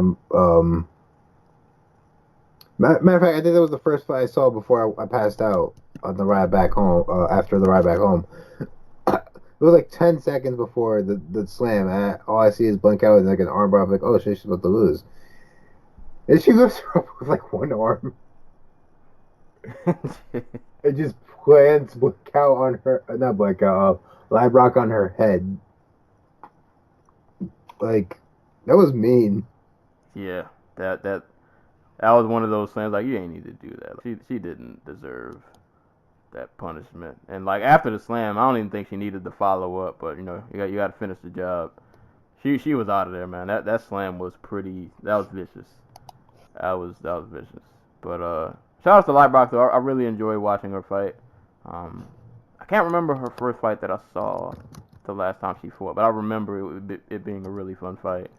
E: Matter of fact, I think that was the first fight I saw before I passed out on the ride back home. After the ride back home, it was like 10 seconds before the slam, and all I see is blink out and like an armbar. I'm like, oh shit, she's about to lose. And she lifts her up with like one arm. It just plants blackout on her, not blackout, Leibrock on her head. Like, that was mean.
C: Yeah, that was one of those things. Like, you ain't need to do that. She didn't deserve that punishment. And like after the slam, I don't even think she needed the follow up. But you know, you got to finish the job. She was out of there, man. That slam was pretty. That was vicious. That was vicious. But shout out to Leibrock though. I really enjoyed watching her fight. I can't remember her first fight that I saw the last time she fought, but I remember it being a really fun fight.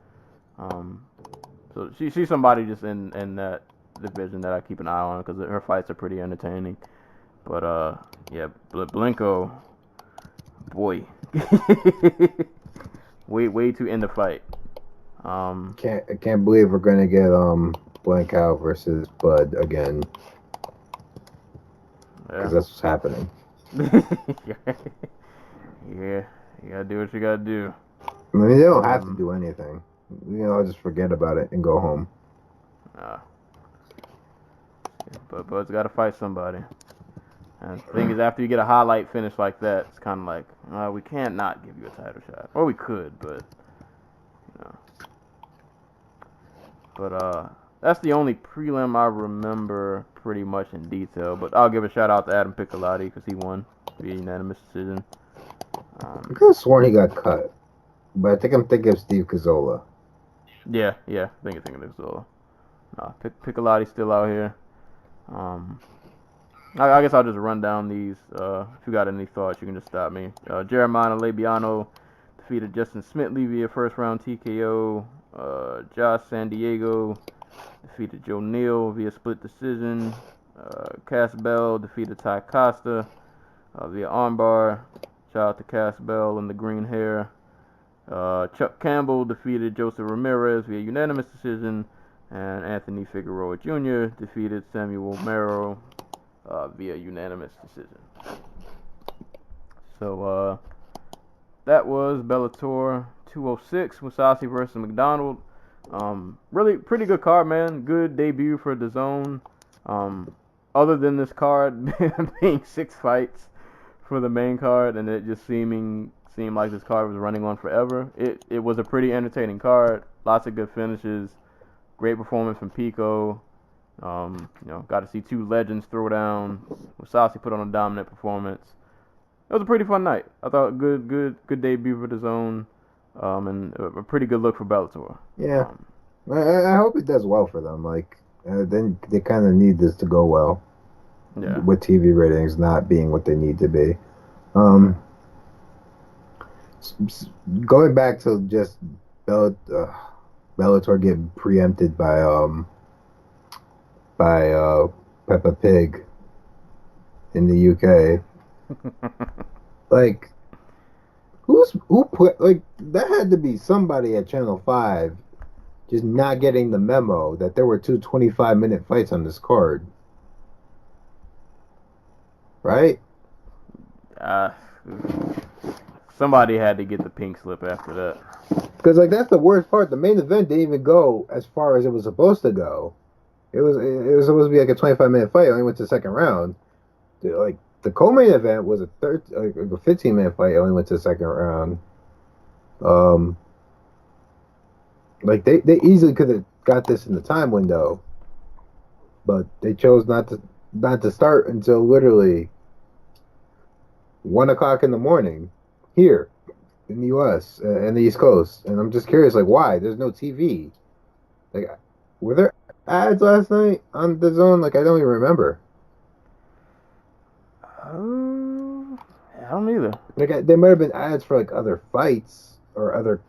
C: So she's somebody just in that division that I keep an eye on because her fights are pretty entertaining. But yeah, Blenko, boy, way to end the fight.
E: I can't believe we're gonna get Blankout versus Bud again. Because that's what's happening.
C: Yeah, you gotta do what you gotta do.
E: I mean, they don't have to do anything. You know, I'll just forget about it and go home.
C: But Bud's gotta fight somebody. And the thing is, after you get a highlight finish like that, it's kind of like, we can't not give you a title shot. Or we could, but, you know. But, that's the only prelim I remember pretty much in detail. But I'll give a shout out to Adam Piccolotti because he won via unanimous decision.
E: I could have sworn he got cut. But I think I'm thinking of Steve Cazzola.
C: Yeah, I think you're thinking of Cazzola. Piccolotti's still out here. I guess I'll just run down these. If you got any thoughts, you can just stop me. Jeremiah Labiano defeated Justin Smitley via first round TKO. Josh San Diego defeated Joe Neal via split decision. Cass Bell defeated Ty Costa via armbar. Shout out to Cass Bell and the green hair. Chuck Campbell defeated Joseph Ramirez via unanimous decision, and Anthony Figueroa Jr. defeated Samuel Mero via unanimous decision. So that was Bellator 206, Musasi versus McDonald. Really pretty good card, man. Good debut for DAZN. Other than this card being 6 fights for the main card, and it just seemed like this card was running on forever. It was a pretty entertaining card. Lots of good finishes. Great performance from Pico. Got to see 2 legends throw down. Musasi put on a dominant performance. It was a pretty fun night. I thought good debut for DAZN, and a pretty good look for Bellator.
E: Yeah, I hope it does well for them. Like, then they kind of need this to go well.
C: Yeah.
E: With TV ratings not being what they need to be. Going back to just Bellator getting preempted by Peppa Pig in the UK. Like, who put, like, that had to be somebody at Channel 5 just not getting the memo that there were 2 25-minute fights on this card. Right?
C: Somebody had to get the pink slip after that.
E: Because, like, that's the worst part. The main event didn't even go as far as it was supposed to go. It was supposed to be like a 25-minute fight. It only went to the second round. Like, the co-main event was a 15-minute fight. It only went to the second round. Like, they easily could have got this in the time window, but they chose not to start until literally 1 o'clock in the morning here in the U.S. And the East Coast. And I'm just curious, like, why? There's no TV. Like, were there ads last night on DAZN? Like, I don't even remember.
C: I don't either.
E: Like, there might have been ads for, like, other fights or other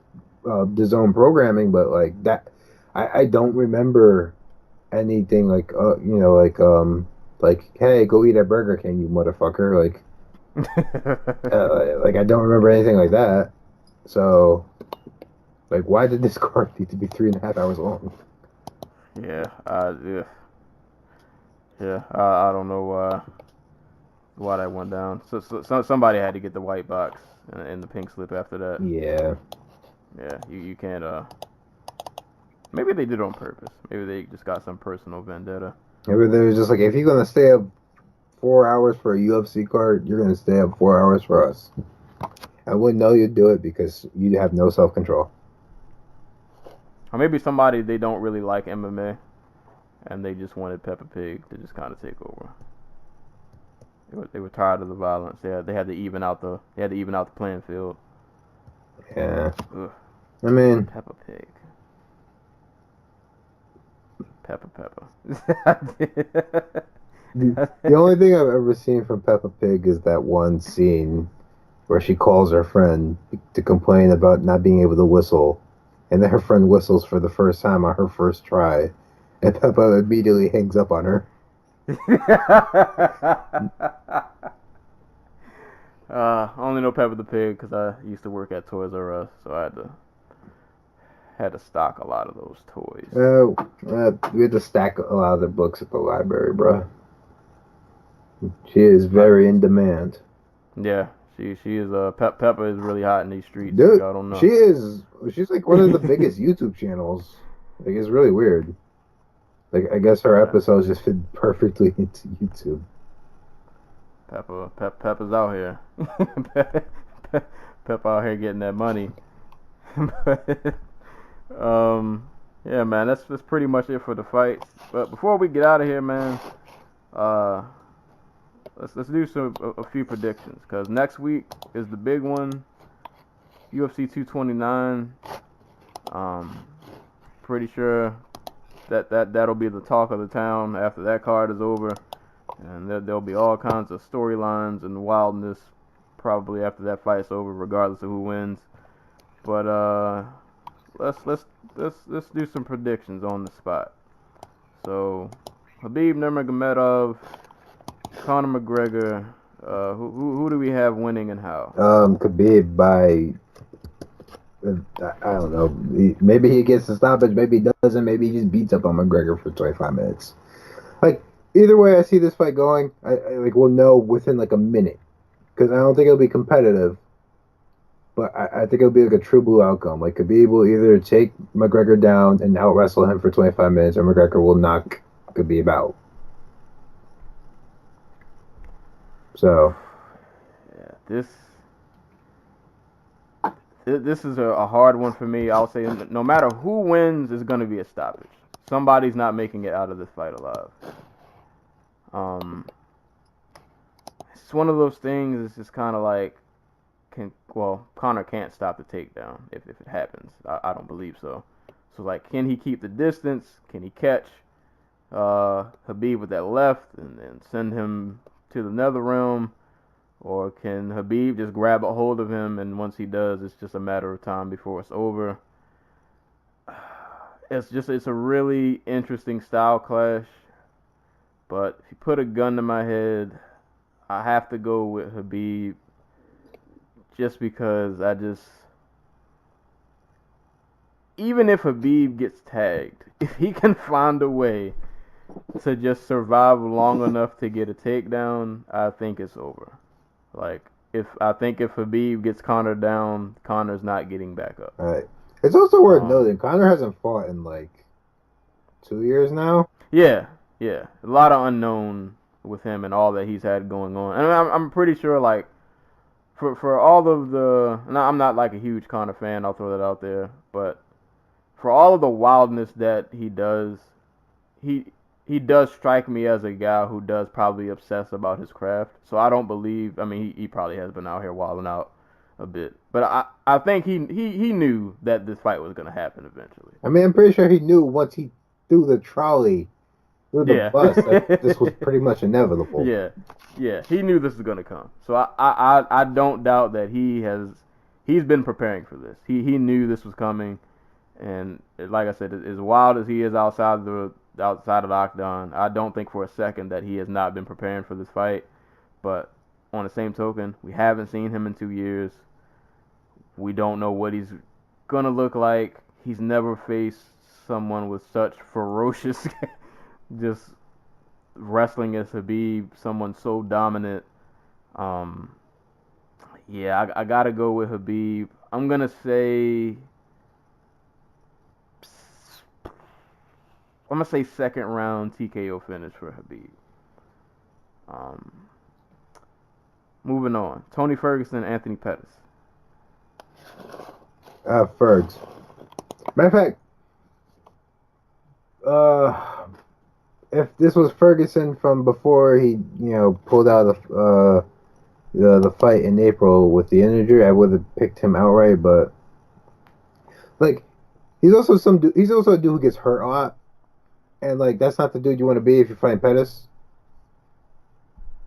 E: DAZN programming, but, like, that, I don't remember anything like, like, hey, go eat at Burger King, you motherfucker. Like, like, I don't remember anything like that. So, like, why did this card need to be 3.5 hours long?
C: Yeah, I don't know why that went down. So somebody had to get the white box and the pink slip after that.
E: Yeah.
C: Yeah, you can't. Maybe they did it on purpose. Maybe they just got some personal vendetta.
E: Maybe they was just like, if you're gonna stay up 4 hours for a UFC card, you're gonna stay up 4 hours for us. I wouldn't know you'd do it because you have no self-control.
C: Or maybe somebody they don't really like MMA, and they just wanted Peppa Pig to just kind of take over. They were tired of the violence. They had to even out the playing field.
E: Yeah.
C: Ugh.
E: I mean,
C: Peppa Pig. Peppa.
E: the only thing I've ever seen from Peppa Pig is that one scene where she calls her friend to complain about not being able to whistle, and then her friend whistles for the first time on her first try, and Peppa immediately hangs up on her.
C: Only know Peppa the Pig because I used to work at Toys R Us, so I had to stock a lot of those toys.
E: We had to stack a lot of the books at the library, bro. She is very in demand.
C: Yeah, she is. Peppa is really hot in these streets.
E: Dude,
C: I don't know.
E: she is. She's like one of the biggest YouTube channels. Like, it's really weird. Like, I guess her episodes just fit perfectly into YouTube.
C: Peppa's out here. Peppa out here getting that money. Yeah, man, that's pretty much it for the fights. But before we get out of here, man, let's do a few predictions, because next week is the big one, UFC 229. Pretty sure that'll be the talk of the town after that card is over, and there'll be all kinds of storylines and wildness probably after that fight's over, regardless of who wins. But let's do some predictions on the spot. So, Khabib Nurmagomedov, Conor McGregor. Who do we have winning and how?
E: Khabib by I don't know. Maybe he gets the stoppage. Maybe he doesn't. Maybe he just beats up on McGregor for 25 minutes. Like either way, I see this fight going. I like we'll know within like a minute because I don't think it'll be competitive. But I think it'll be like a true blue outcome. Like Khabib will either take McGregor down and out wrestle him for 25 minutes, or McGregor will knock Khabib out. So,
C: yeah, this is a hard one for me. I'll say no matter who wins, it's going to be a stoppage. Somebody's not making it out of this fight alive. It's one of those things. It's just kind of like, Conor can't stop the takedown if it happens. I don't believe so. So like, can he keep the distance? Can he catch Khabib with that left and send him to the nether realm? Or can Khabib just grab a hold of him, and once he does, it's just a matter of time before it's over? It's a really interesting style clash. But if you put a gun to my head, I have to go with Khabib just because even if Khabib gets tagged, if he can find a way to just survive long enough to get a takedown, I think it's over. Like, if Khabib gets Conor down, Conor's not getting back up.
E: all right. It's also worth noting Conor hasn't fought in like 2 years now.
C: Yeah. A lot of unknown with him and all that he's had going on. And I'm pretty sure, like, for all of the... Now, I'm not, like, a huge Conor fan, I'll throw that out there. But for all of the wildness that he does, he does strike me as a guy who does probably obsess about his craft. So I don't believe... I mean, he probably has been out here wilding out a bit. But I think he knew that this fight was going to happen eventually.
E: I mean, I'm pretty sure he knew once he threw the trolley through the bus that this was pretty much inevitable.
C: Yeah, he knew this was going to come. So I don't doubt that he's been preparing for this. He knew this was coming. And like I said, as wild as he is outside of the octagon, I don't think for a second that he has not been preparing for this fight. But on the same token, we haven't seen him in 2 years. We don't know what he's gonna look like. He's never faced someone with such ferocious, just wrestling as Khabib, someone so dominant. Yeah, I gotta go with Khabib. I'm gonna say second round TKO finish for Khabib. Moving on. Tony Ferguson, Anthony Pettis.
E: Fergs. Matter of fact, if this was Ferguson from before he, pulled out the fight in April with the injury, I would have picked him outright. But like, he's also a dude who gets hurt a lot, and like that's not the dude you want to be if you're fighting Pettis.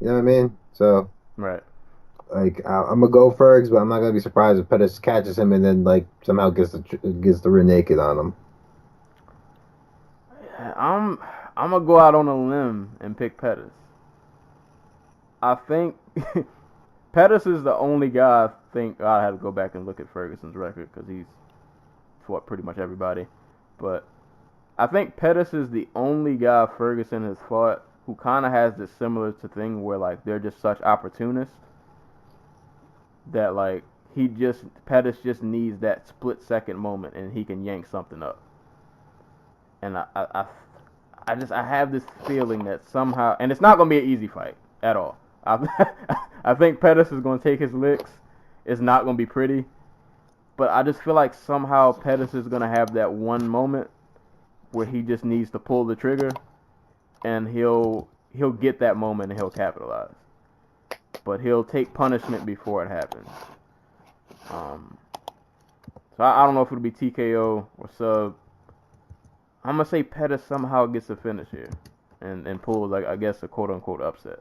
E: You know what I mean? So
C: right.
E: Like I'm gonna go Fergs, but I'm not gonna be surprised if Pettis catches him and then like somehow gets the rear naked on him.
C: I'm gonna go out on a limb and pick Pettis. I think Pettis is the only guy I think I had to go back and look at Ferguson's record because he's fought pretty much everybody. But I think Pettis is the only guy Ferguson has fought who kind of has this similar to thing where like they're just such opportunists that like Pettis just needs that split second moment and he can yank something up. And I have this feeling that somehow, and it's not gonna be an easy fight at all. I think Pettis is gonna take his licks. It's not gonna be pretty, but I just feel like somehow Pettis is gonna have that one moment where he just needs to pull the trigger, and he'll get that moment and he'll capitalize. But he'll take punishment before it happens. So I don't know if it'll be TKO or sub. I'm gonna say Pettis somehow gets a finish here and pulls, like, I guess, a quote unquote upset.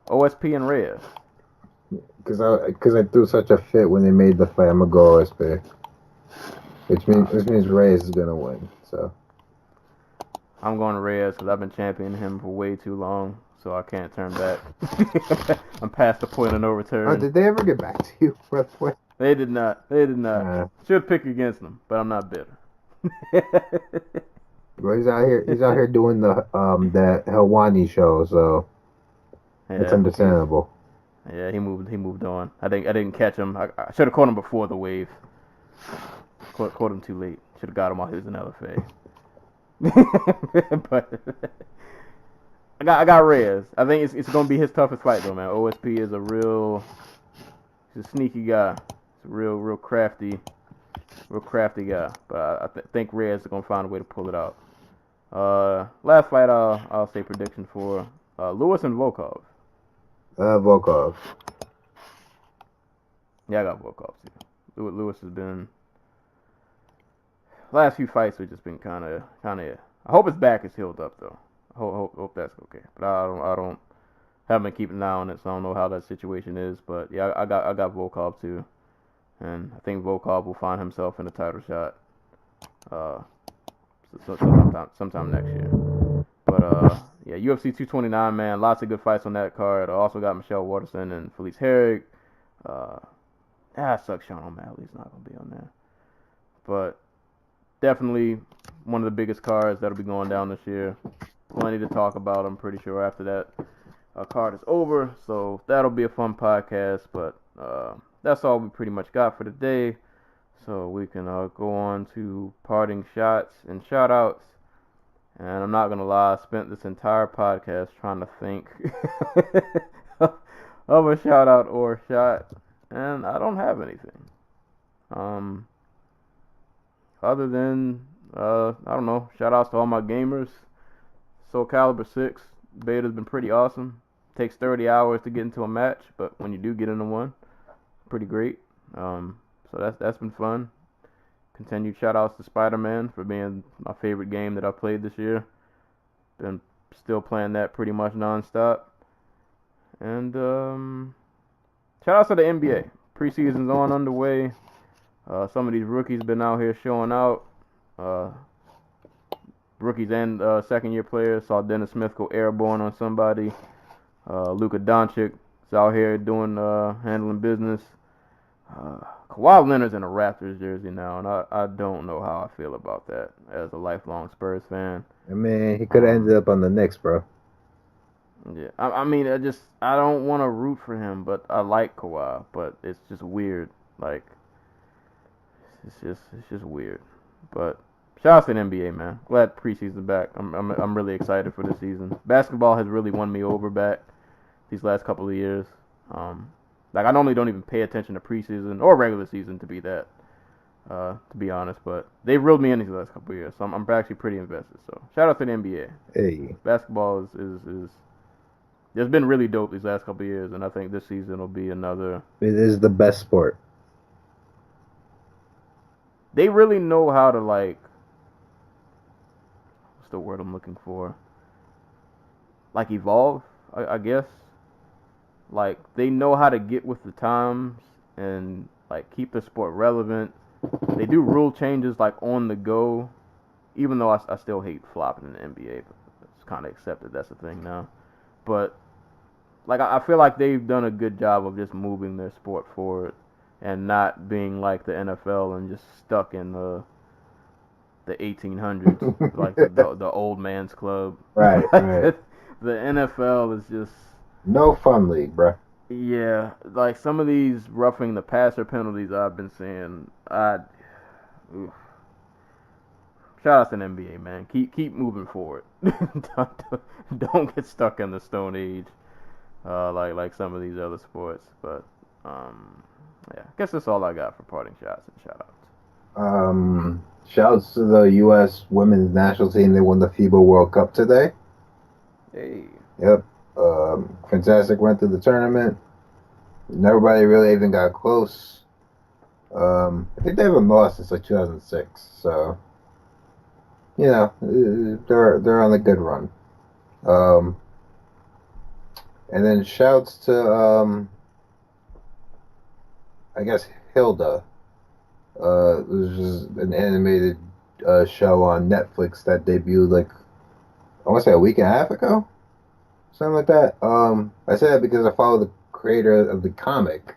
C: OSP and Reyes.
E: Because I threw such a fit when they made the fight. I'm gonna go OSP, which means Reyes is gonna win. So
C: I'm going to Reyes because I've been championing him for way too long. so I can't turn back. I'm past the point of no return.
E: Oh, did they ever get back to you?
C: They did not. Should pick against them, but I'm not bitter.
E: Well, he's out here doing the that Helwani show, so it's understandable.
C: Yeah, he moved on. I didn't catch him. I should have caught him before the wave. Caught him too late. Should have got him while he was in LFA. But I got Reyes. I think it's gonna be his toughest fight though, man. OSP is he's a sneaky guy. He's a real crafty guy. But I think Reyes is gonna find a way to pull it out. Last fight I'll say prediction for Lewis and Volkov.
E: Volkov.
C: Yeah, I got Volkov too. Lewis has been last few fights have just been kind of. I hope his back is healed up though. Hope that's okay. But I don't haven't been keeping an eye on it, so I don't know how that situation is. But yeah, I got Volkov too, and I think Volkov will find himself in a title shot. Sometime next year. But yeah, UFC 229, man, lots of good fights on that card. I also got Michelle Waterson and Felice Herrig. It sucks Sean O'Malley's not gonna be on there. But definitely one of the biggest cards that'll be going down this year. Plenty to talk about, I'm pretty sure, after that card is over. So that'll be a fun podcast. But that's all we pretty much got for today. So we can go on to parting shots and shout outs. And I'm not going to lie, I spent this entire podcast trying to think of a shout out or a shot. And I don't have anything. Other than, I don't know, shout outs to all my gamers. Soul Calibur 6 beta's been pretty awesome. Takes 30 hours to get into a match, but when you do get into one, pretty great. So that's been fun. Continued shout outs to Spider-Man for being my favorite game that I've played this year. Been still playing that pretty much nonstop. And shout outs to the NBA. Preseason's underway. Some of these rookies been out here showing out. Rookies and second year players. Saw Dennis Smith go airborne on somebody. Luka Doncic is out here doing handling business. Kawhi Leonard's in a Raptors jersey now, and I don't know how I feel about that as a lifelong Spurs fan.
E: I mean, he could have ended up on the Knicks, bro.
C: Yeah, I mean, I don't want to root for him, but I like Kawhi, but it's just weird. Like, it's just weird. But shout out to the NBA, man. Glad preseason's back. I'm really excited for this season. Basketball has really won me over back these last couple of years. Like, I normally don't even pay attention to preseason or regular season to be honest, but they've reeled me in these last couple of years, so I'm actually pretty invested. So shout out to the NBA.
E: Hey,
C: basketball is it's been really dope these last couple of years, and I think this season will be another.
E: It is the best sport.
C: They really know how to, like, what's the word I'm looking for? Like, evolve, I guess. Like, they know how to get with the times and, like, keep the sport relevant. They do rule changes, like, on the go, even though I still hate flopping in the NBA. But it's kind of accepted that's the thing now. But, like, I feel like they've done a good job of just moving their sport forward and not being like the NFL and just stuck in the 1800s, like the old man's club.
E: Right. The
C: NFL is just
E: no fun league, bro.
C: Yeah, like some of these roughing the passer penalties I've been seeing, shout out to the NBA, man. Keep moving forward. don't get stuck in the Stone Age, like some of these other sports. But yeah, I guess that's all I got for parting shots and shout outs.
E: Shouts to the U.S. women's national team. They won the FIBA World Cup today.
C: Hey.
E: Yep. Fantastic run through the tournament. Nobody really even got close. I think they haven't lost since like 2006. So, you know, they're on a good run. And then shouts to I guess Hilda. It was just an animated show on Netflix that debuted like I want to say a week and a half ago. something like that. I said that because I follow the creator of the comic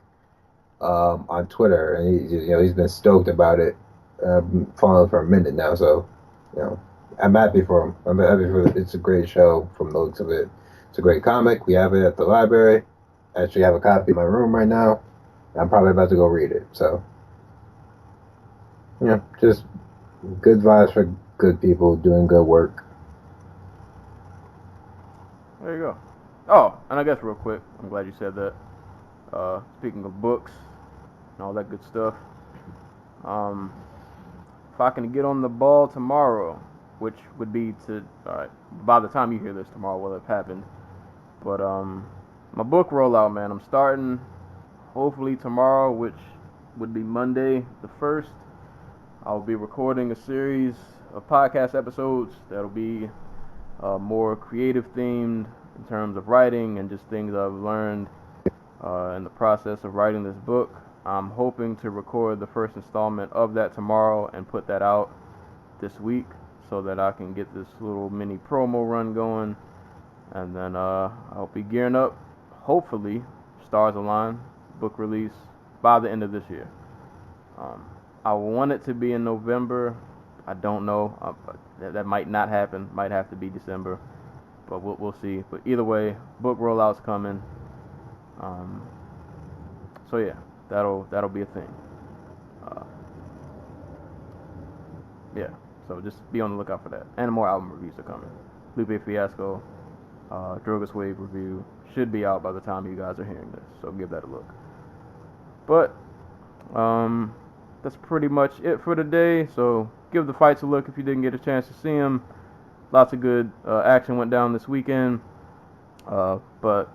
E: on Twitter, and he's been stoked about it. I've been following for a minute now, so I'm happy for him. I'm happy for it. It's a great show from the looks of it. It's a great comic. We have it at the library. I actually have a copy in my room right now. I'm probably about to go read it. So, just good vibes for good people doing good work.
C: There you go. Oh, and I guess real quick, I'm glad you said that. Speaking of books and all that good stuff, if I can get on the ball tomorrow, which would be by the time you hear this, tomorrow will have happened. But my book rollout, man, I'm starting hopefully tomorrow, which would be Monday the 1st. I'll be recording a series of podcast episodes that'll be more creative themed in terms of writing and just things I've learned in the process of writing this book. I'm hoping to record the first installment of that tomorrow and put that out this week so that I can get this little mini promo run going. And then I'll be gearing up, hopefully, stars align, book release by the end of this year. I want it to be in November. I don't know. That might not happen. Might have to be December. But we'll see. But either way, book rollout's coming. So yeah, that'll be a thing. Yeah. So just be on the lookout for that. And more album reviews are coming. Lupe Fiasco, Drogas Wave review should be out by the time you guys are hearing this. So give that a look. But that's pretty much it for today. So give the fights a look if you didn't get a chance to see them. Lots of good action went down this weekend. But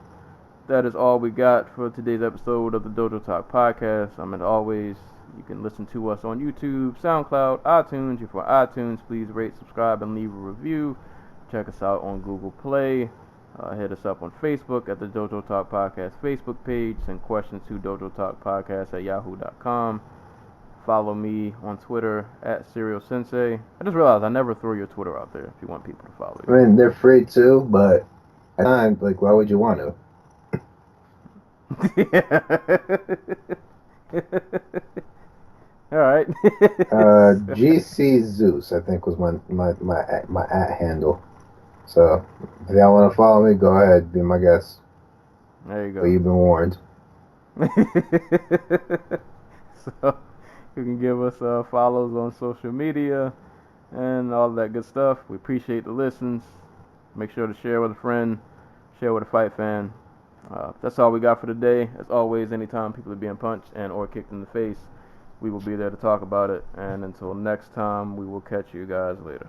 C: that is all we got for today's episode of the Dojo Talk Podcast. As always, you can listen to us on YouTube, SoundCloud, iTunes. If you're on iTunes, please rate, subscribe, and leave a review. Check us out on Google Play. Hit us up on Facebook at the Dojo Talk Podcast Facebook page. Send questions to dojotalkpodcast@yahoo.com. Follow me on Twitter at Serial Sensei. I just realized I never throw your Twitter out there if you want people to follow you.
E: I mean, they're free too, but at times, why would you want to?
C: All right.
E: GC Zeus, I think, was my at handle. So if y'all want to follow me, go ahead, be my guest.
C: There you go.
E: But you've been warned.
C: So you can give us follows on social media and all that good stuff. We appreciate the listens. Make sure to share with a friend, share with a fight fan. That's all we got for today. As always, anytime people are being punched and or kicked in the face, we will be there to talk about it. And until next time, we will catch you guys later.